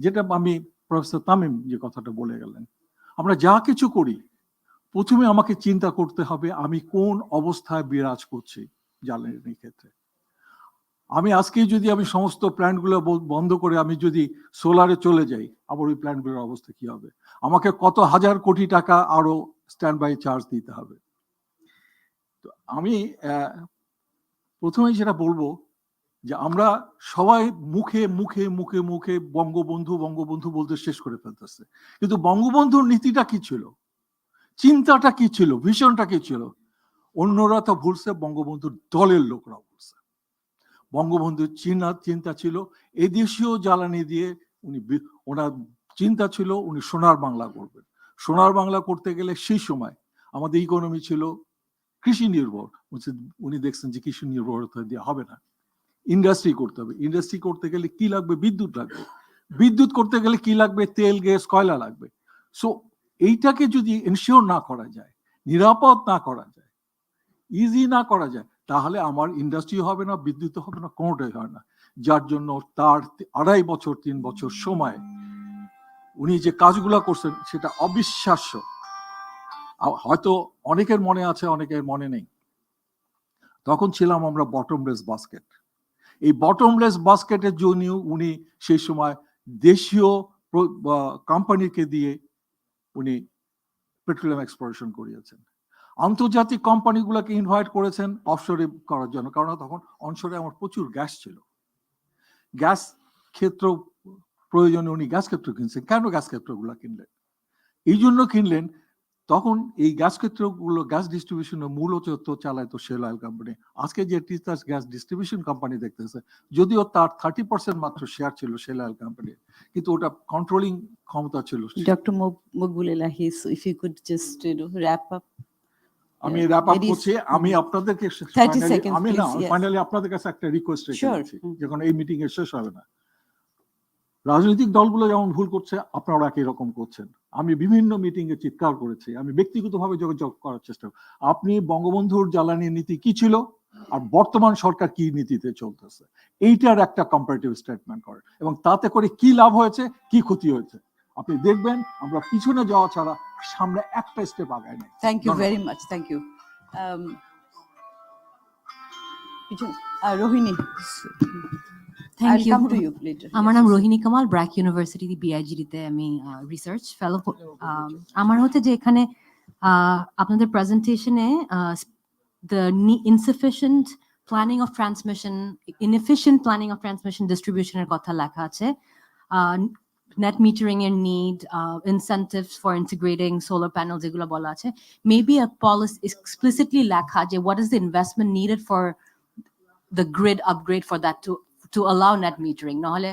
যেটা আমি প্রফেসর তামিম যে কথাটা বলে গেলেন, আমরা যা কিছু করি প্রথমে আমাকে চিন্তা করতে হবে আমি কোন অবস্থায় বিরাজ করছি জ্বালানির ক্ষেত্রে। আমি আজকে যদি আমি সমস্ত প্ল্যান্টগুলো বন্ধ করে আমি যদি সোলারে চলে যাই, আবার ওই প্ল্যান্টগুলোর অবস্থা কি হবে? আমাকে কত হাজার কোটি টাকা আরো স্ট্যান্ড বাই চার্জ দিতে হবে। তো আমি প্রথমেই যেটা বলবো যে আমরা সবাই মুখে মুখে মুখে মুখে বঙ্গবন্ধু বঙ্গবন্ধু বলতে শেষ করে ফেলতেছে, কিন্তু বঙ্গবন্ধুর নীতিটা কি ছিল, চিন্তাটা কি ছিল, ভিশনটা কি ছিল? অন্যরা তো ভুলছে, বঙ্গবন্ধুর দলের লোকরাও ভুলছে। বঙ্গবন্ধুর চিন্তা ছিল এদেশীয় জ্বালানি দিয়ে ওনার চিন্তা ছিল উনি সোনার বাংলা করবেন। সোনার বাংলা করতে গেলে সেই সময় আমাদের ইকোনমি ছিল কৃষি নির্ভর। উনি দেখছেন যে কৃষি নির্ভরতা দিয়ে হবে না, ইন্ডাস্ট্রি করতে হবে। ইন্ডাস্ট্রি করতে গেলে কি লাগবে? বিদ্যুৎ লাগবে। বিদ্যুৎ করতে গেলে কি লাগবে? তেল, গ্যাস, কয়লা লাগবে। সো এইটাকে যদি এনশিওর না করা যায়, নিরাপদ না করা যায়, ইজি না করা যায়, তাহলে আমার ইন্ডাস্ট্রি হবে না, বিদ্যুৎ হবে না, কোনোটাই হয় না। যার জন্য তার 2.5 বছর 3 বছর সময় উনি যে কাজগুলো করছেন সেটা অবিশ্বাস্য। হয়তো অনেকের মনে আছে, অনেকের মনে নেই। তখন ছিলাম আমরা বটমলেস বাস্কেট। এই বটমলেস বাস্কেটের জন্য উনি সেই সময় দেশীয় কোম্পানিকে দিয়ে উনি পেট্রোলিয়াম এক্সপ্লোরেশন করিয়েছেন। আন্তর্জাতিক কোম্পানিগুলোকে ইনভাইট করেছেন অফশোরে করার জন্য, কারণ তখন অনশোরে আমার প্রচুর গ্যাস ছিল। গ্যাস ক্ষেত্র প্রয়োজনে উনি গ্যাস ক্ষেত্র কিনছেন। কেন গ্যাস ক্ষেত্রগুলো কিনলেন? এই জন্য কিনলেন, তখন এই গ্যাস ক্ষেত্রগুলো গ্যাস ডিস্ট্রিবিউশনের মূলত চালাইতো শেল অয়েল কোম্পানি। আজকে যে তিতাস গ্যাস ডিস্ট্রিবিউশন কোম্পানি দেখতেছে, যদিও তার 30% মাত্র শেয়ার ছিল শেল অয়েল কোম্পানির, কিন্তু ওটা কন্ট্রোলিং ক্ষমতা ছিল। Doctor Maqbul Elahi, if you could just wrap up. আমি র্যাপ আপ করছি। আমি আপনাদেরকে ফাইনালি আপনাদের কাছে একটা রিকোয়েস্ট রেখে যাচ্ছি, যখন এই মিটিং এর শেষ হবে না। রাজনৈতিক দলগুলো যেমন ভুল করছে, আপনারা একই রকম করছেন। আমি বিভিন্ন মিটিং এ চিৎকার করেছি, আমি ব্যক্তিগতভাবে যোগাযোগ করার চেষ্টা করি। আপনি বঙ্গবন্ধুর জ্বালানি নীতি কি ছিল আর বর্তমান সরকার কি নীতিতে চলতেছে, এইটার একটা কম্পারেটিভ স্টেটমেন্ট করেন, এবং তাতে করে কি লাভ হয়েছে, কি ক্ষতি হয়েছে আপনি দেখবেন। আমরা পিছনে যাওয়া ছাড়া সামনে একটা স্টেপ আগায় নাই। Thank you very much. Thank you. Rohini. Thank I'll you. come to you later. আমার নাম রোহিণী কামাল, ব্র্যাক ইউনিভার্সিটি বিআইজিডিতে আমি রিসার্চ ফেলো। আমার হচ্ছে যে এখানে আপনাদের প্রেজেন্টেশনে the insufficient planning of transmission, inefficient planning of transmission distribution এর কথা লেখা আছে, net metering এর need, incentives for integrating solar panels এগুলো বলা আছে। Maybe a policy explicitly লেখা যে what is the investment needed for the grid upgrade for that to allow net metering. নহলে,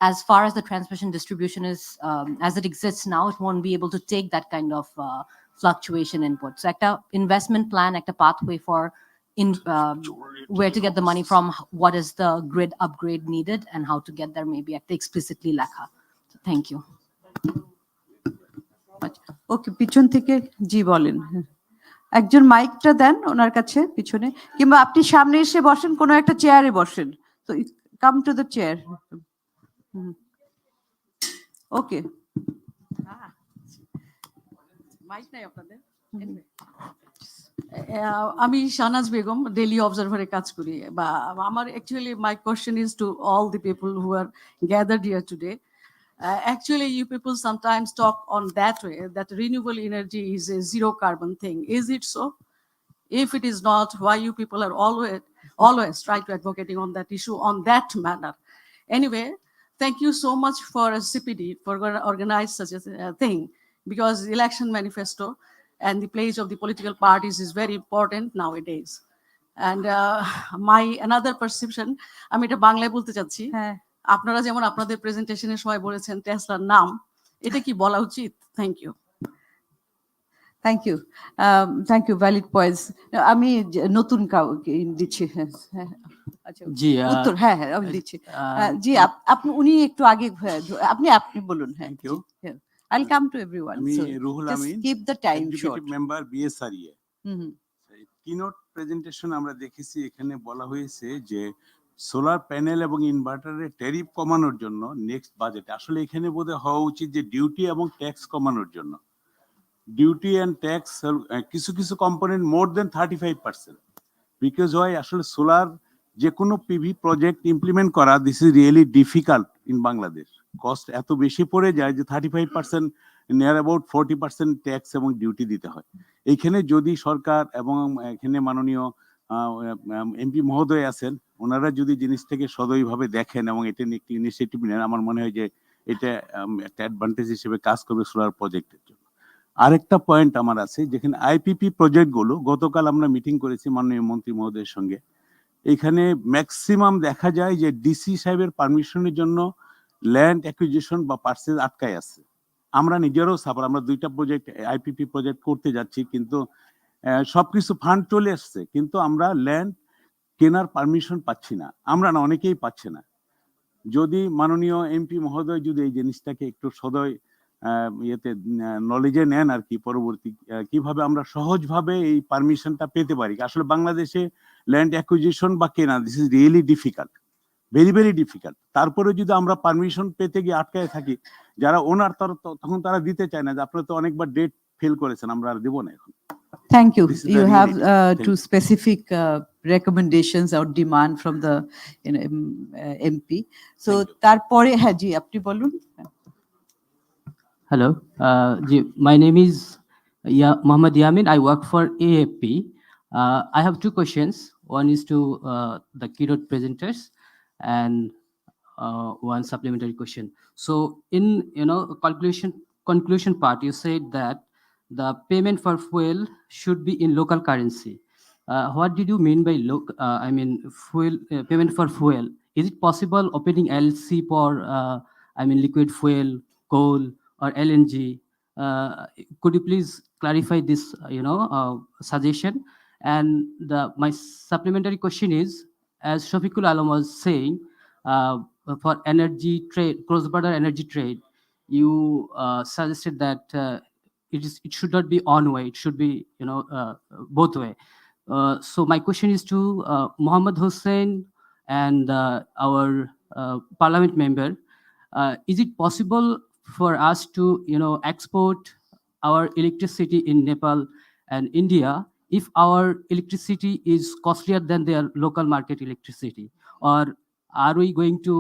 as far as the transmission distribution is, as it exists now, it won't be able to take that kind of fluctuation input. So একটা investment plan, একটা pathway for where to get the money from, what is the grid upgrade needed, and how to get there, maybe একটা explicitly লেখা. So thank you. ওকে, পিছন থেকে জি বলেন। একজন মাইকটা দেন ওনার কাছে পিছনে, কিংবা আপনি সামনে এসে বসেন, কোনো একটা চেয়ারে বসেন। তো come to the chair. Okay. Mic নাই আপনাদের? Mhm. আমি শাহনাজ বেগম, ডেইলি অবজারভারে কাজ করি। বা আমার actually my question is to all the people who are gathered here today. Actually, you people sometimes talk on that way, that renewable energy is a zero carbon thing. Is it so? If it is not, why you people are always try to advocating on that issue on that manner? Anyway, thank you so much for CPD for organize such a thing, because the election manifesto and the place of the political parties is very important nowadays. And my another perception, আমি এটা বাংলায় বলতে চাচ্ছি, হ্যাঁ, আপনারা যেমন আপনাদের প্রেজেন্টেশনে সবাই বলেছেন টেসলার নাম, এটা কি বলা উচিত? Thank you. Thank you, valid points. আমি নতুন কাউকে দিচ্ছি। হ্যাঁ, হ্যাঁ, আচ্ছা, জি, উত্তর, হ্যাঁ হ্যাঁ আমি দিচ্ছি। জি, আপনি উনি একটু আগে, আপনি বলুন। হ্যাঁ, Thank you. I will come to everyone, আমি so Ruhul just Amin, keep the time short. Executive member BSREA. Hmm. Keynote presentation আমরা দেখেছি, এখানে বলা হয়েছে যে সোলার প্যানেল এবং ইনভার্টারের ট্যারিফ কমানোর জন্য নেক্সট বাজেটে, আসলে এখানে বোধহয় হওয়া উচিত যে ডিউটি এবং ট্যাক্স কমানোর জন্য। ডিউটি অ্যান্ড ট্যাক্স কিছু কিছু কম্পোনেন্ট মোর দেন 35%, বিকজ হয় আসলে সোলার যে কোনো পিভি প্রজেক্ট ইমপ্লিমেন্ট করা, this is really difficult in Bangladesh. Cost এত বেশি পড়ে যায় যে 35%, নিয়ার অ্যাবাউট 40% ট্যাক্স এবং ডিউটি দিতে হয়। এইখানে যদি সরকার এবং এখানে মাননীয় এমপি মহোদয় আছেন, ওনারা যদি জিনিসটাকে সদয়ভাবে দেখেন এবং এটা নিয়ে একটি ইনিশিয়েটিভ নেন, আমার মনে হয় যে এটা একটা অ্যাডভান্টেজ হিসেবে কাজ করবে সোলার প্রজেক্টের জন্য। আরেকটা পয়েন্ট আমার আছে, যেখানে আইপিপি প্রজেক্টগুলো, গতকাল আমরা মিটিং করেছি মাননীয় মন্ত্রী মহোদয়ের সঙ্গে, এখানে ম্যাক্সিমাম দেখা যায় যে ডিসি সাহেবের পারমিশনের জন্য ল্যান্ড অ্যাকুইজিশন বা পার্সেস আটকায় আছে। আমরা নিজেরাও সাফার, আমরা 2টা প্রজেক্ট আইপিপি প্রজেক্ট করতে যাচ্ছি, কিন্তু সবকিছু ফান্ড চলে আসছে, কিন্তু আমরা ল্যান্ড কেনার পারমিশন পাচ্ছি না, আমরা না, অনেকেই পাচ্ছে না। যদি মাননীয় এমপি মহোদয় যদি এই জিনিসটাকে একটু সদয় ইয়েতে নলেজে নেন আর কি, পরবর্তী কিভাবে আমরা সহজভাবে এই পারমিশনটা পেতে পারি। আসলে বাংলাদেশে ল্যান্ড অ্যাকুইজিশন বা কেনা, this is really difficult, very very difficult. তারপরে যদি আমরা পারমিশন পেতে গিয়ে আটকায় থাকি, যারা ওনার তখন তারা দিতে চায় না, যে আপনারা তো অনেকবার ডেট ফেল করেছেন, আমরা আর দেবো না এখন। Thank you. This is the You have reality. Thank two you. specific recommendations or demand from the MP. So, Thank you. তারপরে, হ্যাঁ জি, আপনি বলুন। Hello, my name is Mohammad Yamin. I work for AFP. I have two questions. One is to the keynote presenters, and one supplementary question. So, in conclusion part, you said that the payment for fuel should be in local currency. What did you mean by fuel payment for fuel? Is it possible opening LC for liquid fuel, coal, or LNG? Could you please clarify this, suggestion? And my supplementary question is, as Shafiqul Alam was saying, for energy trade, cross-border energy trade, you suggested that it should not be one way; it should be both way. So my question is to Mohammed Hussein and our parliament member. Is it possible for us to export our electricity in Nepal and India if our electricity is costlier than their local market electricity? Or are we going to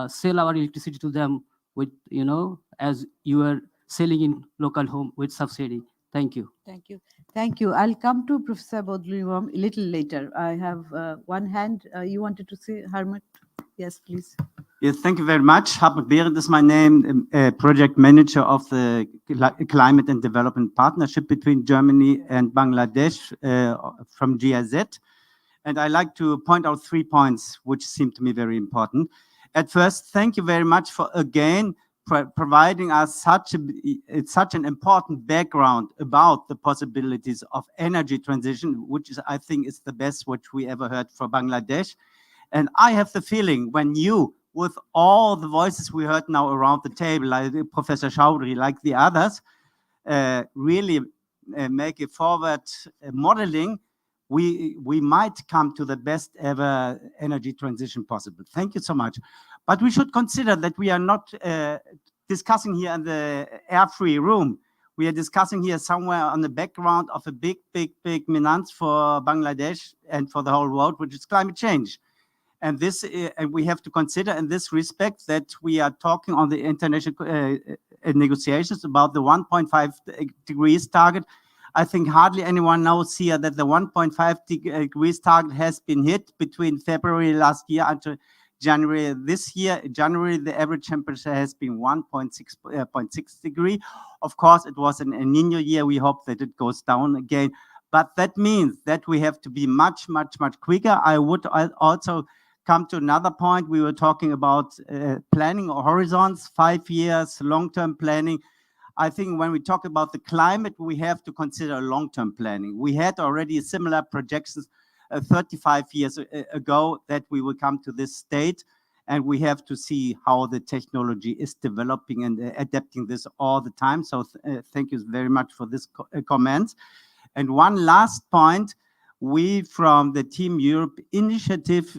sell our electricity to them with, as you are selling in local home with subsidy? Thank you. Thank you. I'll come to Professor Bodlul Imam a little later. I have one hand. You wanted to say, Harmat? Yes, please. Yes, thank you very much. Hartmut Behrendt is my name, project manager of the Climate and Development Partnership between Germany and Bangladesh from GIZ. And I like to point out 3 points which seem to me very important. At first, thank you very much for again providing us such an important background about the possibilities of energy transition, which is, I think, is the best which we ever heard for Bangladesh. And I have the feeling when you, with all the voices we heard now around the table, like Professor Chaudhry, like the others, really make a forward modeling, we might come to the best ever energy transition possible. Thank you so much. But we should consider that we are not discussing here in the air-free room. We are discussing here somewhere on the background of a big menace for Bangladesh and for the whole world, which is climate change. And this we have to consider in this respect that we are talking on the international negotiations about the 1.5 degrees target. I think hardly anyone knows here that the 1.5 degrees target has been hit between February last year until January this year. January, the average temperature has been 1.6 degree. Of course, it was an El Nino year. We hope that it goes down again. But that means that we have to be much quicker. I would also come to another point. We were talking about planning or horizons, 5 years, long-term planning. I think when we talk about the climate, we have to consider long-term planning. We had already similar projections 35 years ago that we will come to this state, and we have to see how the technology is developing and adapting this all the time. So thank you very much for this comment. And one last point, we from the Team Europe initiative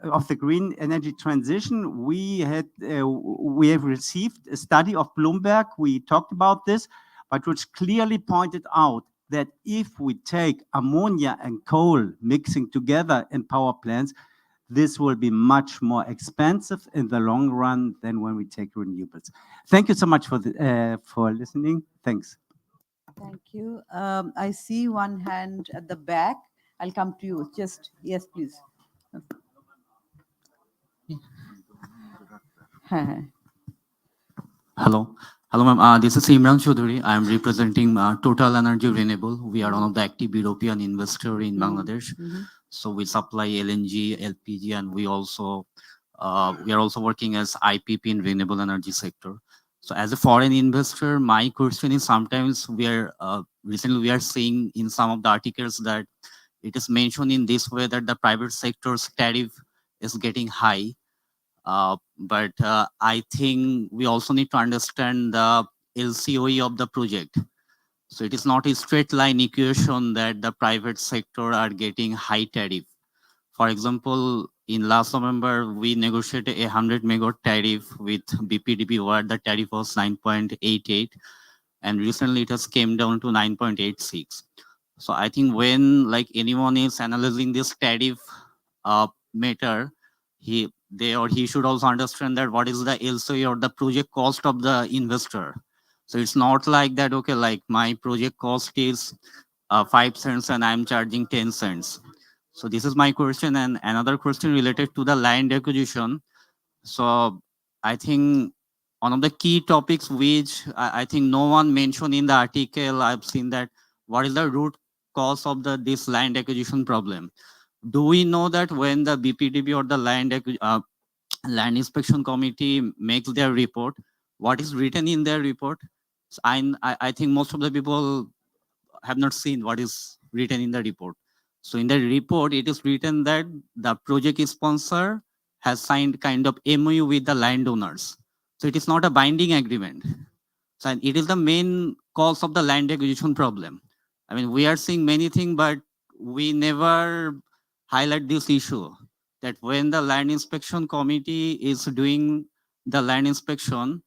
of the green energy transition, we have received a study of Bloomberg. We talked about this, but which clearly pointed out that if we take ammonia and coal mixing together in power plants, this will be much more expensive in the long run than when we take renewables. Thank you so much for listening. Thanks. Thank you. I see one hand at the back. I'll come to you. Just, yes, please. Hello. Hello, ma'am. This is Imran Chaudhary. I am representing Total Energy Renewable. We are one of the active European investors in Bangladesh. So we supply LNG, LPG, and we are also working as IPP in renewable energy sector. So as a foreign investor, my question is sometimes recently we are seeing in some of the articles that it is mentioned in this way that the private sector's tariff is getting high. But I think we also need to understand the LCOE of the project. So it is not a straight line equation that the private sector are getting high tariff. For example, in last November, we negotiated a 100 megawatt tariff with BPDB where the tariff was 9.88. And recently it has came down to 9.86. So I think when anyone is analyzing this tariff matter, he should also understand that what is the LCOE or the project cost of the investor. So it's not like that, okay, like my project cost is 5 cents and I'm charging 10 cents. So this is my question. And another question related to the land acquisition. So I think one of the key topics which I think no one mentioned in the article, I've seen that what is the root cause of this land acquisition problem? Do we know that when the BPDB or the land inspection committee makes their report, what is written in their report? So I think most of the people have not seen what is written in the report. So in the report, it is written that the project sponsor has signed kind of MOU with the landowners. So it is not a binding agreement. So it is the main cause of the land acquisition problem. I mean, we are seeing many things, but we never highlight this issue that when the land inspection committee is doing the land inspection,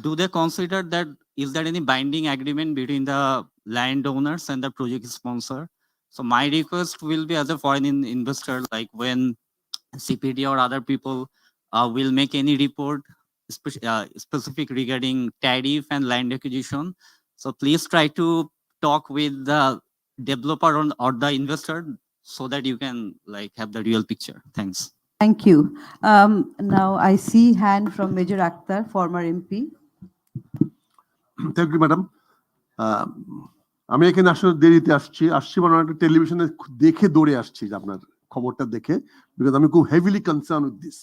do they consider that is there any binding agreement between the landowners and the project sponsor? So my request will be as a foreign investor, like when CPD or other people will make any report specific regarding tariff and land acquisition. So please try to talk with the developer or the investor so that you can have the real picture. Thanks. Thank you. Now I see hand from Major Akhtar, former MP. Thank you, madam. আমি এখানে আসলে দেরিতে আসছি মানে একটা টেলিভিশনে দেখে দৌড়ে আসছি আপনার খবরটা দেখে, বিকজ আমি খুব হেভিলি কনসার্ন উইথ দিস।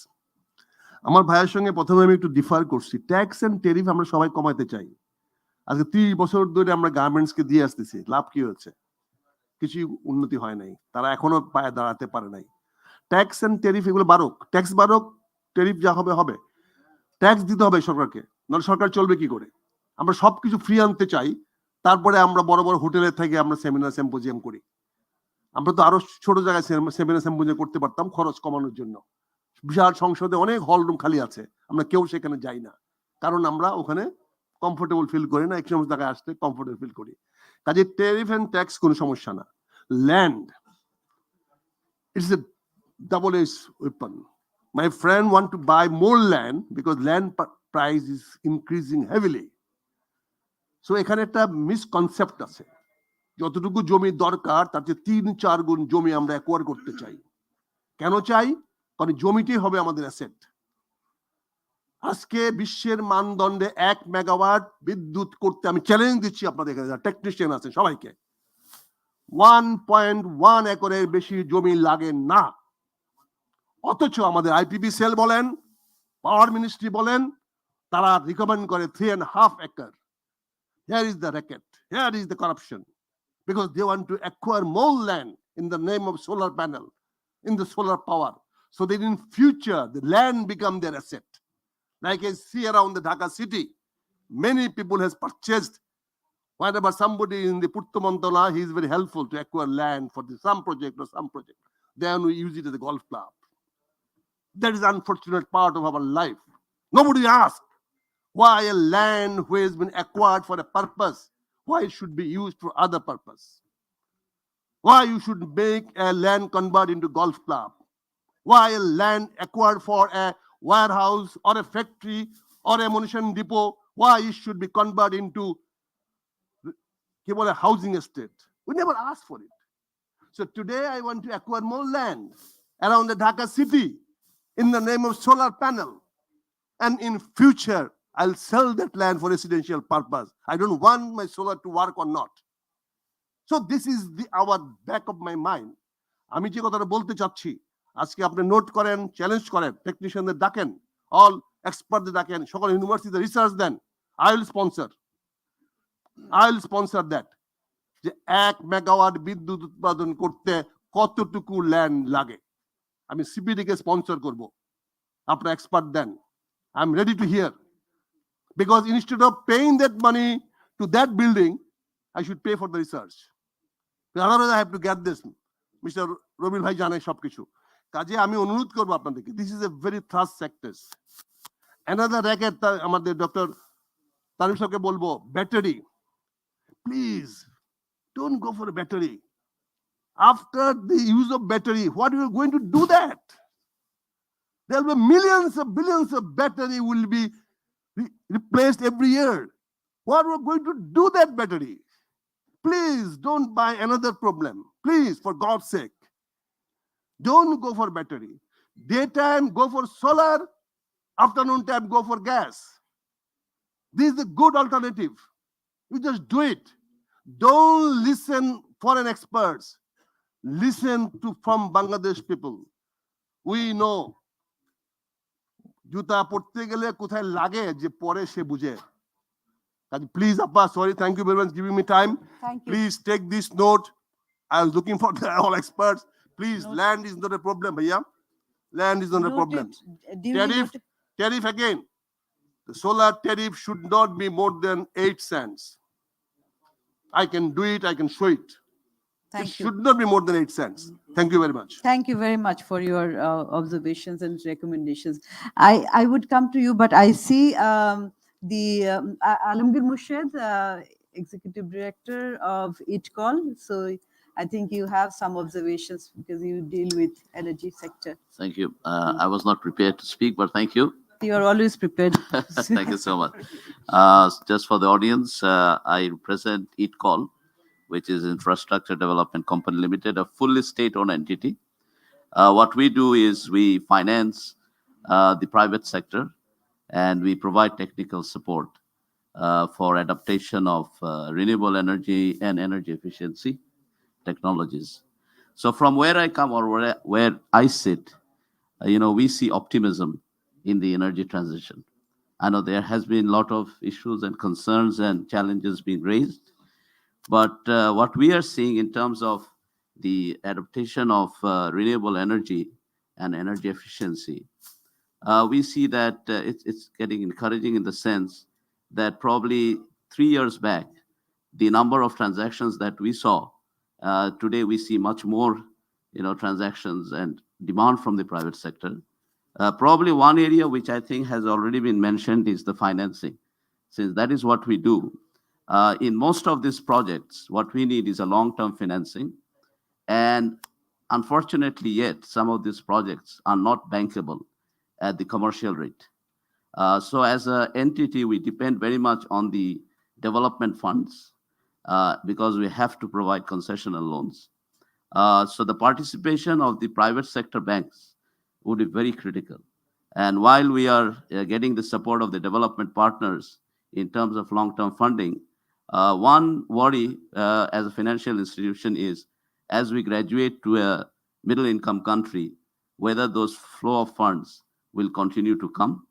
আমার ভাইয়ের সঙ্গে প্রথমে আমি একটু ডিফার করছি। ট্যাক্স এন্ড টেরিফ আমরা সবাই কমাতে চাই। আজকে 30 বছর ধরে আমরা গার্মেন্টস কে দিয়ে আসতেছি, লাভ কি হচ্ছে? কিছু উন্নতি হয় নাই, তারা এখনো পায়ে দাঁড়াতে পারে নাই। ট্যাক্স এন্ড টেরিফ এগুলো বাড়ুক, ট্যাক্স বাড়ুক, টেরিফ যা হবে হবে, ট্যাক্স দিতে হবে সরকারকে, নাহলে সরকার চলবে কি করে? আমরা সবকিছু ফ্রি আনতে চাই, তারপরে আমরা বড় বড় হোটেলে থেকে আমরা সেমিনার সিম্পোজিয়াম করি। আমরা তো আরো ছোট জায়গায় সেমিনার সিম্পোজিয়াম করতে পারতাম খরচ কমানোর জন্য। বিশাল সংসদে অনেক হল রুম খালি আছে, আমরা কেউ সেখানে যাই না, কারণ আমরা ওখানে কমফোর্টেবল ফিল করি না, এক সময় জায়গায় আসলে কমফোর্টেবল ফিল করি। কাজে ট্যারিফ এন্ড ট্যাক্স কোনো সমস্যা না। Land, it's a double edged weapon. My friend want to buy more land because land price is increasing heavily. So এখানে একটা মিসকনসেপ্ট আছে, যতটুকু জমি দরকার তার চেয়ে 3-4 গুণ জমি আমরা অ্যাকোয়ার করতে চাই। কেন চাই? কারণ জমিটাই হবে আমাদের অ্যাসেট। আজকে বিশ্বের মানদণ্ডে 1 মেগাওয়াট বিদ্যুৎ করতে আমি চ্যালেঞ্জ দিচ্ছি আপনাদের এখানে যারা টেকনিশিয়ান আছেন সবাইকে, 1.1 একরের বেশি জমি লাগে না। অথচ আমাদের আইপিবি সেল বলেন, পাওয়ার মিনিস্ট্রি বলেন, তারা রিকমেন্ড করে 3.5 acre. Here is the racket, here is the corruption, because they want to acquire more land in the name of solar panel, in the solar power, so that in future the land become their asset. Like I see around the Dhaka city, many people has purchased. Whenever somebody in the Puttamantala, he is very helpful to acquire land for some project or some project. Then we use it as a golf club. That is unfortunate part of our life. Nobody asked why a land which has been acquired for a purpose, why it should be used for other purpose. Why you should make a land convert into golf club. Why a land acquired for a warehouse or a factory or a munition depot, why it should be converted into a housing estate. We never asked for it. So today I want to acquire more land around the Dhaka city in the name of solar panel. And in future, I'll sell that land for residential purpose. I don't want my solar to work or not. So this is our back of my mind. আমি যে কথাটা বলতে চাচ্ছি, আজকে আপনি note করেন, challenge করেন, টেকনিশিয়ানদের ডাকেন, অল এক্সপার্টদের ডাকেন, সকল ইউনিভার্সিটিতে রিসার্চ দেন। I will sponsor that. যে 1 মেগাওয়াট বিদ্যুৎ উৎপাদন করতে কতটুকু ল্যান্ড লাগে, আমি সিপিডি কে স্পন্সর করব। আপনারা এক্সপার্ট দেন, I am ready to hear, because instead of paying that money to that building, I should pay for the research. Otherwise I have to get this. Mr. রবিল ভাই জানে সবকিছু। কাজে আমি অনুরোধ করব আপনাদেরকে, this is a very thrust sectors. Another racket আমাদের doctor Tanvir সাহেবকে বলবো, battery, please don't go for a battery. After the use of battery, what are you going to do that? There will be millions of billions of battery will be replaced every year. What are we going to do that battery? Please don't buy another problem. Please, for God's sake, don't go for battery. Daytime, go for solar. Afternoon time, go for gas. This is a good alternative. You just do it. Don't listen foreign experts. Listen to from Bangladesh people. We know. জুতা পড়তে গেলে কোথায় লাগে যে পরে সে বুঝে। Please আপা, sorry, thank you very much giving me time. Please take this note. I was looking for all experts. Please, land is not a problem, bhaiya. Land is not a problem. Tariff again. The solar tariff should not be more than 8 cents. I can do it, I can show it. It should not be more than 8 cents. Thank you very much. Thank you very much for your observations and recommendations. I would come to you, but I see Alamgir Murshid, Executive Director of ITCOL. So I think you have some observations because you deal with energy sector. Thank you. I was not prepared to speak, but thank you. You are always prepared. Thank you so much. Just for the audience, I represent ITCOL, which is Infrastructure Development Company Limited, a fully state-owned entity. What we do is we finance the private sector, and we provide technical support for adaptation of renewable energy and energy efficiency technologies. So from where I come, or where I sit, we see optimism in the energy transition. I know there has been a lot of issues and concerns and challenges being raised, but what we are seeing in terms of the adaptation of renewable energy and energy efficiency, we see that it's getting encouraging in the sense that probably 3 years back, the number of transactions that we saw, today we see much more, transactions and demand from the private sector. Probably one area which I think has already been mentioned is the financing. since that is what we do, in most of these projects, what we need is a long-term financing. And unfortunately, yet, some of these projects are not bankable at the commercial rate. So as an entity, we depend very much on the development funds because we have to provide concessional loans. So the participation of the private sector banks would be very critical. And while we are getting the support of the development partners in terms of long-term funding, one worry as a financial institution is, as we graduate to a middle-income country, whether those flow of funds will continue to come,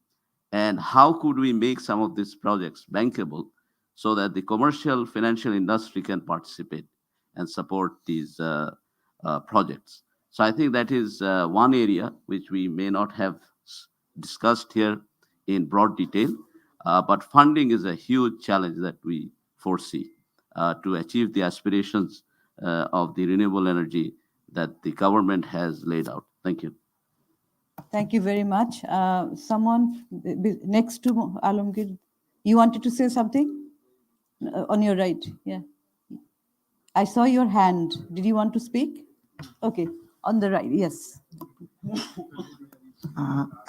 and how could we make some of these projects bankable so that the commercial financial industry can participate and support these projects. So I think that is one area which we may not have discussed here in broad detail, but funding is a huge challenge that we foresee to achieve the aspirations of the renewable energy that the government has laid out. Thank you. Thank you very much. Someone next to Alamgir, you wanted to say something? On your right, yeah. I saw your hand. Did you want to speak? Okay, on the right, yes.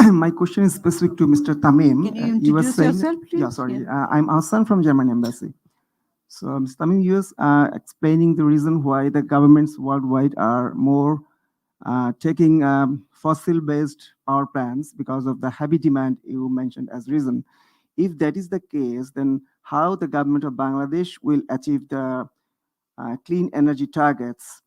My question is specific to Mr. Tamim. Can you introduce yourself, please? Yeah, sorry. I'm Hassan from German Embassy. So, Mr. Tamim, you was explaining the reason why the governments worldwide are more taking fossil-based power plants because of the heavy demand you mentioned as reason. If that is the case, then how the government of Bangladesh will achieve the clean energy targets?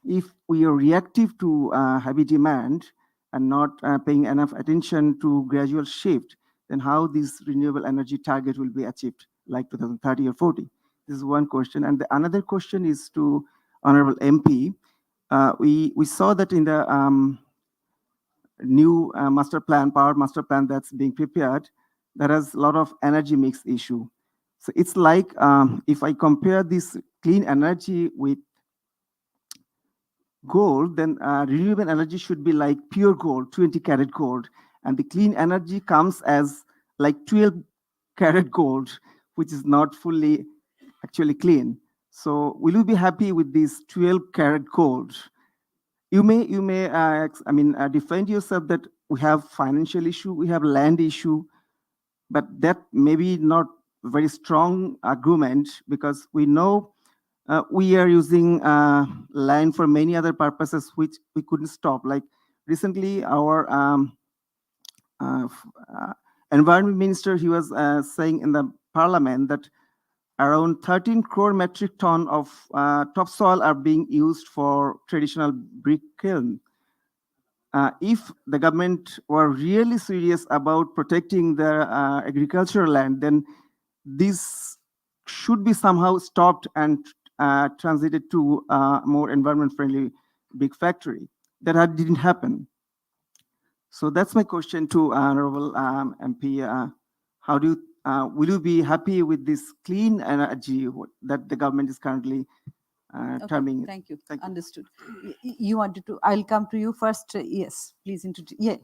If we are reactive to heavy demand and not paying enough attention to gradual shift, then how this renewable energy target will be achieved, like 2030 or 40? This is one question. And the another question is to Honorable MP. We saw that in the new master plan, power master plan that's being prepared, there is a lot of energy mix issue. So it's like if I compare this clean energy with gold, then renewable energy should be like pure gold, 20 karat gold. And the clean energy comes as like 12 karat gold, which is not fully actually clean. So will you be happy with this 12 karat gold? You may defend yourself that we have financial issue, we have land issue, but that may be not very strong argument because we know we are using land for many other purposes which we couldn't stop. Like recently, our environment minister, he was saying in the parliament that around 13 crore metric ton of topsoil are being used for traditional brick kiln. If the government were really serious about protecting the agricultural land, then this should be somehow stopped and transited to a more environment-friendly big factory. That didn't happen. So that's my question to Honorable MP. How do you will you be happy with this clean energy that the government is currently terming? Thank you. Understood. You wanted to, I'll come to you first. Yes, please introduce. Yeah.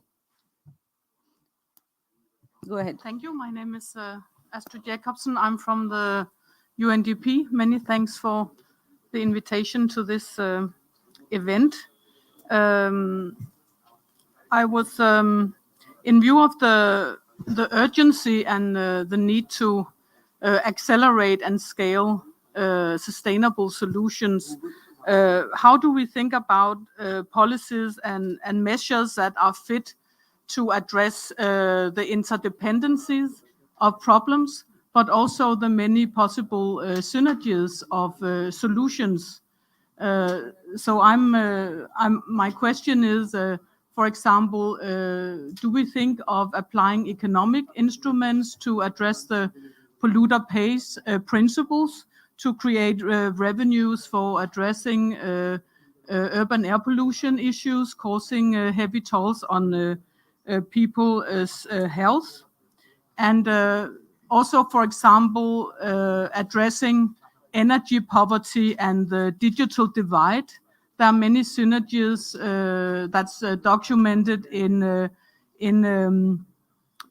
Go ahead. Thank you. My name is Astrid Jacobsen. I'm from the UNDP. Many thanks for the invitation to this event. I was, in view of the urgency and the need to accelerate and scale sustainable solutions, how do we think about policies and measures that are fit to address the interdependencies of problems, but also the many possible synergies of solutions? So my question is, for example, do we think of applying economic instruments to address the polluter pays principles to create revenues for addressing urban air pollution issues causing heavy tolls on people's health? And also, for example, addressing energy poverty and the digital divide. There are many synergies that's documented in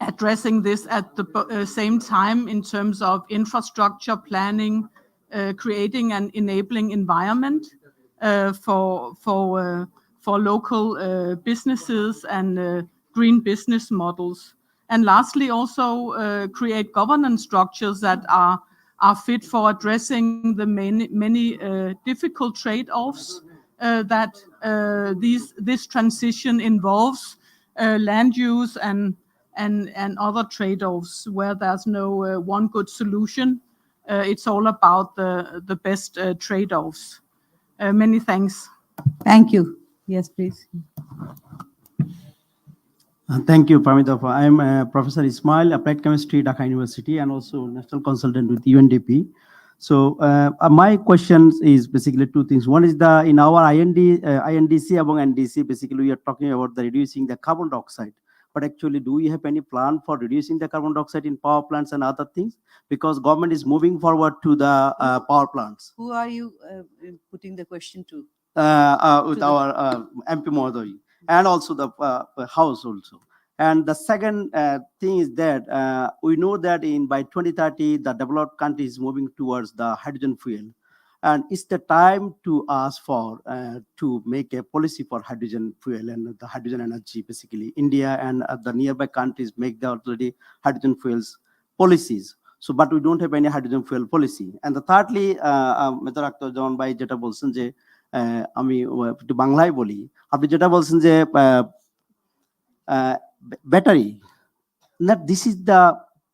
addressing this at the same time in terms of infrastructure planning, creating an enabling environment for local businesses and green business models. And lastly, also create governance structures that are fit for addressing the many difficult trade-offs that this transition involves, land use and other trade-offs where there's no one good solution. It's all about the best trade-offs. Many thanks. Thank you. Yes, please. Thank you, Paramita. I'm Professor Ismail, Applied Chemistry, Dhaka University, and also National Consultant with UNDP. So my question is basically two things. One is in our INDC among NDC, basically we are talking about the reducing the carbon dioxide. But actually, do we have any plan for reducing the carbon dioxide in power plants and other things? Because government is moving forward to the power plants. Who are you putting the question to? With our MP Mohdari, and also the House also. And the second thing is that we know that by 2030, the developed country is moving towards the hydrogen fuel. And it's the time to ask for, to make a policy for hydrogen fuel and the hydrogen energy, basically. India and the nearby countries make the already hydrogen fuels policies. So, but we don't have any hydrogen fuel policy. And the thirdly, Mr. Akhtar John Bhai যেটা বলছেন যে আমি একটু বাংলায় বলি, আপনি যেটা বলছেন যে ব্যাটারি, না this is the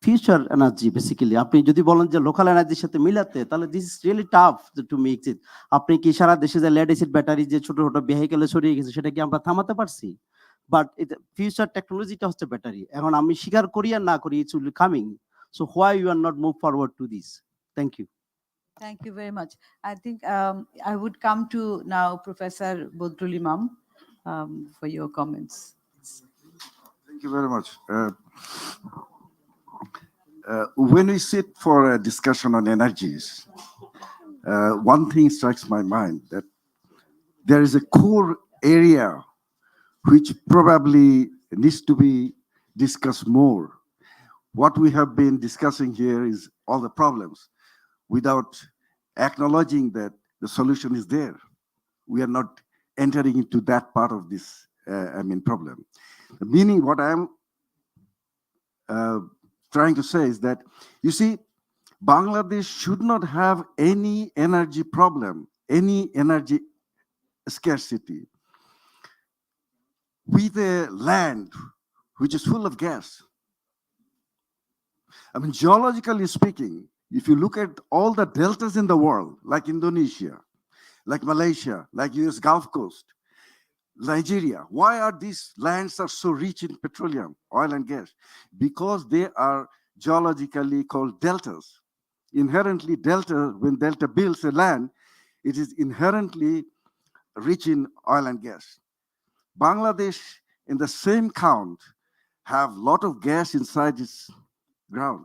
future energy basically. আপনি যদি বলেন যে লোকাল এনার্জির সাথে মিলাতে, তাহলে this is really tough to mix ইট। আপনি কি সারা দেশে যে লেড অ্যাসিড ব্যাটারি যে ছোট ছোট ভেহিকেলে ছড়িয়ে গেছে, সেটা কি আমরা থামাতে পারছি? বাট ফিউচার টেকনোলজিটা হচ্ছে ব্যাটারি। এখন আমি স্বীকার করি আর না করি, it's will coming. So why you are not move forward to this? Thank you. Thank you very much. I think I would come to now Professor Bodrul Imam for your comments. Thank you very much. When we sit for a discussion on energies, one thing strikes my mind, that there is a core area which probably needs to be discussed more. What we have been discussing here is all the problems, without acknowledging that the solution is there. We are not entering into that part of this, problem. Meaning, what I am trying to say is that, you see, Bangladesh should not have any energy problem, any energy scarcity, with a land which is full of gas. I mean, geologically speaking, if you look at all the deltas in the world, like Indonesia, like Malaysia, like US Gulf Coast, Nigeria, why are these lands are so rich in petroleum, oil and gas? Because they are geologically called deltas. Inherently, when delta builds a land, it is inherently rich in oil and gas. Bangladesh, in the same count, have a lot of gas inside its ground.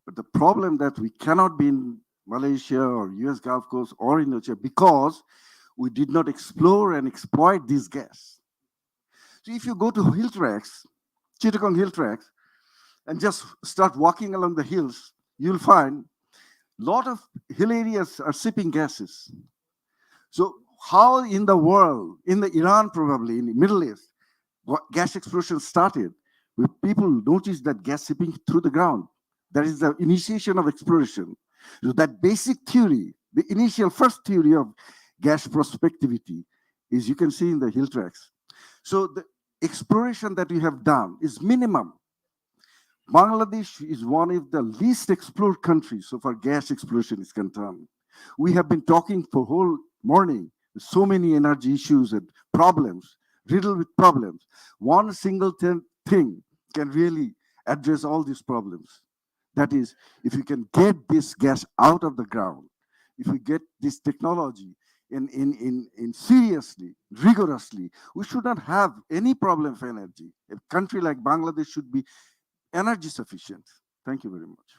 But the problem that we cannot be in Malaysia or US Gulf Coast or Indonesia because we did not explore and exploit this gas. So if you go to hill tracks, Chittagong hill tracks, and just start walking along the hills, you'll find a lot of hill areas are sipping gases. So how in the world, in the Iran probably, in the Middle East, gas explosion started, where people noticed that gas sipping through the ground. That is the initiation of exploration. So that basic theory, the initial first theory of gas prospectivity, is you can see in the hill tracks. So the exploration that we have done is minimum. Bangladesh is one of the least explored countries so far gas exploration is concerned. We have been talking for whole morning, so many energy issues and problems, riddled with problems. One single thing can really address all these problems. That is, if you can get this gas out of the ground, if we get this technology in seriously, rigorously, we should not have any problem for energy. A country like Bangladesh should be energy sufficient. Thank you very much.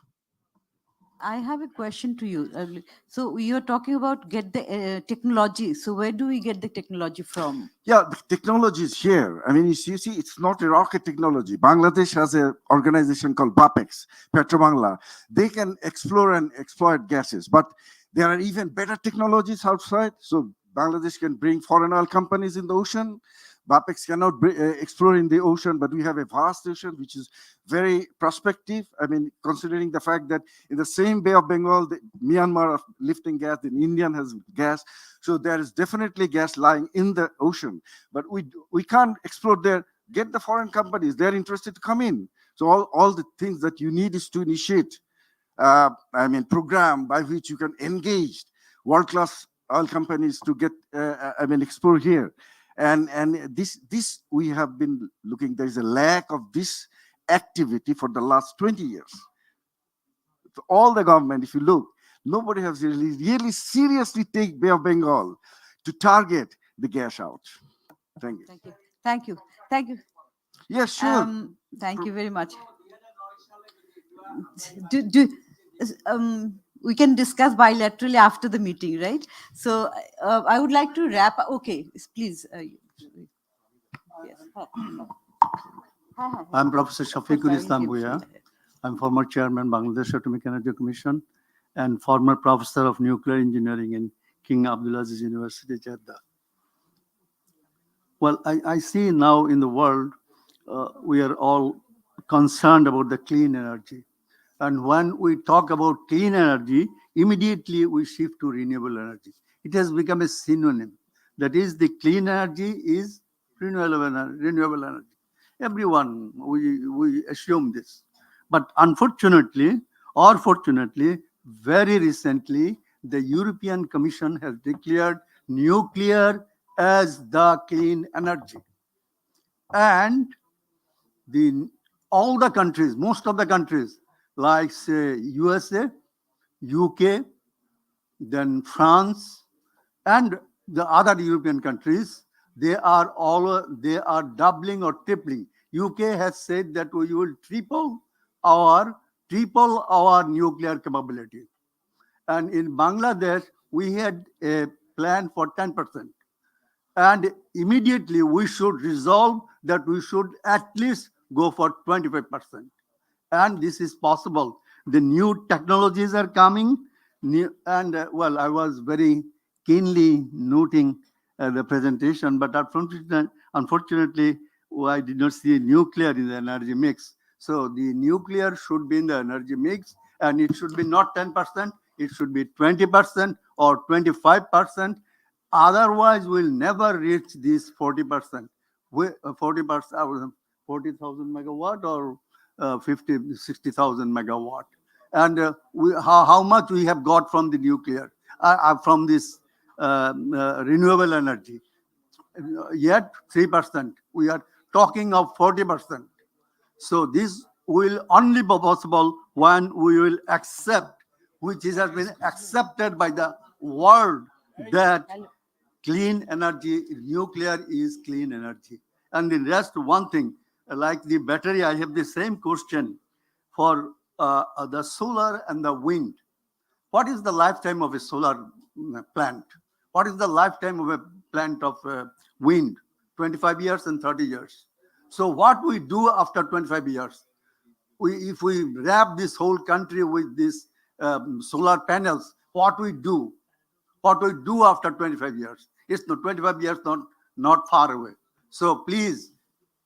I have a question to you. So you're talking about get the technology. So where do we get the technology from? Yeah, the technology is here. I mean, you see, it's not a rocket technology. Bangladesh has an organization called BAPEX, Petrobangla. They can explore and exploit gases, but there are even better technologies outside. So Bangladesh can bring foreign oil companies in the ocean. BAPEX cannot explore in the ocean, but we have a vast ocean which is very prospective. I mean, considering the fact that in the same Bay of Bengal, Myanmar are lifting gas, the Indian has gas. So there is definitely gas lying in the ocean, but we can't explore there. Get the foreign companies; they're interested to come in. So all the things that you need is to initiate, program by which you can engage world-class oil companies to get, explore here. And this we have been looking. There is a lack of this activity for the last 20 years. All the government, if you look, nobody has really seriously take Bay of Bengal to target the gas out. Thank you. Thank you. Thank you. Thank you. Yes, sure. Thank you very much. We can discuss bilaterally after the meeting, right? So I would like to wrap up. Okay, please. Yes. I'm Professor Shafiqul Islam Bhuya. I'm former chairman, Bangladesh Atomic Energy Commission, and former professor of nuclear engineering in King Abdulaziz University, Jeddah. Well, I see now in the world, we are all concerned about the clean energy. And when we talk about clean energy, immediately we shift to renewable energy. It has become a synonym. That is, the clean energy is renewable energy. Everyone, we assume this. But unfortunately, or fortunately, very recently, the European Commission has declared nuclear as the clean energy. And all the countries, most of the countries, like say USA, UK, then France, and the other European countries, they are doubling or tripling. UK has said that we will triple our nuclear capability. And in Bangladesh, we had a plan for 10%. And immediately we should resolve that we should at least go for 25%. And this is possible. The new technologies are coming. Well, I was very keenly noting the presentation, but unfortunately, I did not see nuclear in the energy mix. So the nuclear should be in the energy mix, and it should be not 10%, it should be 20% or 25%. Otherwise, we'll never reach this 40%. 40,000 megawatt or 60,000 megawatt. And how much we have got from the nuclear, from this renewable energy? Yet 3%. We are talking of 40%. So this will only be possible when we will accept, which has been accepted by the world, that clean energy, nuclear is clean energy. And the rest, one thing, like the battery, I have the same question for the solar and the wind. What is the lifetime of a solar plant? What is the lifetime of a plant of wind? 25 years and 30 years. So what we do after 25 years? If we wrap this whole country with these solar panels, what we do? What we do after 25 years? It's not 25 years, not far away. So please,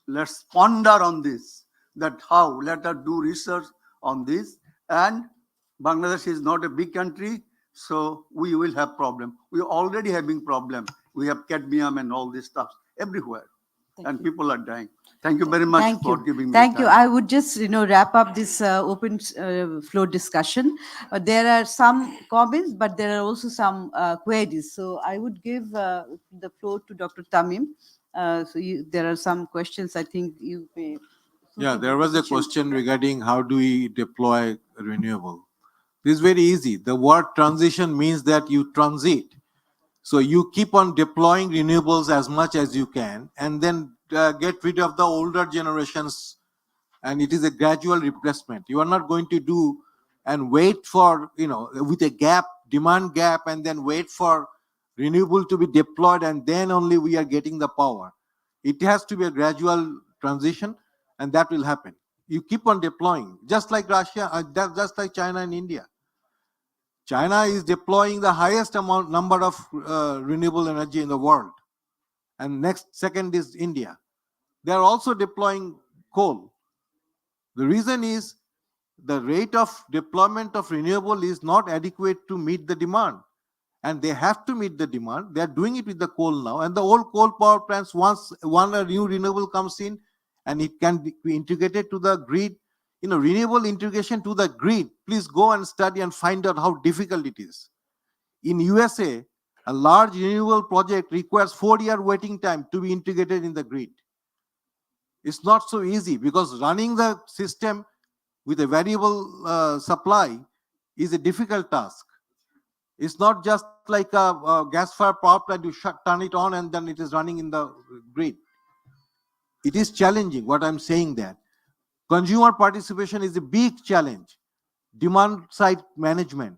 let's ponder on this, that how, let us do research on this. And Bangladesh is not a big country, so we will have problem. We are already having problem. We have cadmium and all this stuff everywhere. And people are dying. Thank you very much for giving me Thank you. time. I would just, wrap up this open floor discussion. There are some comments, but there are also some queries. So I would give the floor to Dr. Tamim. There are some questions I think you may. Yeah, there was a question regarding how do we deploy renewable. This is very easy. The word transition means that you transit. So you keep on deploying renewables as much as you can, and then get rid of the older generations, and it is a gradual replacement. You are not going to do and wait for, with a gap, demand gap, and then wait for renewable to be deployed, and then only we are getting the power. It has to be a gradual transition, and that will happen. You keep on deploying, just like Russia, just like China and India. China is deploying the highest number of renewable energy in the world, and second is India. They are also deploying coal. The reason is the rate of deployment of renewable is not adequate to meet the demand, and they have to meet the demand. They are doing it with the coal now, and the old coal power plants, once a new renewable comes in, and it can be integrated to the grid. Renewable integration to the grid, please go and study and find out how difficult it is. In USA, a large renewable project requires 4-year waiting time to be integrated in the grid. It's not so easy, because running the system with a variable supply is a difficult task. It's not just like a gas-fired power plant, you turn it on and then it is running in the grid. It is challenging, what I'm saying that. Consumer participation is a big challenge. Demand side management.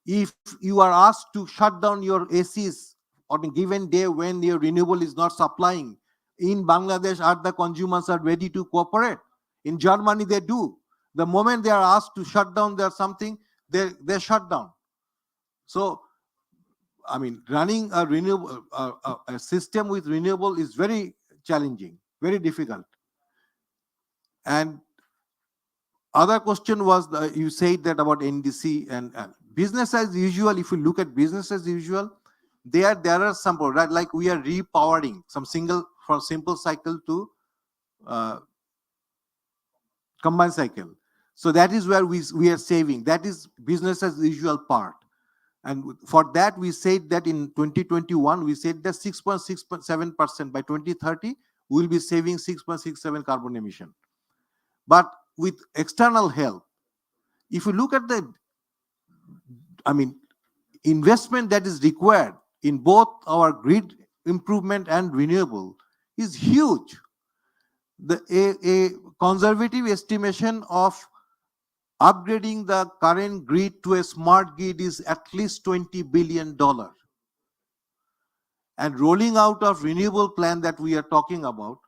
If you are asked to shut down your ACs on a given day when your renewable is not supplying, in Bangladesh, the consumers are ready to cooperate. In Germany, they do. The moment they are asked to shut down something, they shut down. So, running a renewable a system with renewable is very challenging, very difficult. And other question was, you said that about NDC and business as usual. If you look at business as usual, there are some, right, like we are repowering from simple cycle to combined cycle. So that is where we are saving. That is business as usual part. And for that, we said that in 2021, we said that 6.67% by 2030, we will be saving 6.67 carbon emission. But with external help, if you look at the, investment that is required in both our grid improvement and renewable is huge. A conservative estimation of upgrading the current grid to a smart grid is at least $20 billion. And rolling out of renewable plan that we are talking about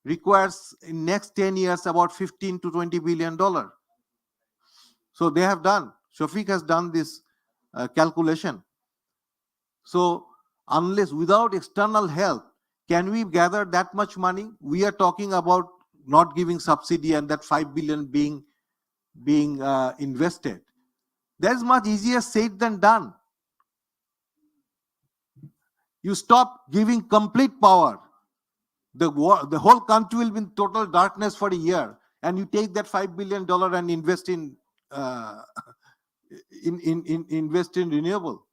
requires in next 10 years about $15 to $20 billion. So they have done, Shafiq has done this calculation. So unless without external help, can we gather that much money? We are talking about not giving subsidy and that 5 billion being invested. That's much easier said than done. You stop giving complete power. The whole country will be in total darkness for a year, and you take that $5 billion and invest in renewable.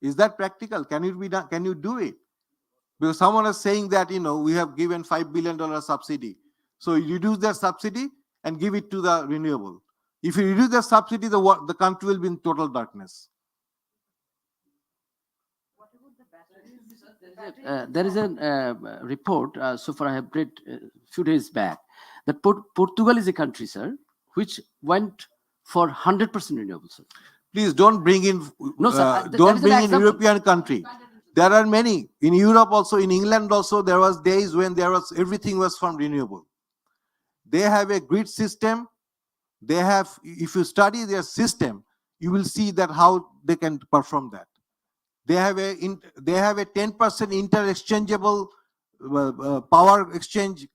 Is that practical? Can it be done? Can you do it? Because someone is saying that we have given $5 billion subsidy, so you reduce that subsidy and give it to the renewable. If you reduce the subsidy, the country will be in total darkness. There is a report, so far I have read a few days back, that Portugal is a country, sir, which went for 100% renewable, sir. Please don't bring in, don't bring in European country. There are many. In Europe also, in England also, there was days when everything was from renewable. They have a grid system. They have, if you study their system, you will see that how they can perform that. They have a 10% inter-exchangeable power exchange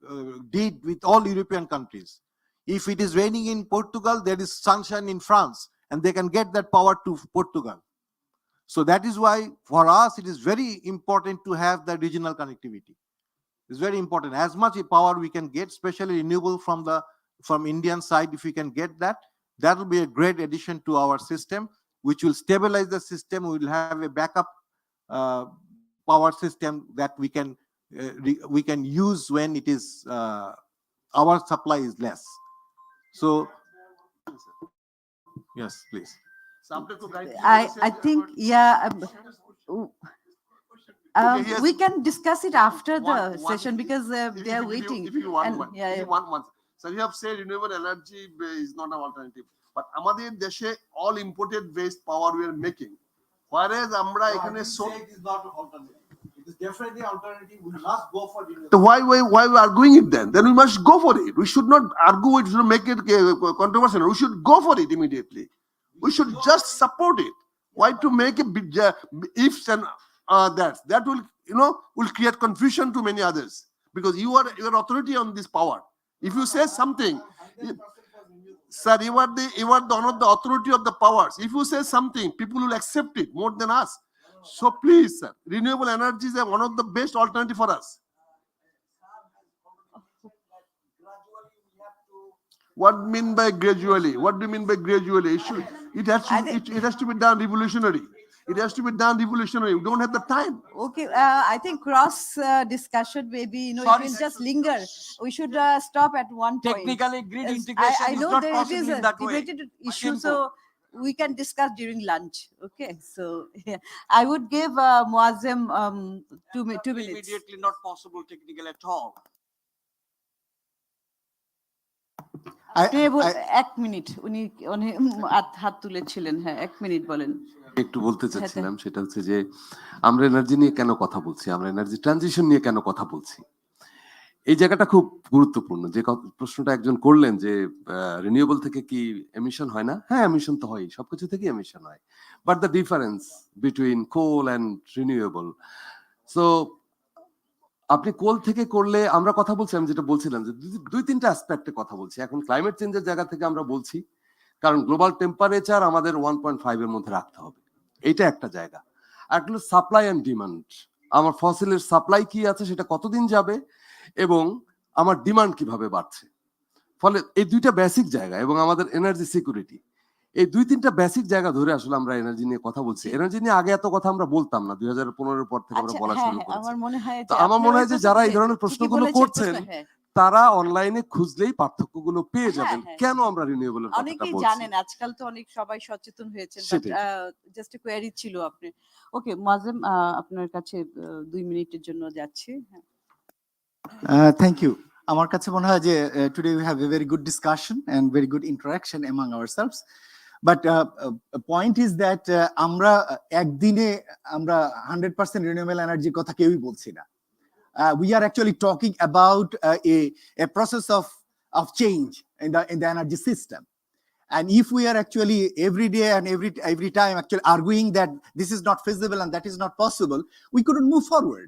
deed with all European countries. If it is raining in Portugal, there is sunshine in France, and they can get that power to Portugal. So that is why for us it is very important to have the regional connectivity. It's very important. As much power we can get, especially renewable from Indian side, if we can get that, that will be a great addition to our system, which will stabilize the system. We will have a backup power system that we can use when it is our supply is less. So yes, please. I think, yeah, we can discuss it after the session because they are waiting. So you have said renewable energy is not an alternative. But আমাদের দেশে all imported waste power we are making. Whereas আমরা এখানে it is not alternative. It is definitely alternative. We must go for renewable. So why we are arguing it then? Then we must go for it. We should not argue it, we should make it controversial. We should go for it immediately. We should just support it. Why to make it ifs and that will create confusion to many others, because you are authority on this power. If you say something, sir, you are one of the authority of the powers. If you say something, people will accept it more than us. So please, sir, renewable energy is one of the best alternative for us. What do you mean by gradually? What do you mean by gradually? It has to be done revolutionary. It has to be done revolutionary. We don't have the time. Okay, I think cross discussion maybe, it will just linger. We should stop at one point. Technically, grid Yes, integration I is know not there possible is in a that way. debated issue, Simple. so we can discuss during lunch. Okay, so yeah. I would give Muazzem 2 minutes. Immediately not possible technical at all. আপনি এক minute উনি হাত তুলেছিলেন, হ্যাঁ 1 minute বলেন। একটু বলতে চাচ্ছিলাম, সেটা হচ্ছে যে আমরা এনার্জি নিয়ে কেন কথা বলছি, আমরা এনার্জি ট্রানজিশন নিয়ে কেন কথা বলছি, এই জায়গাটা খুব গুরুত্বপূর্ণ। যে প্রশ্নটা একজন করলেন যে রিনিউয়েবল থেকে কি এমিশন হয় না? হ্যাঁ, এমিশন তো হয়, সবকিছু থেকে এমিশন হয়, but the difference between coal and renewable. So আপনি কোল থেকে করলে আমরা কথা বলছি, আমি যেটা বলছিলাম যে 2-3টা অ্যাসপেক্টে কথা বলছি। এখন ক্লাইমেট চেঞ্জের জায়গা থেকে আমরা বলছি, কারণ গ্লোবাল টেম্পারেচার আমাদের 1.5 এর মধ্যে রাখতে হবে, এইটা একটা জায়গা। আর হলো সাপ্লাই অ্যান্ড ডিমান্ড, আমার ফসিলের সাপ্লাই কি আছে, সেটা কতদিন যাবে, এবং আমার ডিমান্ড কিভাবে বাড়ছে। ফলে এই 2টা বেসিক জায়গা, এবং আমাদের এনার্জি সিকিউরিটি, এই 2-3টা বেসিক জায়গা ধরে আসলে আমরা এনার্জি নিয়ে কথা বলছি। এনার্জি নিয়ে আগে এত কথা আমরা বলতাম না, 2015 পর থেকে আমরা বলা শুরু করেছি। আমার মনে হয় তো আমার মনে হয় যে যারা এই ধরনের প্রশ্নগুলো করছেন, তারা অনলাইনে খুঁজলেই পার্থক্যগুলো পেয়ে যাবেন, কেন আমরা রিনিউয়েবলের কথাটা অনেকেই বলছি। জানেন, আজকাল তো অনেক সবাই সচেতন হয়েছেন, বাট জাস্ট এ কোয়েরি ছিল আপনি। ওকে মুয়াজ্জেম, আপনার কাছে 2 মিনিটের জন্য যাচ্ছি। Thank you. আমার কাছে মনে হয় যে today we have a very good discussion and very good interaction among ourselves, but point is that আমরা একদিনে আমরা 100% রিনিউয়েবল এনার্জির কথা কেউই বলছি না। We are actually talking about a process of change in the energy system. And if we are actually every day and every time actually arguing that this is not feasible and that is not possible, we couldn't move forward.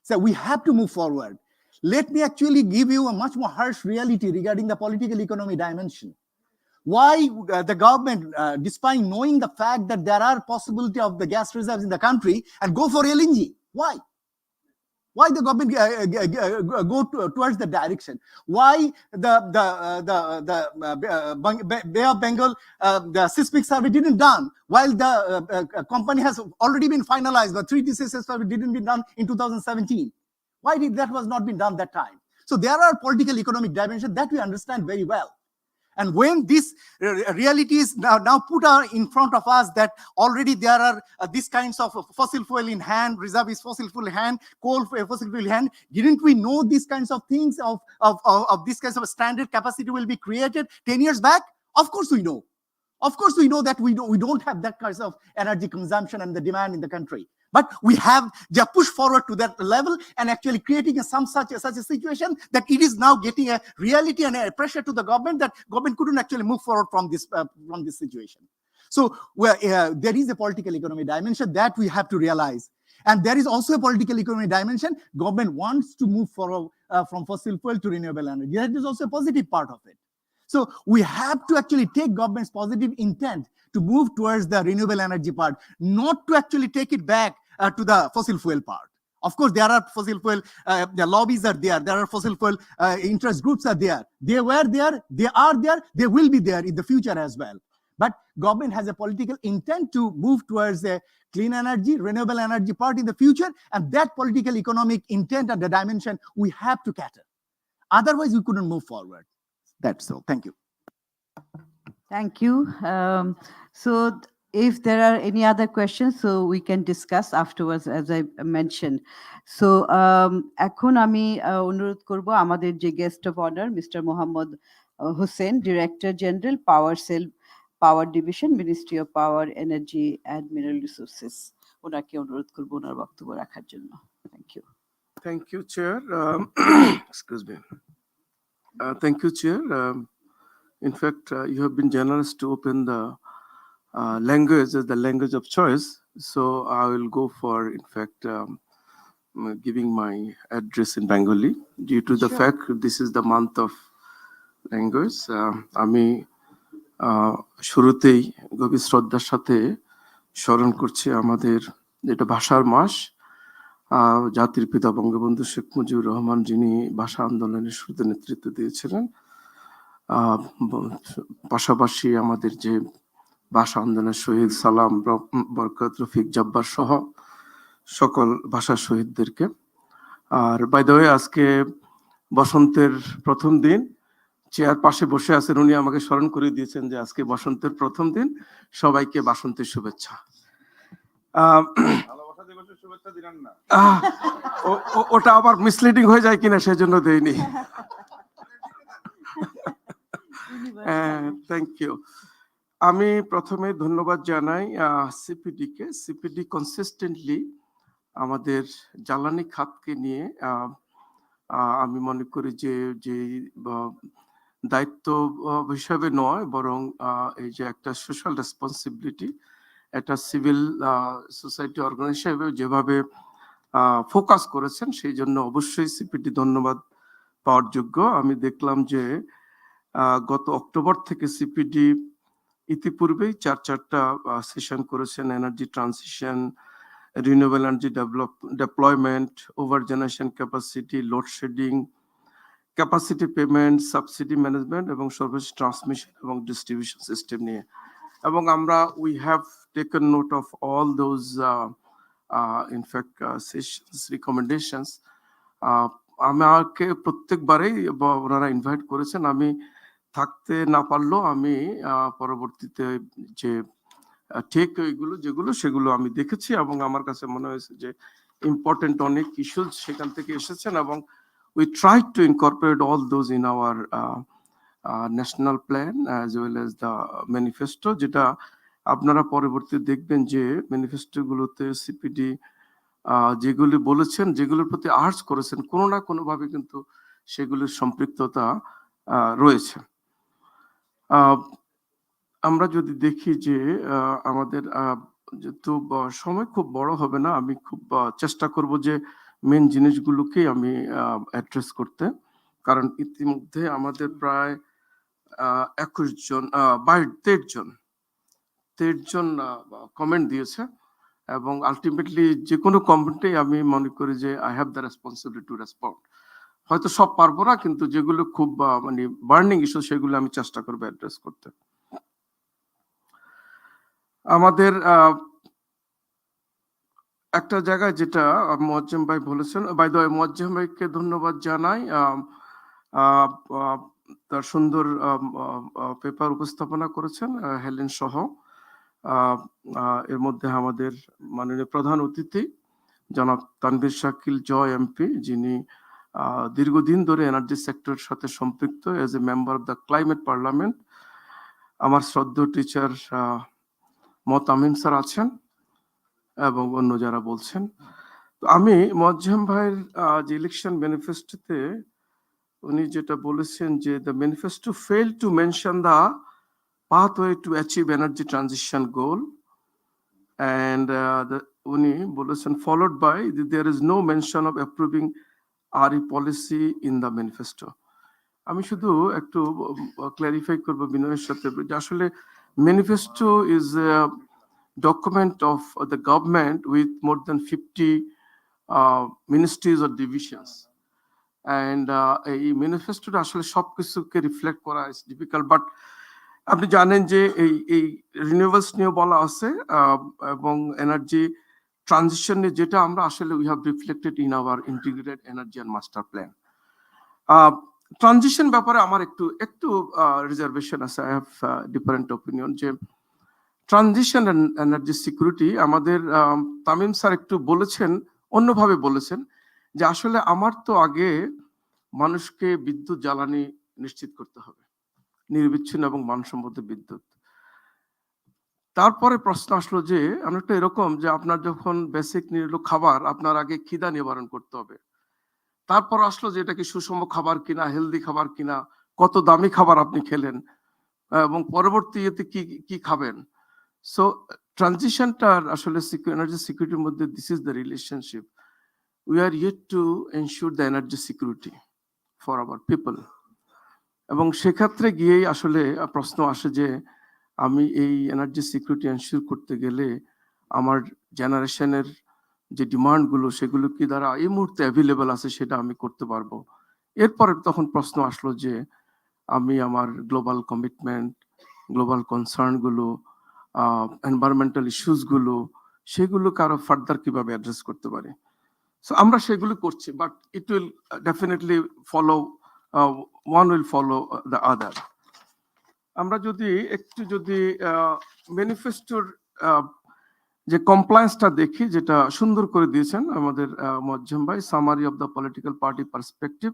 So we have to move forward. Let me actually give you a much more harsh reality regarding the political economy dimension. Why the government, despite knowing the fact that there are possibility of the gas reserves in the country, and go for LNG? Why? Why the government go towards the direction? Why the Bay of Bengal, the seismic survey didn't done, while the company has already been finalized, the 3D survey didn't be done in 2017? Why did that was not been done that time? So there are political economic dimensions that we understand very well. And when this reality is now put in front of us, that already there are these kinds of fossil fuel in hand, reserve is fossil fuel in hand, coal fossil fuel in hand, didn't we know these kinds of things of these kinds of standard capacity will be created 10 years back? Of course we know. Of course we know that we don't have that kinds of energy consumption and the demand in the country. But we have just pushed forward to that level and actually creating such a situation that it is now getting a reality and a pressure to the government that government couldn't actually move forward from this situation. So there is a political economy dimension that we have to realize. And there is also a political economy dimension. Government wants to move forward from fossil fuel to renewable energy. That is also a positive part of it. So we have to actually take government's positive intent to move towards the renewable energy part, not to actually take it back to the fossil fuel part. Of course, there are fossil fuel, the lobbies are there are fossil fuel interest groups are there. They were there, they are there, they will be there in the future as well. But government has a political intent to move towards a clean energy, renewable energy part in the future, and that political economic intent and the dimension we have to cater. Otherwise, we couldn't move forward. That's all. Thank you. Thank you. So if there are any other questions, so we can discuss afterwards, as I mentioned. So এখন আমি অনুরোধ করব আমাদের যে guest of honour mister Mohammad Hossain, director general power cell power division, ministry of power, energy and mineral resources. ওনাকে অনুরোধ করবো ওনার বক্তব্য রাখার জন্য। Thank you. Thank you, Chair. Excuse me. Thank you, Chair. In fact, you have been generous to open the language as the language of choice. So I will go for, in fact, giving my address in Bengali due to the fact this is the month of language. আমি শুরুতেই গভীর শ্রদ্ধার সাথে স্মরণ করছি আমাদের যেটা ভাষার মাস, জাতির পিতা বঙ্গবন্ধু শেখ মুজিবুর রহমান, যিনি ভাষা আন্দোলনের শুরুতে নেতৃত্ব দিয়েছিলেন। পাশাপাশি আমাদের যে ভাষা আন্দোলনের শহীদ সালাম, বরকত, রফিক, জব্বার সহ সকল ভাষা শহীদদেরকে। আর বাই দ্য ওয়ে, আজকে বসন্তের প্রথম দিন। চেয়ার পাশে বসে আছেন, উনি আমাকে স্মরণ করে দিয়েছেন যে আজকে বসন্তের প্রথম দিন, সবাইকে বসন্তের শুভেচ্ছা। ওটা আবার মিসলিডিং হয়ে যায় কিনা সেজন্য দেইনি। Thank you. আমি প্রথমে ধন্যবাদ জানাই সিপিডি কে। সিপিডি কনসিস্টেন্টলি আমাদের জ্বালানি খাতকে নিয়ে আমি মনে করি যে দায়িত্ব হিসাবে নয়, বরং এই যে একটা সোশ্যাল রেসপন্সিবিলিটি, একটা সিভিল সোসাইটি অর্গানাইজেশন হিসেবে যেভাবে ফোকাস করেছেন, সেই জন্য অবশ্যই সিপিডি ধন্যবাদ পাওয়ার যোগ্য। আমি দেখলাম যে গত অক্টোবর থেকে সিপিডি ইতিপূর্বেই চারটা সেশন করেছেন: energy transition, renewable energy deployment, over generation capacity, load shedding, capacity payment, subsidy management এবং সর্বশেষ ট্রান্সমিশন এবং ডিস্ট্রিবিউশন সিস্টেম নিয়ে। এবং আমরা we have taken note of all those in fact sessions recommendations. আমাকে প্রত্যেকবারেই ওনারা ইনভাইট করেছেন, আমি থাকতে না পারলেও আমি পরবর্তীতে যে টেক যেগুলো সেগুলো আমি দেখেছি এবং আমার কাছে মনে হয়েছে যে ইম্পর্টেন্ট অনেক ইস্যুস সেখান থেকে এসেছেন এবং we tried to incorporate all those in our national plan as well as the manifesto, যেটা আপনারা পরবর্তী দেখবেন যে ম্যানিফেস্টো গুলোতে সিপিডি যেগুলি বলেছেন, যেগুলোর প্রতি আর্জ করেছেন, কোনো না কোনো ভাবে কিন্তু সেগুলির সম্পৃক্ততা রয়েছে। আমরা যদি দেখি যে আমাদের যেহেতু সময় খুব বড় হবে না, আমি খুব চেষ্টা করব যে মেন জিনিসগুলোকে আমি অ্যাড্রেস করতে, কারণ ইতিমধ্যে আমাদের প্রায় 21 জন 23 জন কমেন্ট দিয়েছে এবং আলটিমেটলি যে কোনো কমেন্টে আমি মনে করি যে I have the responsibility to respond. হয়তো সব পারবো না, কিন্তু যেগুলো খুব মানে বার্নিং ইস্যু সেগুলো আমি চেষ্টা করবো অ্যাড্রেস করতে। আমাদের একটা জায়গায় যেটা মোয়াজ্জেম ভাই বলেছেন, বাই দ্য ওয়ে মোয়াজ্জেম ভাইকে ধন্যবাদ জানাই, তার সুন্দর পেপার উপস্থাপনা করেছেন হেলেন সহ। এর মধ্যে আমাদের মাননীয় প্রধান অতিথি জনাব তানভীর শাকিল জয় এমপি, যিনি দীর্ঘদিন ধরে এনার্জি সেক্টরের সাথে সম্পৃক্ত as a member of the climate parliament. আমার শ্রদ্ধেয় টিচার তামিম স্যার আছেন এবং অন্য যারা বলছেন। তো আমি মোয়াজ্জেম ভাইয়ের যে ইলেকশন ম্যানিফেস্টোতে উনি যেটা বলেছেন যে the manifesto fail to mention the pathway to achieve energy transition goal, and উনি বলেছেন followed by there is no mention of approving RE policy in the manifesto. আমি শুধু একটু ক্ল্যারিফাই করব বিনয়ের সাথে যে আসলে manifesto is document of the government with more than 50 ministries or divisions, and এই ম্যানিফেস্টোটা আসলে সবকিছুকে রিফ্লেক্ট করা ইজ ডিফিকাল্ট। বাট আপনি জানেন যে এই রিনিউয়েবলস নিয়ে বলা আছে এবং এনার্জি ট্রানজিশন নিয়ে, যেটা আমরা আসলে we have reflected in our integrated energy and master plan. Transition ব্যাপারে আমার একটু রিজার্ভেশন আছে, আই হ্যাভ ডিফারেন্ট অপিনিয়ন। যে ট্রানজিশন এন্ড এনার্জি সিকিউরিটি আমাদের তামিম স্যার একটু বলেছেন, অন্যভাবে বলেছেন যে আসলে আমার তো আগে মানুষকে বিদ্যুৎ জ্বালানি নিশ্চিত করতে হবে, নির্বিচ্ছিন্ন এবং মানসম্মত বিদ্যুৎ। তারপরে প্রশ্ন আসলো যে অনেকটা এরকম যে আপনার যখন বেসিক নিড হলো খাবার, আপনার আগে খিদা নিবারণ করতে হবে। তারপর আসলো যে এটা কি সুষম খাবার কিনা, হেলদি খাবার কিনা, কত দামি খাবার আপনি খেলেন, এবং পরবর্তী ইয়েতে কি কি খাবেন। সো ট্রানজিশনটার আসলে এনার্জি সিকিউরিটির মধ্যে this is the relationship. We are yet to ensure the energy security for our people. এবং সেক্ষেত্রে গিয়েই আসলে প্রশ্ন আসে যে আমি এই এনার্জি সিকিউরিটি এনশিওর করতে গেলে আমার জেনারেশনের যে ডিমান্ডগুলো সেগুলো কি দ্বারা এই মুহূর্তে অ্যাভেলেবল আছে সেটা আমি করতে পারবো। এরপরে তখন প্রশ্ন আসলো যে আমি আমার গ্লোবাল কমিটমেন্ট, গ্লোবাল কনসার্নগুলো, এনভায়রনমেন্টাল ইস্যুসগুলো, সেগুলোকে আরো ফার্দার কিভাবে অ্যাড্রেস করতে পারি। সো আমরা সেগুলো করছি, but it will definitely follow, one will follow the other. আমরা যদি একটু যদি ম্যানিফেস্টোর যে কমপ্লায়েন্সটা দেখি, যেটা সুন্দর করে দিয়েছেন আমাদের মোয়াজ্জেম ভাই, summary of the political party perspective.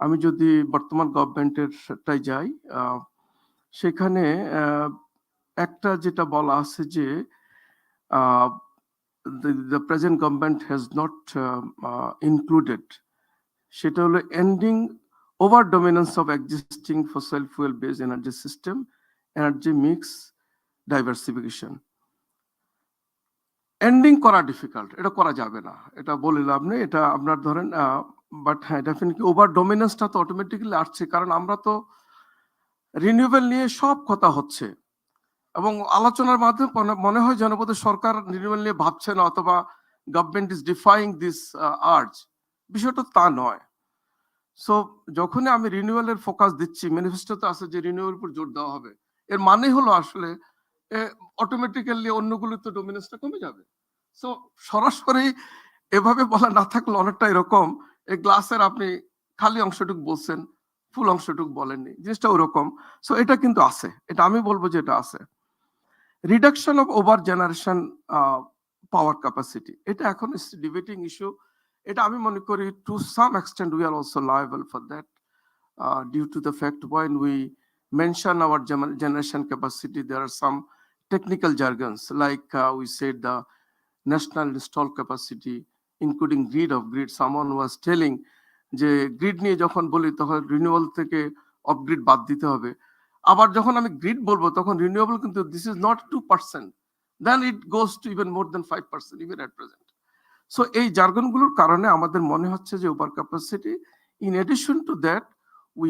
আমি যদি বর্তমান গভর্নমেন্টেরটাই যাই, সেখানে একটা যেটা বলা আছে যে the present government has not included, সেটা হলো ending over dominance of existing fossil fuel based energy system, energy mix diversification. Ending করা ডিফিকাল্ট, এটা করা যাবে না, এটা বলে লাভ নেই, এটা আপনার ধরেন, বাট হ্যাঁ ডেফিনেটলি ওভার ডমিনেন্সটা তো অটোমেটিক্যালি আসছে, কারণ আমরা তো রিনিউয়েবল নিয়ে সব কথা হচ্ছে এবং আলোচনার মাধ্যমে মনে হয় জনপদের সরকার রিনিউয়েবল নিয়ে ভাবছে না, অথবা government is defying this urge. বিষয়টা তা নয়। সো যখনই আমি রিনিউয়েবলের ফোকাস দিচ্ছি, ম্যানিফেস্টোতে আছে যে রিনিউয়েবল উপর জোর দেওয়া হবে, এর মানে হলো আসলে অটোমেটিক্যালি অন্যগুলো তো ডমিনেন্সটা কমে যাবে। সো সরাসরি এভাবে বলা না থাকলে অনেকটা এরকম, এই গ্লাসের আপনি খালি অংশটুকু বলছেন, ফুল অংশটুকু বলেননি, জিনিসটা ওরকম। সো এটা কিন্তু আছে, এটা আমি বলবো যে এটা আছে। Reduction of over generation power capacity, এটা এখন ডিবেটিং ইস্যু। এটা আমি মনে করি to some extent we are also liable for that, due to the fact when we mention our generation capacity, there are some technical jargons like we said the national install capacity, including grid of grid. Someone was telling যে grid নিয়ে যখন বলি তখন renewable থেকে of grid বাদ দিতে হবে, আবার যখন আমি গ্রিড বলবো তখন রিনিউয়েবল কিন্তু this is not 2%, then it goes to even more than 5% even at present. So এই জার্গনগুলোর কারণে আমাদের মনে হচ্ছে যে over capacity. In addition to that we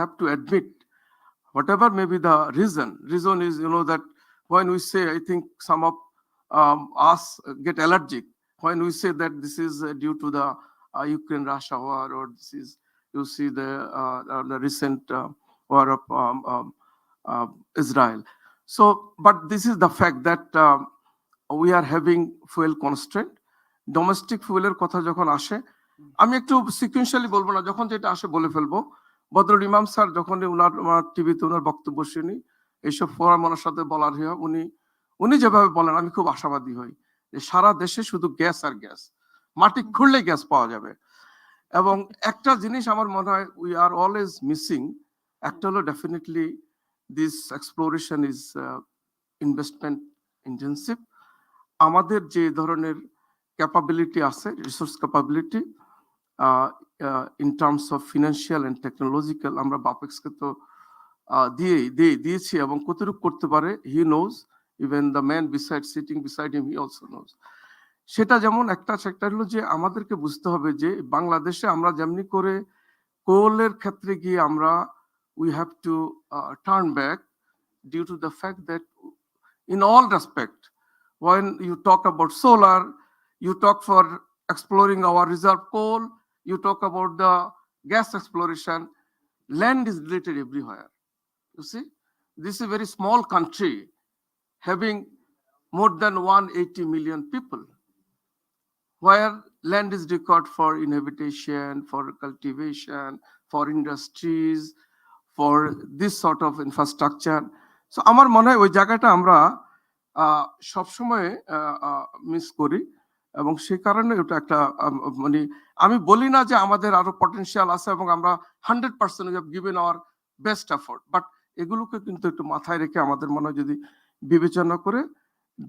have to admit whatever may be the reason is, you know, that when we say, I think some of us get allergic when we say that this is due to the Ukraine-Russia war, or this is, you see the recent war of Israel. So, but this is the fact that we are having fuel constraint. Domestic ফুয়েলের কথা যখন আসে, আমি একটু sequentially বলবো না, যখন যেটা আসে বলে ফেলবো। বদরুল ইমাম স্যার যখন ওনার টিভিতে ওনার বক্তব্য শুনি, এইসব ফোরাম ওনার সাথে বলার হয়, উনি যেভাবে বলেন আমি খুব আশাবাদী হই যে সারা দেশে শুধু গ্যাস আর গ্যাস, মাটি খুঁড়লে গ্যাস পাওয়া যাবে। এবং একটা জিনিস আমার মনে হয় উই আর অলওয়েজ মিসিং, একটা হলো definitely this exploration is investment intensive. আমাদের যে ধরনের ক্যাপাবিলিটি আছে, resource capability in terms of financial and technological, আমরা বাপেক্সকে তো দিয়েছি, এবং কতটুকু করতে পারে he knows, even the man sitting beside him, he also knows. সেটা যেমন একটা হলো যে আমাদেরকে বুঝতে হবে যে বাংলাদেশে আমরা যেমনি করে কোলের ক্ষেত্রে গিয়ে আমরা we have to turn back due to the fact that in all respect, when you talk about solar, you talk for exploring our reserve coal, you talk about the gas exploration, land is related everywhere. You see, this is a very small country having more than 180 million people, where land is required for inhabitation, for cultivation, for industries, for this sort of infrastructure. So আমার মনে হয় ওই জায়গাটা আমরা সবসময় miss করি, এবং সে কারণে ওটা একটা মানে আমি বলি না যে আমাদের আরো পটেনশিয়াল আছে এবং আমরা 100% we have given our best effort, but এগুলোকে কিন্তু একটু মাথায় রেখে আমাদের মনে হয় যদি বিবেচনা করে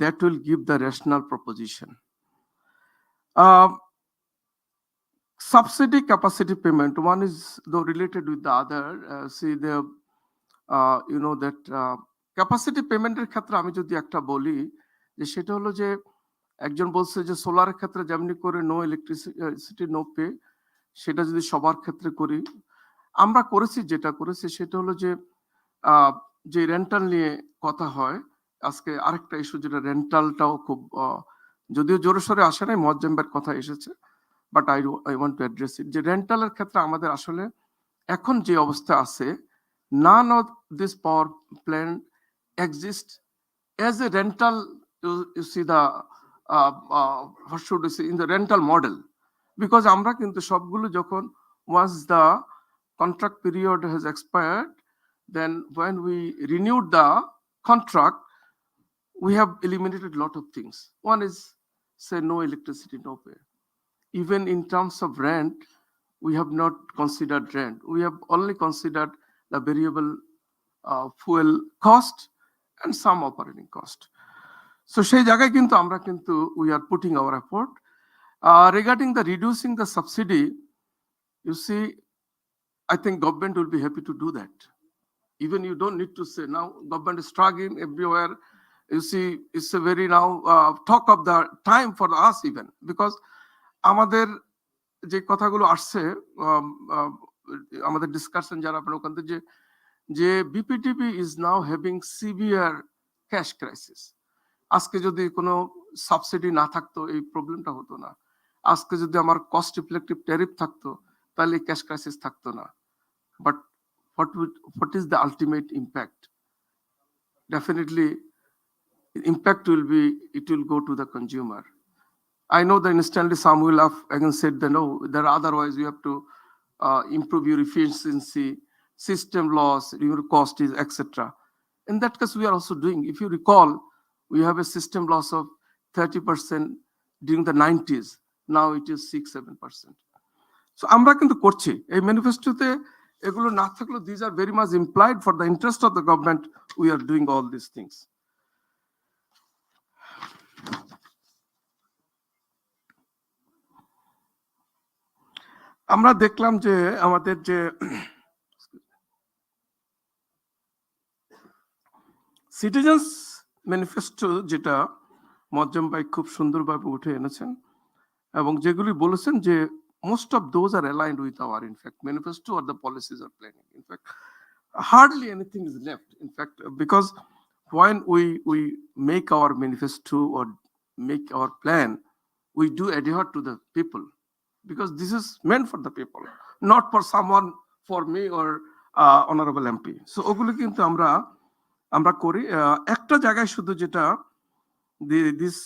that will give the rational proposition. Subsidy capacity payment, one is though related with the other. See the you know that capacity payment এর ক্ষেত্রে আমি যদি একটা বলি যে সেটা হলো যে একজন বলছে যে সোলারের ক্ষেত্রে যেমনি করে নো ইলেকট্রিসিটি নো পে, সেটা যদি সবার ক্ষেত্রে করি, আমরা করেছি যেটা করেছি সেটা হলো যে যে রেন্টাল নিয়ে কথা হয় আজকে আরেকটা ইস্যু, যেটা রেন্টালটাও খুব যদিও জোরে সোরে আসে নাই, মজ্জেম্বের কথা এসেছে, but I want to address ইট, যে রেন্টালের ক্ষেত্রে আমাদের আসলে এখন যে অবস্থা আছে, none of this power plant exist as a rental. You see the what should we say, in the rental model, because আমরা কিন্তু সবগুলো যখন once the contract period has expired, then when we renewed the contract, we have eliminated a lot of things. One is, say, no electricity, no pay. Even in terms of rent, we have not considered rent. We have only considered the variable fuel cost and some operating cost. So সেই জায়গায় কিন্তু আমরা কিন্তু we are putting our effort. Regarding the reducing the subsidy, you see, I think government will be happy to do that. Even you don't need to say now government is struggling everywhere. You see, it's a very now talk of the time for us even, because আমাদের যে কথাগুলো আসছে আমাদের discussion যারা আপনার ওখান থেকে যে BPDB is now having severe cash crisis. আজকে যদি কোনো সাবসিডি না থাকতো এই প্রবলেমটা হতো না। আজকে যদি আমার কস্ট রিফ্লেক্টিভ ট্যারিফ থাকতো তাহলে ক্যাশ ক্রাইসিস থাকতো না। But what is the ultimate impact? Definitely impact will be, it will go to the consumer. I know that instantly some will have again said that no, there are otherwise you have to improve your efficiency, system loss, your cost is etc. In that case, we are also doing. If you recall, we have a system loss of 30% during the 90s. Now it is 6-7%. So আমরা কিন্তু করছি এই ম্যানিফেস্টোতে, এগুলো না থাকলেও these are very much implied for the interest of the government. We are doing all these things. আমরা দেখলাম যে আমাদের যে সিটিজেন্স ম্যানিফেস্টো, যেটা মজ্জম ভাই খুব সুন্দরভাবে উঠে এনেছেন এবং যেগুলি বলেছেন যে most of those are aligned with our in fact manifesto or the policies are planning. In fact, hardly anything is left. In fact, because when we make our manifesto or make our plan, we do adhere to the people, because this is meant for the people, not for someone, for me or honorable MP. So ওগুলো কিন্তু আমরা করি। একটা জায়গায় শুধু যেটা this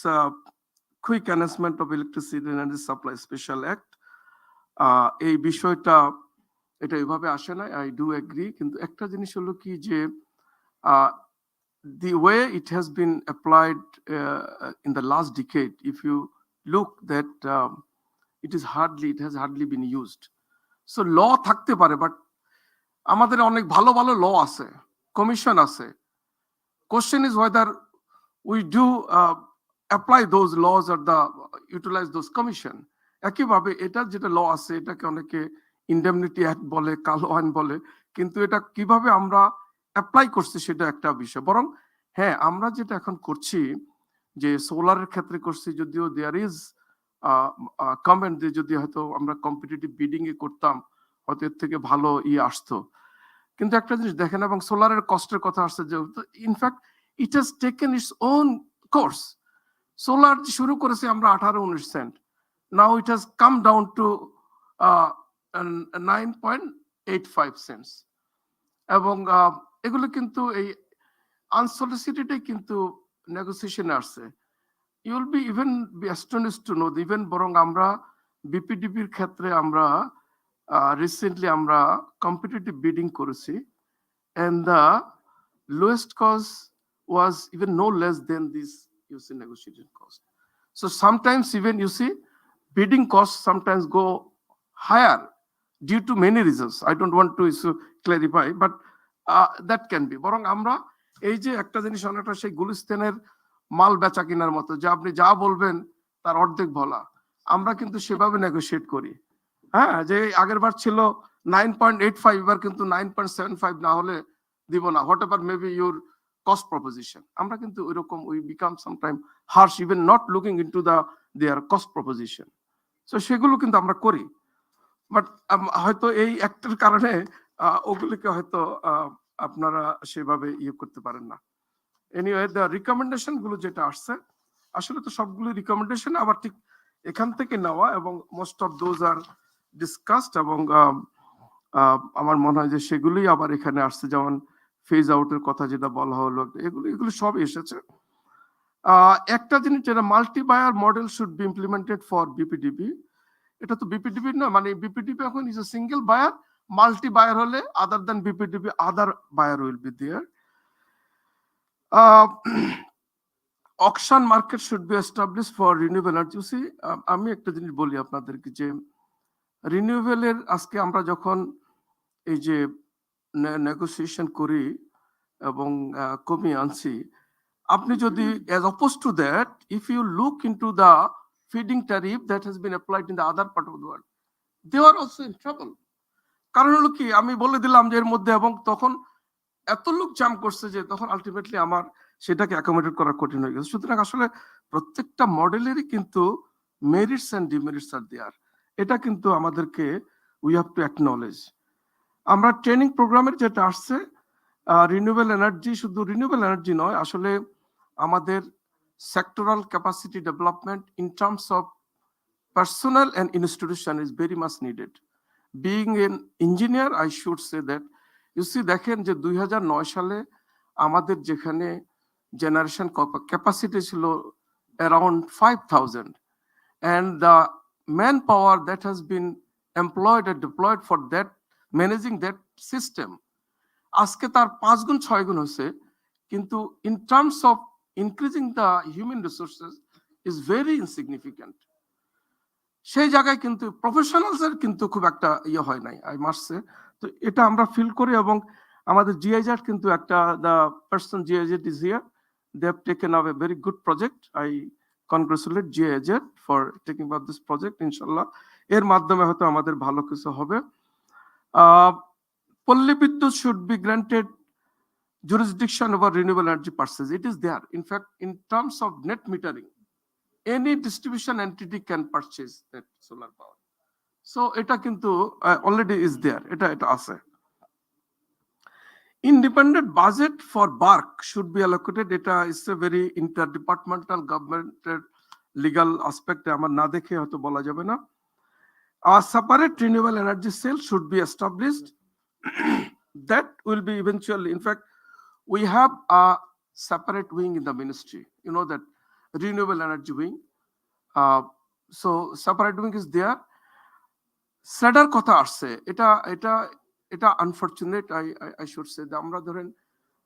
quick enhancement of electricity and energy supply special act, এই বিষয়টা এটা এভাবে আসে না, I do agree, কিন্তু একটা জিনিস হলো কি যে the way it has been applied in the last decade, if you look that it has hardly been used. So law থাকতে পারে, বাট আমাদের অনেক ভালো ভালো ল আছে, কমিশন আছে। Question is whether we do apply those laws or utilize those commission. একইভাবে এটা যেটা ল আছে এটাকে অনেকে ইন্ডেমনিটি অ্যাক্ট বলে, কালো আইন বলে, কিন্তু এটা কিভাবে আমরা অ্যাপ্লাই করছি সেটা একটা বিষয়। বরং হ্যাঁ, আমরা যেটা এখন করছি যে সোলারের ক্ষেত্রে করছি, যদিও দেয়ার ইজ কমেন্ট যে যদি হয়তো আমরা কম্পিটিটিভ বিডিং এ করতাম হয়তো এর থেকে ভালো আসতো, কিন্তু একটা জিনিস দেখেন, এবং সোলারের কষ্টের কথা আসছে যে in fact it has taken its own course. Solar শুরু করেছি আমরা 18-19 cent, now it has come down to 9.85 cents, এবং এগুলো কিন্তু এই আনসলিসিটেডে কিন্তু নেগোসিয়েশনে আসছে। You will be even be astonished to know, even বরং আমরা বিপিডিপির ক্ষেত্রে আমরা রিসেন্টলি আমরা কম্পিটিটিভ বিডিং করেছি, and the lowest cost was even no less than this negotiation cost. So sometimes even you see bidding costs sometimes go higher due to many reasons. I don't want to clarify, but that can be. Borong amra এই যে একটা জিনিস অনেকটা সেই গুলিস্তানের মাল বেচা কেনার মতো, যে আপনি যা বলবেন তার অর্ধেক বলা। আমরা কিন্তু সেভাবে নেগোশিয়েট করি। হ্যাঁ, যে আগের বার ছিল 9.85, এবার কিন্তু 9.75 না হলে দিব না, whatever maybe your cost proposition. আমরা কিন্তু ওইরকম we become sometime harsh, even not looking into their cost proposition. So সেগুলো কিন্তু আমরা করি, বাট হয়তো এই একটার কারণে ওগুলিকে হয়তো আপনারা সেভাবে ইয়ে করতে পারেন না। এনিওয়ে, দ্য রিকমেন্ডেশন গুলো যেটা আসছে, আসলে তো সবগুলো রিকমেন্ডেশন আবার ঠিক এখান থেকে নেওয়া, এবং most of those are discussed, এবং আমার মনে হয় যে সেগুলোই আবার এখানে আসছে, যেমন ফেজ আউটের কথা যেটা বলা হলো, এগুলো সব এসেছে। একটা জিনিস যেটা multi buyer model should be implemented for BPDB, এটা তো বিপিডিবি না, মানে বিপিডিবি এখন is a single buyer, multi buyer হলে other than BPDB other buyer will be there. Auction market should be establish for renewable energy. আমি একটা জিনিস বলি আপনাদেরকে, যে রিনিউয়েবলের আজকে আমরা যখন এই যে নেগোসিয়েশন করি এবং কমিয়ে আনছি, আপনি যদি as opposed to that, if you look into the feeding tariff that has been applied in the other part of the world, they are also in trouble. কারণ হলো কি, আমি বলে দিলাম যে এর মধ্যে, এবং তখন এত লোক জাম করছে যে তখন আলটিমেটলি আমার সেটাকে অ্যাকোমোডেট করা কঠিন হয়ে গেছে। সুতরাং আসলে প্রত্যেকটা মডেলেরই কিন্তু মেরিটস এন্ড ডিমেরিটস আর দেয়ার, এটা কিন্তু আমাদেরকে উই হ্যাভ টু অ্যাকনলেজ। আমরা ট্রেনিং প্রোগ্রামের যেটা আসছে, রিনিউয়েবল এনার্জি, শুধু রিনিউয়েবল এনার্জি নয়, আসলে আমাদের sectoral capacity development in terms of personnel and institution is very much needed. Being an engineer, I should say that, you see, দেখেন যে 2009 সালে আমাদের যেখানে জেনারেশন ক্যাপাসিটি ছিল around 5,000, and the manpower that has been employed and deployed for that, managing that system, আজকে তার 5 গুণ 6 গুণ হয়েছে, কিন্তু in terms of increasing the human resources is very insignificant. সেই জায়গায় কিন্তু প্রফেশনালসের কিন্তু খুব একটা ইয়ে হয় নাই, আই মাস্ট সে। তো এটা আমরা ফিল করি, এবং আমাদের জিআইজেড কিন্তু একটা, the person GIZ is here, they have taken up a very good project. I congratulate GIZ for taking up this project. ইনশাল্লাহ এর মাধ্যমে হয়তো আমাদের ভালো কিছু হবে। পল্লী বিদ্যুৎ should be granted jurisdiction over renewable energy purchase. It is there. In fact, in terms of net metering, any distribution entity can purchase that solar power. So এটা কিন্তু already is there. এটা আছে। Independent budget for BARC should be allocated. এটা is a very interdepartmental government legal aspect, আমার না দেখে হয়তো বলা যাবে না। A separate renewable energy cell should be established. That will be eventually, in fact, we have a separate wing in the ministry, you know, that renewable energy wing. So separate wing is there. Cider কথা আসছে, এটা unfortunate, I should say. আমরা ধরেন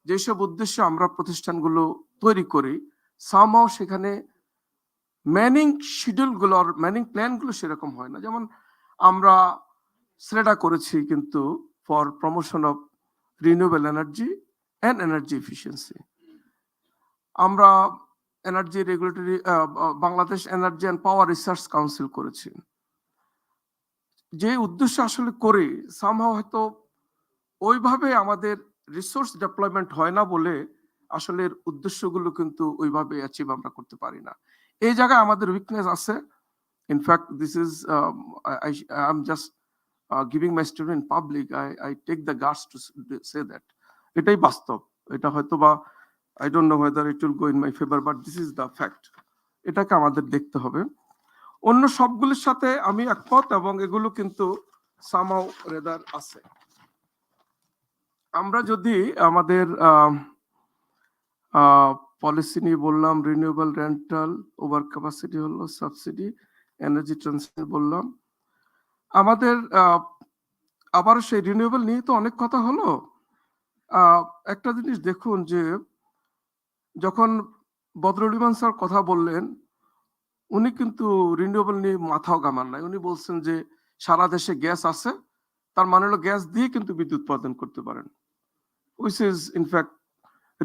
যেসব উদ্দেশ্যে আমরা প্রতিষ্ঠানগুলো তৈরি করি, সামহাও সেখানে ম্যানিং শিডিউল গুলো, ম্যানিং প্ল্যান গুলো সেরকম হয় না। যেমন আমরা সেডা করেছি কিন্তু for promotion of renewable energy and energy efficiency. আমরা energy regulatory, Bangladesh energy and power research council করেছি। যে উদ্দেশ্য আসলে করি, সামহাও হয়তো ওইভাবে আমাদের রিসোর্স ডেভেলপমেন্ট হয় না বলে আসলে উদ্দেশ্যগুলো কিন্তু ওইভাবে অ্যাচিভ আমরা করতে পারি না। এই জায়গায় আমাদের উইকনেস আছে। In fact this is, I am just giving my student public, I take the guards to say that. এটাই বাস্তব। এটা হয়তো বা I don't know whether it will go in my favor, but this is the fact. এটাকে আমাদের দেখতে হবে। অন্য সবগুলোর সাথে আমি একমত, এবং এগুলো কিন্তু সামাও রেদার আছে। আমরা যদি আমাদের পলিসি নিয়ে বললাম, রিনিউয়েবল, রেন্টাল, ওভার ক্যাপাসিটি হলো, সাবসিডি, এনার্জি ট্রান্সফার বললাম। আমাদের আবারও সেই রিনিউয়েবল নিয়ে তো অনেক কথা হলো। একটা জিনিস দেখুন, যে যখন বদরুল ইমান স্যার কথা বললেন, উনি কিন্তু রিনিউয়েবল নিয়ে মাথাও ঘামান নাই। উনি বলছেন যে সারা দেশে গ্যাস আছে, তার মানে হলো গ্যাস দিয়ে কিন্তু বিদ্যুৎ উৎপাদন করতে পারেন, which is in fact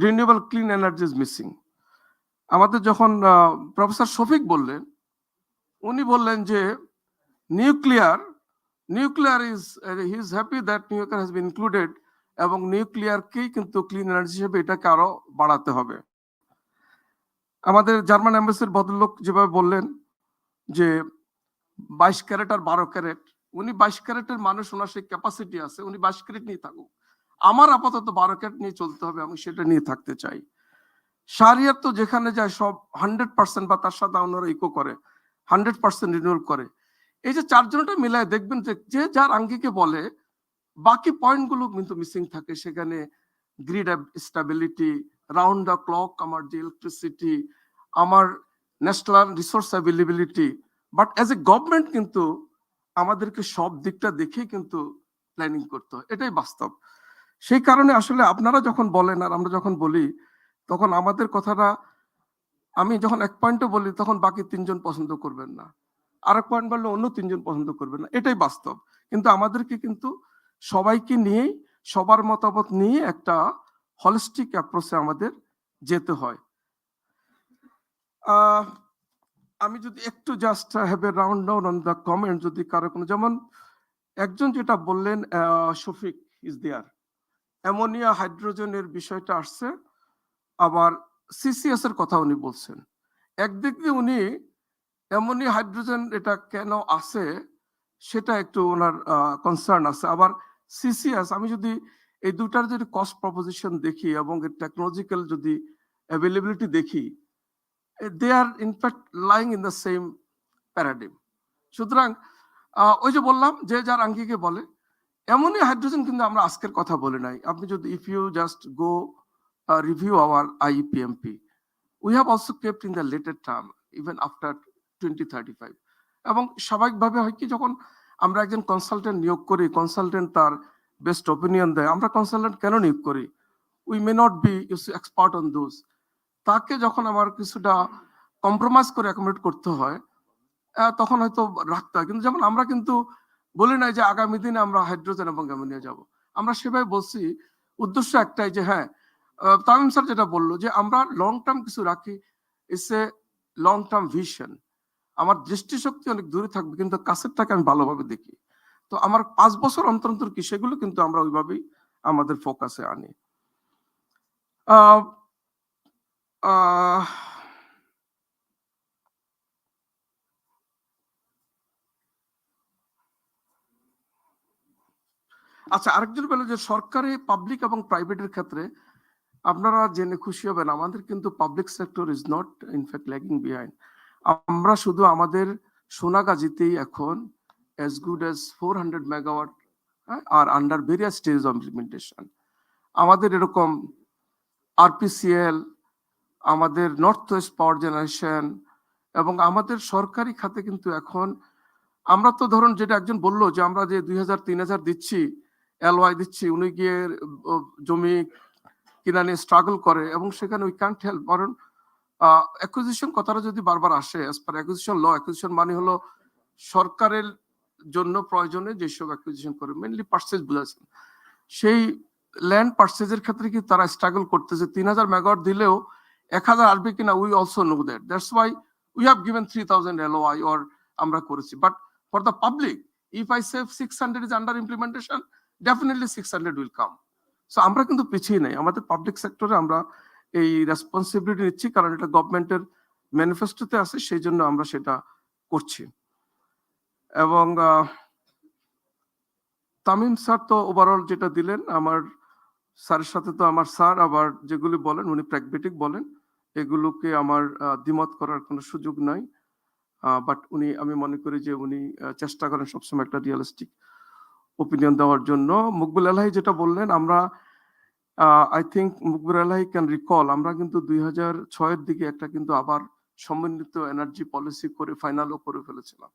renewable clean energy is missing. আমাদের যখন প্রফেসর শফিক বললেন, উনি বললেন যে nuclear is he is happy that nuclear has been included, এবং নিউক্লিয়ারকেই কিন্তু ক্লিন এনার্জি হিসেবে এটাকে আরো বাড়াতে হবে। আমাদের জার্মান এম্বাসির ভদ্রলোক যেভাবে বললেন যে 22 ক্যারেট আর 12 ক্যারেট, উনি 22 ক্যারেটের মানুষ, ওনার সেই ক্যাপাসিটি আছে, উনি 22 ক্যারেট নিয়ে থাকুক। আমার আপাতত 12 ক্যারেট নিয়ে চলতে হবে, আমি সেটা নিয়ে থাকতে চাই। শারিয়াত তো যেখানে যায় সব 100% বা তার সাথে অন্যরা ইকো করে, 100% রিনিউয়াল করে। এই যে চারজনটা মিলায় দেখবেন যে যার আঙ্গিকে বলে, বাকি পয়েন্টগুলো কিন্তু মিসিং থাকে সেখানে। Grid stability, round the clock আমার যে ইলেকট্রিসিটি, আমার national resource availability, but as a government কিন্তু আমাদেরকে সব দিকটা দেখেই কিন্তু প্ল্যানিং করতে হয়, এটাই বাস্তব। সেই কারণে আসলে আপনারা যখন বলেন আর আমরা যখন বলি, তখন আমাদের কথাটা, আমি যখন এক পয়েন্টও বলি তখন বাকি 3 জন পছন্দ করবেন না, আরেক পয়েন্ট বললে অন্য 3 জন পছন্দ করবেন না, এটাই বাস্তব। কিন্তু আমাদেরকে কিন্তু সবাইকে নিয়েই, সবার মতামত নিয়ে একটা হলিস্টিক অ্যাপ্রোচে আমাদের যেতে হয়। আমি যদি একটু just have a round down on the comment, যদি কারো কোনো, যেমন একজন যেটা বললেন শফিক ইজ দেয়ার, অ্যামোনিয়া হাইড্রোজেনের বিষয়টা আসছে, আবার সিসিএস এর কথা উনি বলছেন। একদিক দিয়ে উনি অ্যামোনিয়া হাইড্রোজেন এটা কেন আছে সেটা একটু ওনার কনসার্ন আছে। আবার সিসিএস, আমি যদি এই দুটার যদি কস্ট প্রপোজিশন দেখি এবং এর টেকনোলজিক্যাল যদি অ্যাভেলেবিলিটি দেখি, they are in fact lying in the same paradigm. সুতরাং ওই যে বললাম যে যার আঙ্গিকে বলে, অ্যামোনিয়া হাইড্রোজেন কিন্তু আমরা আজকের কথা বলে নাই। আপনি যদি if you just go review our IEPMP, we have also kept in the later term even after 2035. এবং স্বাভাবিকভাবে হয় কি, যখন আমরা একজন কনসালটেন্ট নিয়োগ করি, কনসালটেন্ট তার বেস্ট অপিনিয়ন দেয়। আমরা কনসালটেন্ট কেন নিয়োগ করি? We may not be expert on those. তাকে যখন আমার কিছুটা কম্প্রোমাইজ করে অ্যাকোমোডেট করতে হয়, তখন হয়তো রাখতে হয়। কিন্তু যেমন আমরা কিন্তু বলি নাই যে আগামী দিনে আমরা হাইড্রোজেন এবং অ্যামোনিয়া যাব, আমরা সেভাবে বলছি। উদ্দেশ্য একটাই যে হ্যাঁ, তামিম স্যার যেটা বললো যে আমরা লং টার্ম কিছু রাখি, it's a long term vision. আমার দৃষ্টিশক্তি অনেক দূরে থাকবে, কিন্তু কাছেরটাকে আমি ভালোভাবে দেখি। তো আমার 5 বছর অন্তর অন্তর কি, সেগুলো কিন্তু আমরা ওইভাবেই আমাদের ফোকাসে আনি। আচ্ছা, আরেকজন বলে যে সরকারি, পাবলিক এবং প্রাইভেটের ক্ষেত্রে আপনারা জেনে খুশি হবেন, আমাদের কিন্তু public sector is not in fact lagging behind. আমরা শুধু আমাদের সোনাগাজীতেই এখন as good as 400 megawatt are under various stage of implementation. আমাদের এরকম আরপিসিএল, আমাদের নর্থ ওয়েস্ট পাওয়ার জেনারেশন, এবং আমাদের সরকারি খাতে কিন্তু এখন আমরা তো ধরুন, যেটা একজন বললো যে আমরা যে 2000-3000 দিচ্ছি, এলওয়াই দিচ্ছি, উনি গিয়ে জমি কিনা নিয়ে স্ট্রাগল করে, এবং সেখানে উই ক্যান্ট হেল্প। কারণ অ্যাকুইজিশন কথাটা যদি বারবার আসে, অ্যাজ পার অ্যাকুইজিশন ল, অ্যাকুইজিশন মানে হলো সরকারের জন্য প্রয়োজনে যেসব অ্যাকুইজিশন করে, মেইনলি পার্সেজ বুঝাচ্ছেন, সেই ল্যান্ড পার্সেজের ক্ষেত্রে কি তারা স্ট্রাগল করতেছে। 3000 মেগাওয়াট দিলেও 1000 আসবে কিনা, we also know that, that's why we have given 3000 LOI or আমরা করেছি। But for the public, if I say 600 is under implementation, definitely 600 will come. So আমরা কিন্তু পিছিয়ে নেই, আমাদের পাবলিক সেক্টরে আমরা এই রেসপন্সিবিলিটি নিচ্ছি, কারণ এটা গভর্নমেন্টের ম্যানিফেস্টোতে আছে, সেই জন্য আমরা সেটা করছি। এবং তামিম স্যার তো ওভারঅল যেটা দিলেন, আমার স্যারের সাথে তো আমার স্যার আবার যেগুলি বলেন উনি প্র্যাগমেটিক বলেন, এগুলোকে আমার দ্বিমত করার কোনো সুযোগ নাই। বাট উনি, আমি মনে করি যে উনি চেষ্টা করেন সবসময় একটা রিয়েলিস্টিক ওপিনিয়ন দেওয়ার জন্য। মুকবুল এলাহি যেটা বললেন, আমরা I think Maqbul Elahi can recall, আমরা কিন্তু 2006-এর দিকে একটা কিন্তু আবার সমন্বিত এনার্জি পলিসি করে ফাইনালও করে ফেলেছিলাম,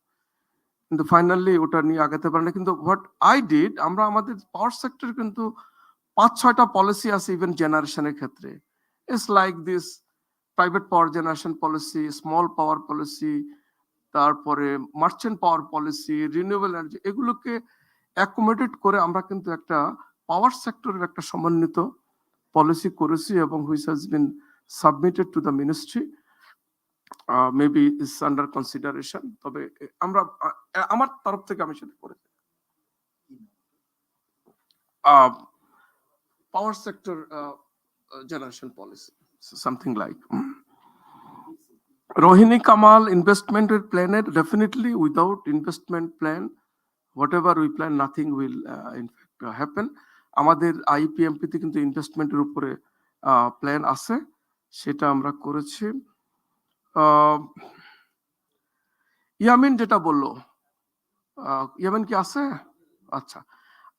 কিন্তু ফাইনালি ওটা নিয়ে আগাতে পারে না। কিন্তু হোয়াট আই ডিড, আমরা আমাদের পাওয়ার সেক্টর কিন্তু 5-6টা পলিসি আছে ইভেন জেনারেশনের ক্ষেত্রে। It's like this private power generation policy, small power policy, তারপরে মার্চেন্ট পাওয়ার পলিসি, রিনিউয়েবল এনার্জি, এগুলোকে অ্যাকোমোডেট করে আমরা কিন্তু একটা পাওয়ার সেক্টরের একটা সমন্বিত পলিসি করেছি এবং which has been submitted to the ministry, maybe is under consideration. তবে আমরা আমার তরফ থেকে আমি সেটা করেছি। Power sector generation policy, something like Rohini Kamal investment plan. Definitely, without investment plan, whatever we plan, nothing will in fact happen. আমাদের IPMP তে কিন্তু ইনভেস্টমেন্টের উপরে প্ল্যান আছে, সেটা আমরা করেছি। ইয়ামিন যেটা বললো, ইয়ামিন কি আছে? আচ্ছা,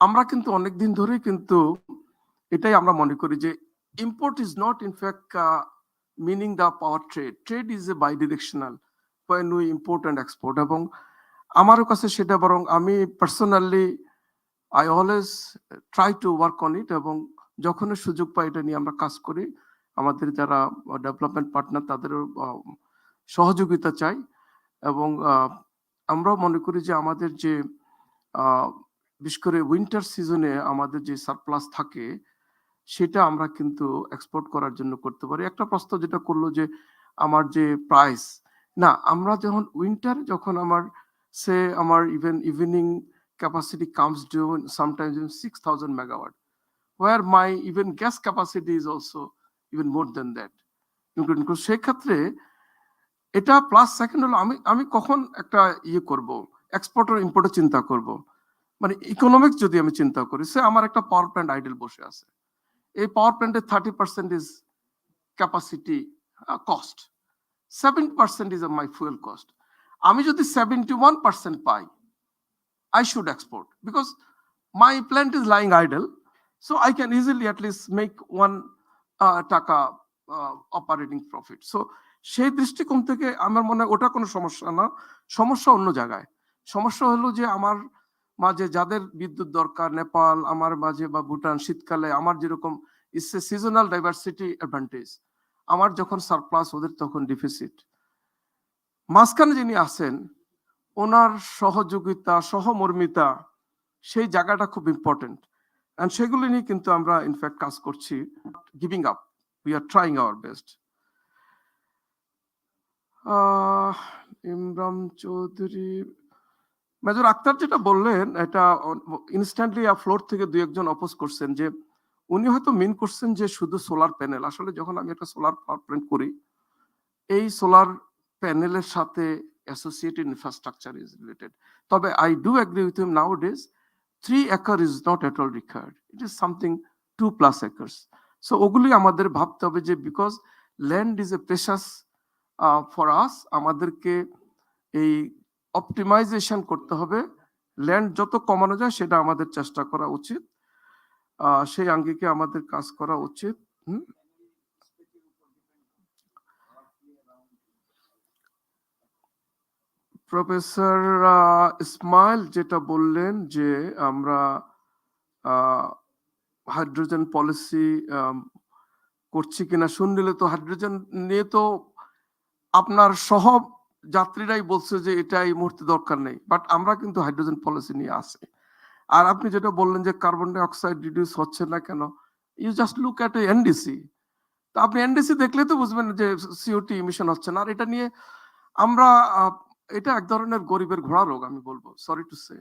আমরা কিন্তু অনেকদিন ধরেই কিন্তু এটাই আমরা মনে করি যে import is not in fact meaning the power trade. Trade is a bidirectional when we import and export. এবং আমারও কাছে সেটা বরং আমি personally I always try to work on it, এবং যখনই সুযোগ পাই এটা নিয়ে আমরা কাজ করি। আমাদের যারা ডেভেলপমেন্ট পার্টনার তাদেরও সহযোগিতা চাই, এবং আমরাও মনে করি যে আমাদের যে বিশেষ করে উইন্টার সিজনে আমাদের যে সারপ্লাস থাকে সেটা আমরা কিন্তু এক্সপোর্ট করার জন্য করতে পারি। একটা প্রশ্ন যেটা করলো যে আমার যে প্রাইস, না আমরা যখন উইন্টার যখন আমার evening capacity comes to sometimes even 6,000 megawatt, where my even gas capacity is also even more than that, including সেই ক্ষেত্রে এটা প্লাস সেকেন্ড হলো আমি কখন একটা করব, এক্সপোর্টার ইম্পোর্টের চিন্তা করব, মানে ইকোনমিক্স যদি আমি চিন্তা করি, সে আমার একটা পাওয়ার প্ল্যান্ট আইডল বসে আছে, এই পাওয়ার প্ল্যান্টের 30% is capacity cost, 70% is my fuel cost. আমি যদি 71% পাই, I should export because my plant is lying idle, so I can easily at least make one taka operating profit. So সেই দৃষ্টিকোণ থেকে আমার মনে হয় ওটা কোনো সমস্যা না, সমস্যা অন্য জায়গায়। সমস্যা হলো যে আমার মাঝে যাদের বিদ্যুৎ দরকার, নেপাল আমার মাঝে বা ভুটান শীতকালে আমার যেরকম it's a seasonal diversity advantage, আমার যখন সারপ্লাস ওদের তখন ডিফিসিট। মাঝখানে যিনি আছেন ওনার সহযোগিতা সহমর্মিতা সেই জায়গাটা খুব ইম্পর্টেন্ট, এন্ড সেগুলি নিয়ে কিন্তু আমরা ইনফ্যাক্ট কাজ করছি। Giving up, we are trying our best. Imran Chowdhury, major Akhtar যেটা বললেন এটা ইনস্ট্যান্টলি ফ্লোর থেকে দুই একজন অপোজ করছেন, যে উনি হয়তো মিন করছেন যে শুধু সোলার প্যানেল। আসলে যখন আমি একটা সোলার পাওয়ার প্ল্যান্ট করি, এই সোলার প্যানেলের সাথে associated infrastructure is related. Tobe I do agree with him, nowadays 3 acre is not at all required, it is something 2+ acres. So oguli amader bhabte hobe je because land is a precious for us, amaderke ei optimization korte hobe, land joto komano jay seta amader chesta kora uchit, সেই আঙ্গিকে আমাদের কাজ করা উচিত। Professor Ismail যেটা বললেন যে আমরা হাইড্রোজেন পলিসি করছি কিনা শুনলে, তো হাইড্রোজেন নিয়ে তো আপনার সহ যাত্রীরাই বলছে যে এটা এই মুহূর্তে দরকার নেই, বাট আমরা কিন্তু হাইড্রোজেন পলিসি নিয়ে আসি। আর আপনি যেটা বললেন যে কার্বন ডাই অক্সাইড রিডিউস হচ্ছে না কেন, you just look at NDC, তো আপনি এনডিসি দেখলে তো বুঝবেন যে সিওটি ইমিশন হচ্ছে না। আর এটা নিয়ে আমরা এটা এক ধরনের গরিবের ঘোড়া রোগ আমি বলবো, সরি টু সে,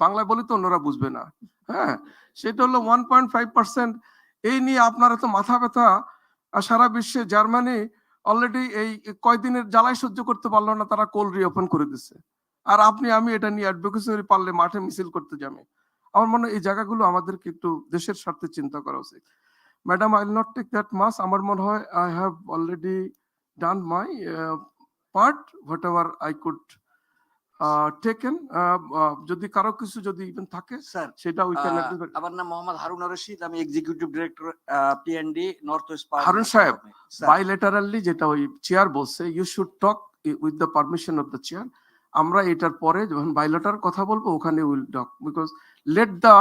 বাংলায় বলি তো অন্যরা বুঝবে না। হ্যাঁ, সেটা হলো 1.5%। এই নিয়ে আপনার এত মাথা ব্যথা, সারা বিশ্বে জার্মানি অলরেডি এই কয়দিনের জ্বালাই সহ্য করতে পারলো না, তারা কোল রিওপেন করে দিচ্ছে। আর আপনি আমি এটা নিয়ে অ্যাডভোকেসি পারলে মাঠে মিছিল করতে যাবে। আমার মনে হয় এই জায়গাগুলো আমাদেরকে একটু দেশের স্বার্থে চিন্তা করা উচিত। Madam, I will not take that much, আমার মনে হয় I have already done my part, whatever I could taken. যদি কারো কিছু যদি ইভেন থাকে স্যার সেটা উই ক্যান। আমার নাম মোহাম্মদ হারুন রশিদ, আমি executive director PND north west power. Harun সাহেব, বাইলেটারালি যেটা ওই চেয়ার বলছে, you should talk with the permission of the chair. আমরা এটার পরে যখন বাইলেটার কথা বলবো ওখানে will talk, because let the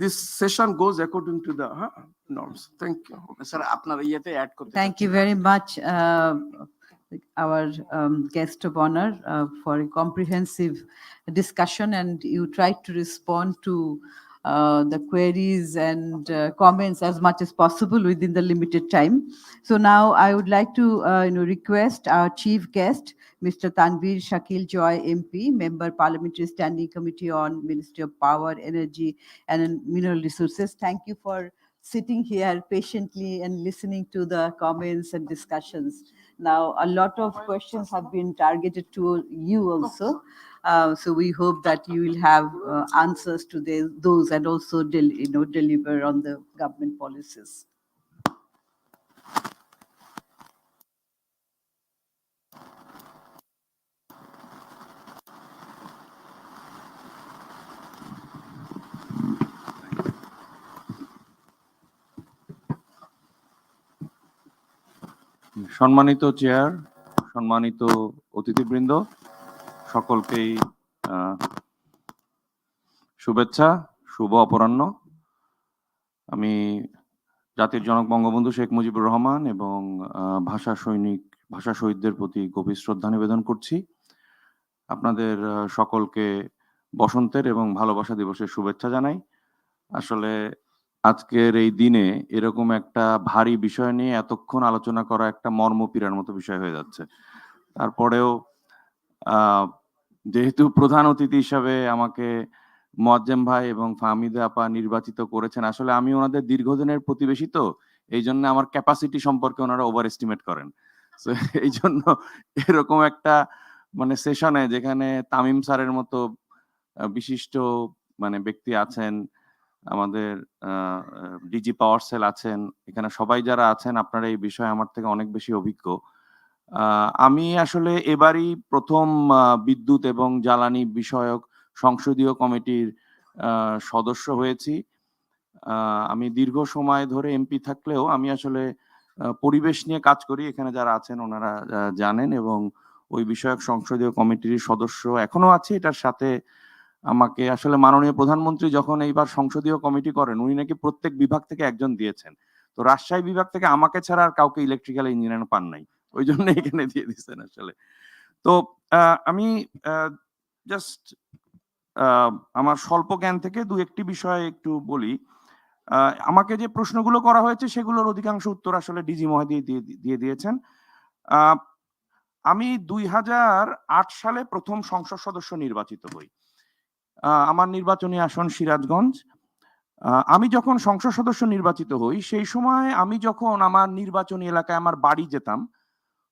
this session goes according to the norms. Thank you. Sir আপনার ইয়েতে অ্যাড করতে। Thank you very much, our guest of honor, for a comprehensive discussion, and you tried to respond to the queries and comments as much as possible within the limited time. So now I would like to request our chief guest, Mr. Tanveer Shakil Joy MP, Member Parliamentary Standing Committee on Ministry of Power, Energy and Mineral Resources. Thank you for sitting here patiently and listening to the comments and discussions. Now, a lot of questions have been targeted to you also. So we hope that you will have answers to those and also deliver on the government policies. সম্মানিত chair, সম্মানিত অতিথিবৃন্দ, সকলকেই শুভেচ্ছা, শুভ অপরাহ্ন। আমি জাতির জনক বঙ্গবন্ধু শেখ মুজিবুর রহমান এবং ভাষা শহীদদের প্রতি গভীর শ্রদ্ধা নিবেদন করছি। আপনাদের সকলকে বসন্তের এবং ভালোবাসা দিবসের শুভেচ্ছা জানাই। আসলে আজকের এই দিনে এরকম একটা ভারী বিষয় নিয়ে এতক্ষণ আলোচনা করা একটা মর্মপীড়ার মতো বিষয় হয়ে যাচ্ছে। তারপরেও যেহেতু প্রধান অতিথি হিসাবে আমাকে মোয়াজ্জেম ভাই এবং ফাহমিদা আপা নির্বাচিত করেছেন, আসলে আমি ওনাদের দীর্ঘদিনের প্রতিবেশী, তো এই জন্য আমার ক্যাপাসিটি সম্পর্কে ওনারা ওভার এস্টিমেট করেন। এই জন্য এরকম একটা সেশনে যেখানে তামিম স্যারের মতো বিশিষ্ট ব্যক্তি আছেন, আমাদের ডিজি পাওয়ার সেল আছেন, এখানে সবাই যারা আছেন আপনারা এই বিষয়ে আমার থেকে অনেক বেশি অভিজ্ঞ। আমি আসলে এবারই প্রথম বিদ্যুৎ এবং জ্বালানি বিষয়ক সংসদীয় কমিটির সদস্য হয়েছি। আমি দীর্ঘ সময় ধরে এমপি থাকলেও আমি আসলে পরিবেশ নিয়ে কাজ করি, এখানে যারা আছেন ওনারা জানেন, এবং ওই বিষয়ক সংসদীয় কমিটির সদস্য এখনো আছে। এটার সাথে আমাকে আসলে মাননীয় প্রধানমন্ত্রী যখন এইবার সংসদীয় কমিটি করেন, উনি নাকি প্রত্যেক বিভাগ থেকে একজন দিয়েছেন। তো রাজশাহী বিভাগ থেকে আমাকে ছাড়া আর কাউকে ইলেকট্রিক্যাল ইঞ্জিনিয়ার পান নাই, ওই জন্য এখানে দিয়ে দিচ্ছেন আসলে। তো আমি জাস্ট আমার স্বল্প জ্ঞান থেকে দু একটি বিষয় একটু বলি। আমাকে যে প্রশ্নগুলো করা হয়েছে সেগুলোর অধিকাংশ উত্তর আসলে ডিজি মহোদয় দিয়ে দিয়েছেন। আমি 2008 সালে প্রথম সংসদ সদস্য নির্বাচিত হই। আমার নির্বাচনী আসন সিরাজগঞ্জ। আমি যখন সংসদ সদস্য নির্বাচিত হই সেই সময় আমি যখন আমার নির্বাচনী এলাকায় আমার বাড়ি যেতাম,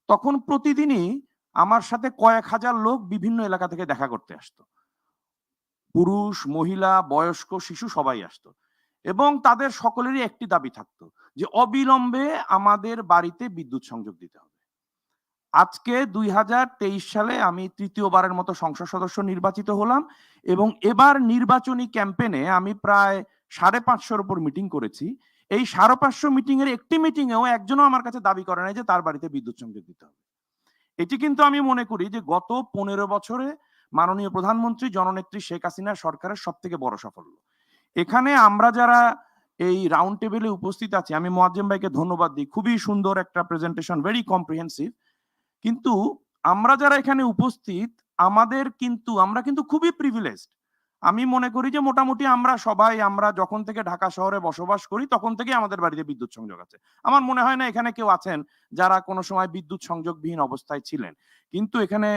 তখন প্রতিদিনই আমার সাথে কয়েক হাজার লোক বিভিন্ন এলাকা থেকে দেখা করতে আসতো। পুরুষ, মহিলা, বয়স্ক, শিশু সবাই আসতো, এবং তাদের সকলেরই একটি দাবি থাকতো যে অবিলম্বে আমাদের বাড়িতে বিদ্যুৎ সংযোগ দিতে হবে। আজকে 2023 সালে আমি তৃতীয়বারের মতো সংসদ সদস্য নির্বাচিত হলাম, এবং এবার নির্বাচনী ক্যাম্পেনে আমি প্রায় 550-এর উপর মিটিং করেছি। এই 550 মিটিং এর একটি মিটিংয়েও একজনও আমার কাছে দাবি করে নাই যে তার বাড়িতে বিদ্যুৎ সংযোগ দিতে হবে। এটি কিন্তু আমি মনে করি যে গত 15 বছরে মাননীয় প্রধানমন্ত্রী জননেত্রী শেখ হাসিনার সরকারের সব থেকে বড় সাফল্য। এখানে আমরা যারা এই রাউন্ড টেবিলে উপস্থিত আছি, আমি মোয়াজ্জেম ভাইকে ধন্যবাদ দিই, খুবই সুন্দর একটা প্রেজেন্টেশন, ভেরি কম্প্রিহেন্সিভ। কিন্তু আমরা যারা এখানে উপস্থিত আমরা কিন্তু খুবই প্রিভিলেজড। আমি মনে করি যে মোটামুটি আমরা যখন থেকে ঢাকা শহরে বসবাস করি তখন থেকে আমাদের বাড়িতে বিদ্যুৎ সংযোগ আছে। আমার মনে হয় না এখানে কেউ আছেন যারা কোনো সময় বিদ্যুৎ সংযোগবিহীন অবস্থায় ছিলেন। কিন্তু এখানে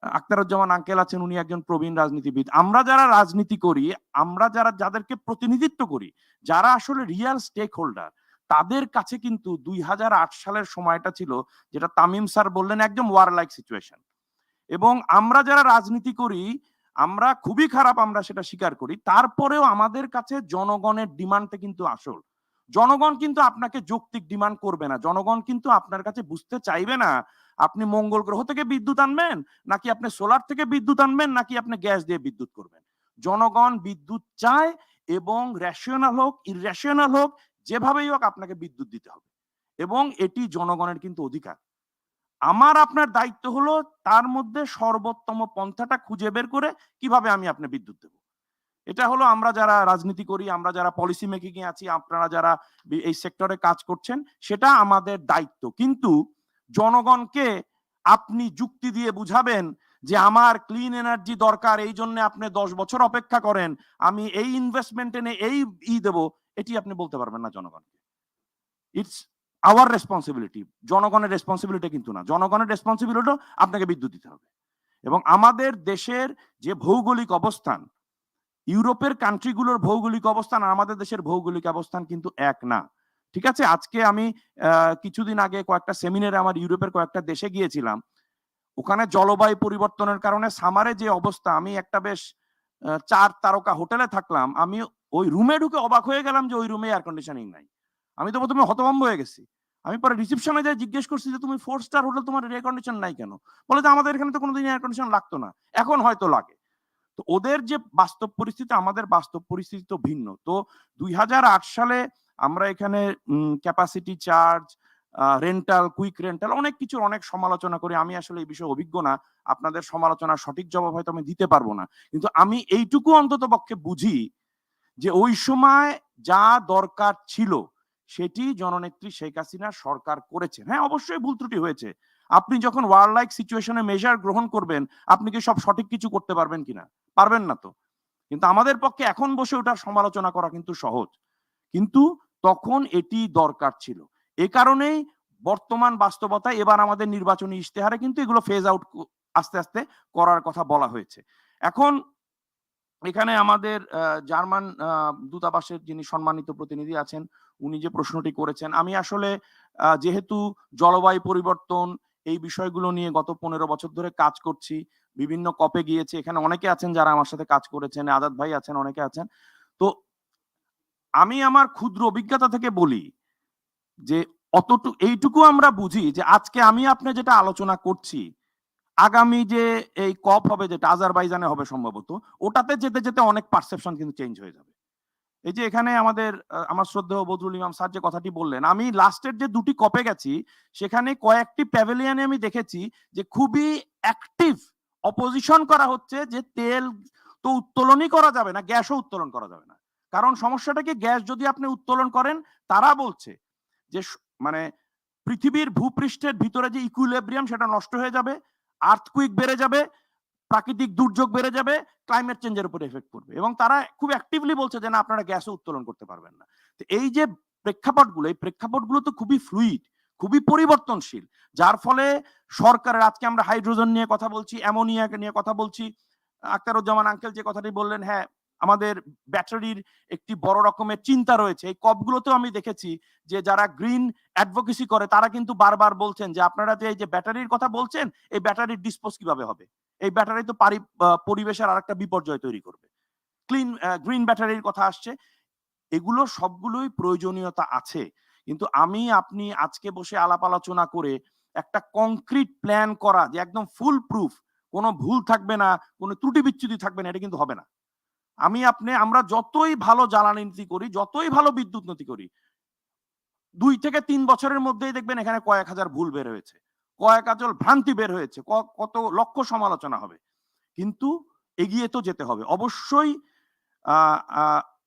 আখতারুজ্জামান আঙ্কেল আছেন, উনি একজন প্রবীণ রাজনীতিবিদ। আমরা যারা রাজনীতি করি, আমরা যাদেরকে প্রতিনিধিত্ব করি, যারা আসলে রিয়েল স্টেক হোল্ডার, তাদের কাছে কিন্তু 2008 সালের সময়টা ছিল, যেটা তামিম স্যার বললেন, একদম ওয়ার লাইক সিচুয়েশন। এবং আমরা যারা রাজনীতি করি আমরা খুবই খারাপ, আমরা সেটা স্বীকার করি। তারপরেও আমাদের কাছে জনগণের ডিমান্ডটা কিন্তু আসল। জনগণ কিন্তু আপনাকে যৌক্তিক ডিমান্ড করবে না, জনগণ কিন্তু আপনার কাছে বুঝতে চাইবে না আপনি মঙ্গল গ্রহ থেকে বিদ্যুৎ আনবেন নাকি আপনি সোলার থেকে বিদ্যুৎ আনবেন নাকি আপনি গ্যাস দিয়ে বিদ্যুৎ করবেন। জনগণ বিদ্যুৎ চায়, এবং রেশনাল হোক ইররেশনাল হোক যেভাবেই হোক আপনাকে বিদ্যুৎ দিতে হবে, এবং এটি জনগণের কিন্তু অধিকার। আমার আপনার দায়িত্ব হলো তার মধ্যে সর্বোত্তম পন্থাটা খুঁজে বের করে কিভাবে আমি আপনি বিদ্যুৎ দেব। এটা হলো আমরা যারা রাজনীতি করি, আমরা যারা পলিসি মেকিং এ আছি, আপনারা যারা এই সেক্টরে কাজ করছেন, সেটা আমাদের দায়িত্ব। কিন্তু জনগণকে আপনি যুক্তি দিয়ে বুঝাবেন যে আমার ক্লিন এনার্জি দরকার, এই জন্য আপনি 10 বছর অপেক্ষা করেন, আমি এই ইনভেস্টমেন্ট এনে এই দেব, এটি আপনি বলতে পারবেন না জনগণকে। ইটস আওয়ার রেসপন্সিবিলিটি, জনগণের রেসপন্সিবিলিটি কিন্তু না। জনগণের রেসপন্সিবিলিটি আপনাকে বিদ্যুৎ দিতে হবে। এবং আমাদের দেশের যে ভৌগোলিক অবস্থান, ইউরোপের কান্ট্রিগুলোর ভৌগোলিক অবস্থান আর আমাদের দেশের ভৌগোলিক অবস্থান কিন্তু এক না। ঠিক আছে, আজকে আমি কিছুদিন আগে কয়েকটা সেমিনারে আমার ইউরোপের কয়েকটা দেশে গিয়েছিলাম। ওখানে জলবায়ু পরিবর্তনের কারণে সামারে যে অবস্থা, আমি একটা বেশ 4 তারকা হোটেলে থাকলাম, আমি ওই রুমে ঢুকে অবাক হয়ে গেলাম যে ওই রুমে এয়ার কন্ডিশনিং নাই। আমি তো প্রথমে হতভম্ব হয়ে গেছি। আমি পরে রিসেপশনে যাই জিজ্ঞেস করছি যে তুমি 4 স্টার হোটেল, তোমার এয়ার কন্ডিশন নাই কেন? বলে যে আমাদের এখানে তো কোনোদিন এয়ার কন্ডিশন লাগতো না, এখন হয়তো লাগে। তো ওদের যে বাস্তব পরিস্থিতি, আমাদের বাস্তব পরিস্থিতি তো ভিন্ন। তো 2008 সালে আমরা এখানে capacity charge, rental, quick rental, অনেক কিছুর অনেক সমালোচনা করি। আমি আসলে এই বিষয়ে অভিজ্ঞ না, আপনাদের সমালোচনার সঠিক জবাব হয়তো আমি দিতে পারবো না, কিন্তু আমি এইটুকু অন্তত পক্ষে বুঝি যে ওই সময় যা দরকার ছিল সেটি জননেত্রী শেখ হাসিনা সরকার করেছে। হ্যাঁ, অবশ্যই ভুল ত্রুটি হয়েছে। আপনি যখন ওয়ার লাইক সিচুয়েশনে মেজার গ্রহণ করবেন, আপনি কি সব সঠিক কিছু করতে পারবেন কিনা? পারবেন না তো। কিন্তু আমাদের পক্ষে এখন বসে ওটার সমালোচনা করা কিন্তু সহজ, কিন্তু তখন এটি দরকার ছিল। এ কারণেই বর্তমান বাস্তবতায় এবার আমাদের নির্বাচনী ইশতেহারে কিন্তু এগুলো ফেজ আউট আস্তে আস্তে করার কথা বলা হয়েছে। এখন এখানে আমাদের জার্মান দূতাবাসের যিনি সম্মানিত প্রতিনিধি আছেন, উনি যে প্রশ্নটি করেছেন, আমি আসলে যেহেতু জলবায়ু পরিবর্তন এই বিষয়গুলো নিয়ে গত 15 বছর ধরে কাজ করছি, বিভিন্ন কপে গিয়েছি, এখানে অনেকে আছেন যারা আমার সাথে কাজ করেছেন, আজাদ ভাই আছেন, অনেকে আছেন। তো আমি আমার ক্ষুদ্র অভিজ্ঞতা থেকে বলি যে এইটুকু আমরা বুঝি যে আজকে আমি আপনি যেটা আলোচনা করছি, আগামী যে এই কপ হবে, যেটা আজারবাইজানে হবে সম্ভবত, ওটাতে যেতে যেতে অনেক পারসেপশন কিন্তু চেঞ্জ হয়ে যাবে। এই যে এখানে আমাদের আমার শ্রদ্ধেয় বদরুল ইমাম স্যার যে কথাটি বললেন, আমি লাস্টের যে 2টি কপে গেছি, সেখানে কয়েকটি প্যাভিলিয়নে আমি দেখেছি যে খুবই অ্যাক্টিভ অপোজিশন করা হচ্ছে যে তেল তো উত্তোলনই করা যাবে না, গ্যাসও উত্তোলন করা যাবে না। কারণ সমস্যাটা কি, গ্যাস যদি আপনি উত্তোলন করেন, তারা বলছে যে মানে পৃথিবীর ভূপৃষ্ঠের ভিতরে যে ইকুইলিব্রিয়াম সেটা নষ্ট হয়ে যাবে, আর্থকুইক বেড়ে যাবে, প্রাকৃতিক দুর্যোগ বেড়ে যাবে, ক্লাইমেট চেঞ্জের উপর এফেক্ট পড়বে, এবং তারা খুব অ্যাক্টিভলি বলছে যে না, আপনারা গ্যাসও উত্তোলন করতে পারবেন না। তো এই যে প্রেক্ষাপটগুলো, এই প্রেক্ষাপটগুলো তো খুবই ফ্লুইড, খুবই পরিবর্তনশীল, যার ফলে সরকারের, আজকে আমরা হাইড্রোজেন নিয়ে কথা বলছি, অ্যামোনিয়াকে নিয়ে কথা বলছি, আখতারুজ্জামান আঙ্কেল যে কথাটি বললেন, হ্যাঁ আমাদের ব্যাটারির একটি বড় রকমের চিন্তা রয়েছে। এই কপগুলোতেও আমি দেখেছি যে যারা গ্রিন অ্যাডভোকেসি করে তারা কিন্তু বারবার বলছেন যে আপনারা যে এই যে ব্যাটারির কথা বলছেন, এই ব্যাটারির ডিসপোজ কিভাবে হবে? এই ব্যাটারি তো পরিবেশের আরেকটা বিপর্যয় তৈরি করবে। গ্রিন ব্যাটারির কথা আসছে, এগুলো সবগুলোই প্রয়োজনীয়তা আছে, কিন্তু আমি আপনি আজকে বসে আলাপ আলোচনা করে একটা কংক্রিট প্ল্যান করা যে একদম ফুল প্রুফ, কোনো ভুল থাকবে না, কোনো ত্রুটি বিচ্যুতি থাকবে না, এটা কিন্তু হবে না। আমরা যতই ভালো জ্বালানি নীতি করি, যতই ভালো বিদ্যুৎ নীতি করি, 2 থেকে 3 বছরের মধ্যেই দেখবেন এখানে কয়েক হাজার ভুল বের হয়েছে, কয়েক হাজার ভ্রান্তি বের হয়েছে, কত লক্ষ সমালোচনা হবে। কিন্তু এগিয়ে তো যেতে হবে অবশ্যই,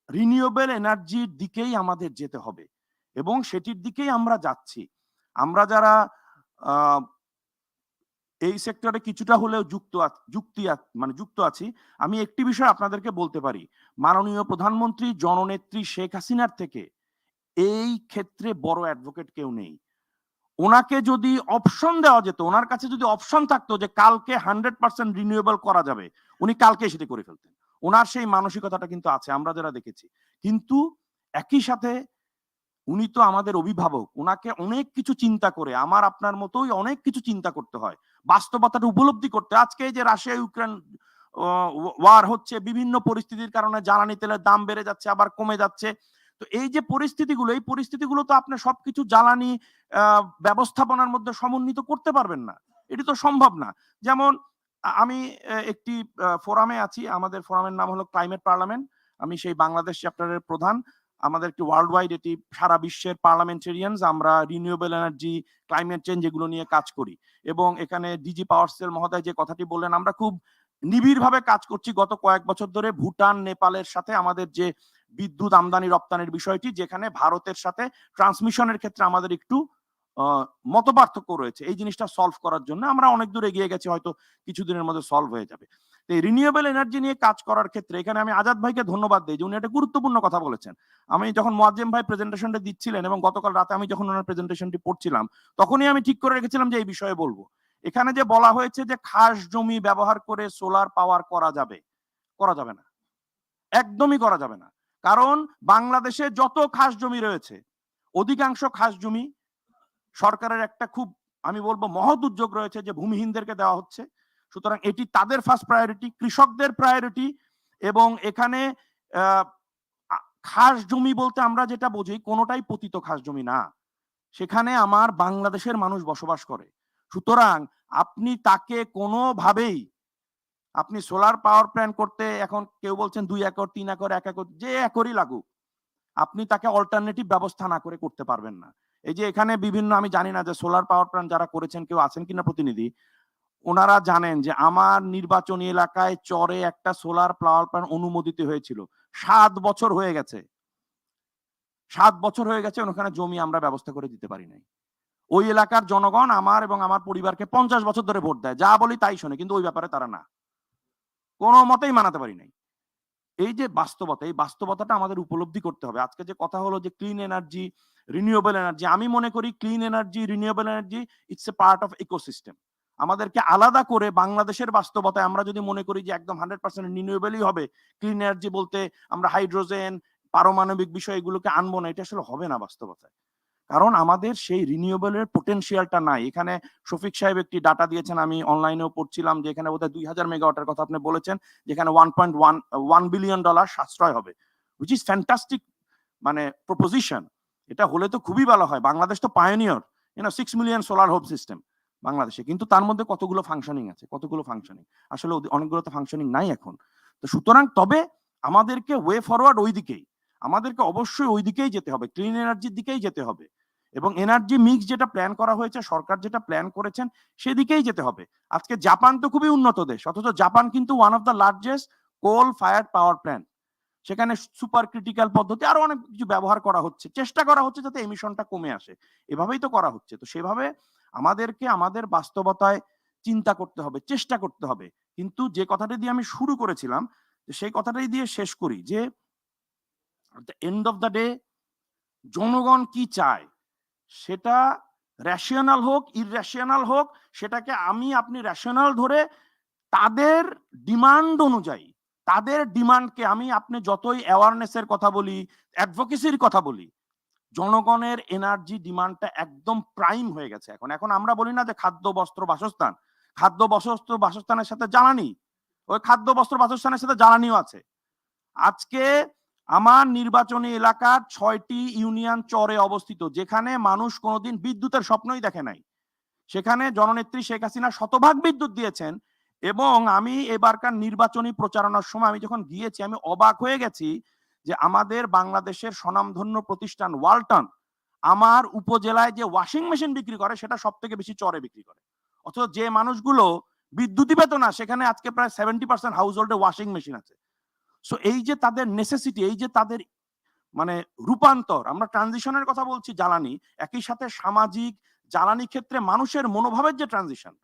রিনিউয়েবল এনার্জির দিকেই আমাদের যেতে হবে এবং সেটির দিকেই আমরা যাচ্ছি। আমরা যারা এই সেক্টরে কিছুটা হলেও যুক্ত আছি, আমি একটি বিষয় আপনাদেরকে বলতে পারি, মাননীয় প্রধানমন্ত্রী জননেত্রী শেখ হাসিনার থেকে এই ক্ষেত্রে বড় অ্যাডভোকেট কেউ নেই। ওনাকে যদি অপশন দেওয়া যেত, ওনার কাছে যদি অপশন থাকতো যে কালকে 100% রিনিউয়েবল করা যাবে, উনি কালকে সেটি করে ফেলতেন। ওনার সেই মানসিকতাটা কিন্তু আছে, আমরা যারা দেখেছি। কিন্তু একই সাথে উনি তো আমাদের অভিভাবক, ওনাকে অনেক কিছু চিন্তা করে, আমার আপনার মতোই অনেক কিছু চিন্তা করতে হয়, বাস্তবতাটা উপলব্ধি করতে। আজকে যে রাশিয়া ইউক্রেন ওয়ার হচ্ছে, বিভিন্ন পরিস্থিতির কারণে জ্বালানি তেলের দাম বেড়ে যাচ্ছে, আবার কমে যাচ্ছে। তো এই যে পরিস্থিতিগুলো, এই পরিস্থিতিগুলো তো আপনি সবকিছু জ্বালানি ব্যবস্থাপনার মধ্যে সমন্বিত করতে পারবেন না, এটি তো সম্ভব না। যেমন আমি একটি ফোরামে আছি, আমাদের ফোরামের নাম হলো ক্লাইমেট পার্লামেন্ট, আমি সেই বাংলাদেশ চ্যাপ্টারের প্রধান। আমাদের একটি ওয়ার্ল্ড ওয়াইড, এটি সারা বিশ্বের পার্লামেন্টেরিয়ানস, আমরা রিনিউয়েবল এনার্জি, ক্লাইমেট চেঞ্জ এগুলো নিয়ে কাজ করি। এবং এখানে ডিজি পাওয়ার সেল মহোদয় যে কথাটি বললেন, আমরা খুব নিবিড়ভাবে কাজ করছি গত কয়েক বছর ধরে ভুটান, নেপালের সাথে আমাদের যে বিদ্যুৎ আমদানি রপ্তানির বিষয়টি, যেখানে ভারতের সাথে ট্রান্সমিশনের ক্ষেত্রে আমাদের একটু মত পার্থক্য রয়েছে এই জিনিসটা সলভ করার জন্য। আমরা অনেক দূর এগিয়ে গেছি, হয়তো কিছুদিনের মধ্যে সলভ হয়ে যাবে। তো এই রিনিউয়েবল এনার্জি নিয়ে কাজ করার ক্ষেত্রে এখানে আমি আজাদ ভাইকে ধন্যবাদ দিই যে উনি একটা গুরুত্বপূর্ণ কথা বলেছেন। আমি যখন মোয়াজ্জেম ভাই প্রেজেন্টেশনটা দিচ্ছিলেন এবং গতকাল রাতে আমি যখন ওনার প্রেজেন্টেশনটি পড়ছিলাম, তখনই আমি ঠিক করে রেখেছিলাম যে এই বিষয়ে বলবো। এখানে যে বলা হয়েছে যে খাস জমি ব্যবহার করে সোলার পাওয়ার করা যাবে, করা যাবে না, একদমই করা যাবে না। কারণ বাংলাদেশে যত খাস জমি রয়েছে, অধিকাংশ খাস জমি সরকারের একটা খুব, আমি বলবো, মহৎ উদ্যোগ রয়েছে যে ভূমিহীনদেরকে দেওয়া হচ্ছে। সুতরাং এটি তাদের ফার্স্ট প্রায়োরিটি, কৃষকদের প্রায়োরিটি। এবং এখানে খাস জমি বলতে আমরা যেটা বুঝি, কোনোটাই পতিত খাস জমি না, সেখানে আমার বাংলাদেশের মানুষ বসবাস করে। সুতরাং আপনি তাকে কোনোভাবেই, আপনি সোলার পাওয়ার প্ল্যান্ট করতে, এখন কেউ বলছেন 2 একর 3 একর 1 একর, যে একরই লাগুক, আপনি তাকে অল্টারনেটিভ ব্যবস্থা না করে করতে পারবেন না। এই যে এখানে বিভিন্ন, আমি জানি না যে সোলার পাওয়ার প্ল্যান্ট যারা করেছেন কেউ আছেন কিনা প্রতিনিধি, ওনারা জানেন যে আমার নির্বাচনী এলাকায় চরে একটা সোলার পাওয়ার প্ল্যান্ট অনুমোদিত হয়েছিল, 7 বছর হয়ে গেছে, 7 বছর হয়ে গেছে, ওখানে জমি আমরা ব্যবস্থা করে দিতে পারি নাই। ওই এলাকার জনগণ আমার এবং আমার পরিবারকে 50 বছর ধরে ভোট দেয়, যা বলি তাই শোনে, কিন্তু ওই ব্যাপারে তারা না, কোনো মতেই মানাতে পারি নাই। এই যে বাস্তবতা, এই বাস্তবতাটা আমাদের উপলব্ধি করতে হবে। আজকে যে কথা হলো যে ক্লিন এনার্জি, রিনিউয়েবল এনার্জি, আমি মনে করি clean energy, renewable energy, it's a part of ecosystem. আমাদেরকে আলাদা করে বাংলাদেশের বাস্তবতায় আমরা যদি মনে করি যে একদম 100% রিনিউয়েবলই হবে, ক্লিন এনার্জি বলতে আমরা হাইড্রোজেন, পারমাণবিক বিষয় এগুলোকে আনবো না, এটা আসলে হবে না বাস্তবতায়। কারণ আমাদের সেই রিনিউয়েবলের পোটেনশিয়ালটা নাই। এখানে শফিক সাহেব একটি ডাটা দিয়েছেন, আমি অনলাইনেও পড়ছিলাম যে এখানে বোধহয় 2000 মেগাওয়াটের কথা আপনি বলেছেন, যেখানে $1.1 বিলিয়ন সাশ্রয় হবে, হুইচ ইজ ফ্যান্টাস্টিক, মানে প্রপোজিশন। এটা হলে তো খুবই ভালো হয়। বাংলাদেশ তো পায়োনিয়র, 6 মিলিয়ন সোলার হোম সিস্টেম বাংলাদেশে, কিন্তু তার মধ্যে কতগুলো ফাংশনিং আছে, কতগুলো ফাংশনিং, আসলে অনেকগুলো তো ফাংশনিং নাই এখন। তো সুতরাং তবে আমাদেরকে ওয়ে ফরওয়ার্ড ওই দিকেই, আমাদেরকে অবশ্যই ওই দিকেই যেতে হবে, ক্লিন এনার্জির দিকেই যেতে হবে। এবং এনার্জি মিক্স যেটা প্ল্যান করা হয়েছে, সরকার যেটা প্ল্যান করেছেন, সেদিকেই যেতে হবে। আজকে জাপান তো খুবই উন্নত দেশ, অথচ জাপান কিন্তু one of the largest coal fired power plant. সেখানে সুপার ক্রিটিক্যাল পদ্ধতি আরো অনেক কিছু ব্যবহার করা হচ্ছে, চেষ্টা করা হচ্ছে যাতে এমিশনটা কমে আসে, এভাবেই তো করা হচ্ছে। তো সেভাবে আমাদেরকে আমাদের বাস্তবতায় চিন্তা করতে হবে, চেষ্টা করতে হবে। কিন্তু যে কথাটা দিয়ে আমি শুরু করেছিলাম, সেই কথাটাই দিয়ে শেষ করি যে এন্ড অফ দ্য ডে জনগণ কি চায়, সেটা রেশনাল হোক ইররেশনাল হোক, সেটাকে আপনি রেশনাল ধরে তাদের ডিমান্ড অনুযায়ী, তাদের ডিমান্ডকে আপনি যতই অ্যাওয়ারনেসের কথা বলি, অ্যাডভোকেসির কথা বলি, জনগণের এনার্জি ডিমান্ডটা একদম প্রাইম হয়ে গেছে এখন। এখন আমরা বলি না যে খাদ্য বস্ত্র বাসস্থান, খাদ্য বস্ত্র বাসস্থানের সাথে জ্বালানি, ওই খাদ্য বস্ত্র বাসস্থানের সাথে জ্বালানিও আছে। আজকে আমার নির্বাচনী এলাকার 6টি ইউনিয়ন চরে অবস্থিত, যেখানে মানুষ কোনোদিন বিদ্যুতের স্বপ্নই দেখে নাই, সেখানে জননেত্রী শেখ হাসিনা শতভাগ বিদ্যুৎ দিয়েছেন। এবং আমি এবারকার নির্বাচনী প্রচারণার সময় আমি যখন গিয়েছি, আমি অবাক হয়ে গেছি যে আমাদের বাংলাদেশের স্বনামধন্য প্রতিষ্ঠান ওয়ালটন আমার উপজেলায় যে ওয়াশিং মেশিন বিক্রি করে, সেটা সব থেকে বেশি চরে বিক্রি করে। অথচ যে মানুষগুলো বিদ্যুৎই পেত না, সেখানে আজকে প্রায় 70% হাউস হোল্ডে ওয়াশিং মেশিন আছে। সো এই যে তাদের নেসেসিটি, এই যে তাদের মানে রূপান্তর, আমরা ট্রানজিশনের কথা বলছি জ্বালানি, একই সাথে সামাজিক জ্বালানি ক্ষেত্রে মানুষের মনোভাবের যে ট্রানজিশন,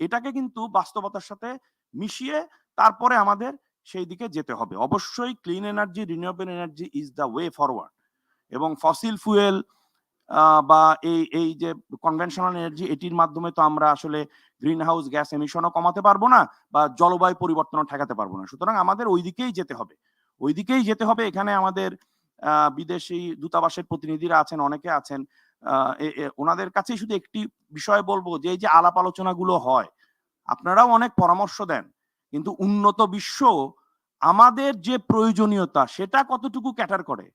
এটাকে কিন্তু বাস্তবতার সাথে মিশিয়ে তারপরে আমাদের সেই দিকে যেতে হবে। অবশ্যই clean energy, renewable energy is the way forward. এবং ফসিল ফুয়েল বা এই যে কনভেনশনাল এনার্জি, এটির মাধ্যমে তো আমরা আসলে গ্রিন হাউস গ্যাস এমিশনও কমাতে পারবো না বা জলবায়ু পরিবর্তনও ঠেকাতে পারবো না। সুতরাং আমাদের ওই দিকেই যেতে হবে, ওই দিকেই যেতে হবে। এখানে আমাদের বিদেশি দূতাবাসের প্রতিনিধিরা আছেন, অনেকে আছেন, ওনাদের কাছে শুধু একটি বিষয় বলবো যে এই যে আলাপ আলোচনাগুলো হয়, আপনারাও অনেক পরামর্শ দেন, কিন্তু উন্নত বিশ্ব আমাদের যে প্রয়োজনীয়তা সেটা কতটুকু ক্যাটার করে।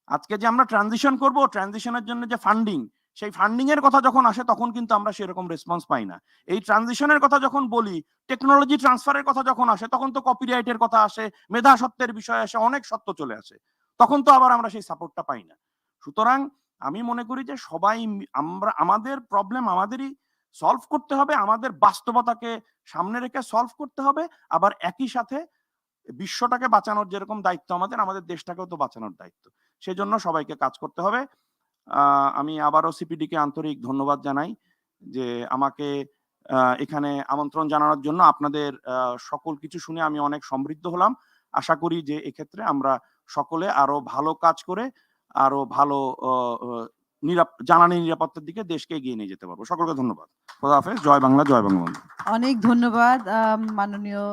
আজকে যে আমরা ট্রানজিশন করব, ট্রানজিশনের জন্য যে ফান্ডিং, সেই ফান্ডিং এর কথা যখন আসে তখন কিন্তু আমরা সেরকম রেসপন্স পাই না। এই ট্রানজিশনের কথা যখন বলি, টেকনোলজি ট্রান্সফারের কথা যখন আসে, তখন তো কপিরাইটের কথা আসে, মেধা সত্ত্বের বিষয় আসে, অনেক সত্য চলে আসে, তখন তো আবার আমরা সেই সাপোর্টটা পাই না। সুতরাং আমি মনে করি যে সবাই আমরা আমাদের প্রবলেম আমাদেরই সলভ করতে হবে, আমাদের বাস্তবতাকে সামনে রেখে সলভ করতে হবে, আবার একই সাথে বিশ্বটাকে বাঁচানোর যেরকম দায়িত্ব আমাদের, আমাদের দেশটাকেও তো বাঁচানোর দায়িত্ব। সেজন্য সবাইকে কাজ করতে হবে। আমি আবারও সিপিডিকে আন্তরিক ধন্যবাদ জানাই যে আমাকে এখানে আমন্ত্রণ জানানোর জন্য। আপনাদের সকল কিছু শুনে আমি অনেক সমৃদ্ধ হলাম। আশা করি যে এক্ষেত্রে আমরা সকলে আরো ভালো কাজ করে আরো ভালো জ্বালানি নিরাপত্তার দিকে দেশকে এগিয়ে নিয়ে যেতে পারবো। সকলকে ধন্যবাদ। খোদা হাফেজ। জয় বাংলা, জয় বঙ্গবন্ধু। অনেক ধন্যবাদ মাননীয়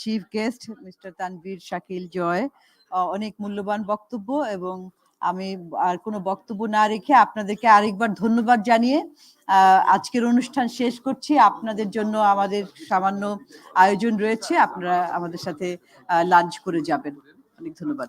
chief guest mister Tanvir Shakil Joy, অনেক মূল্যবান বক্তব্য। এবং আমি আর কোনো বক্তব্য না রেখে আপনাদেরকে আরেকবার ধন্যবাদ জানিয়ে আজকের অনুষ্ঠান শেষ করছি। আপনাদের জন্য আমাদের সামান্য আয়োজন রয়েছে, আপনারা আমাদের সাথে লাঞ্চ করে যাবেন। অনেক ধন্যবাদ।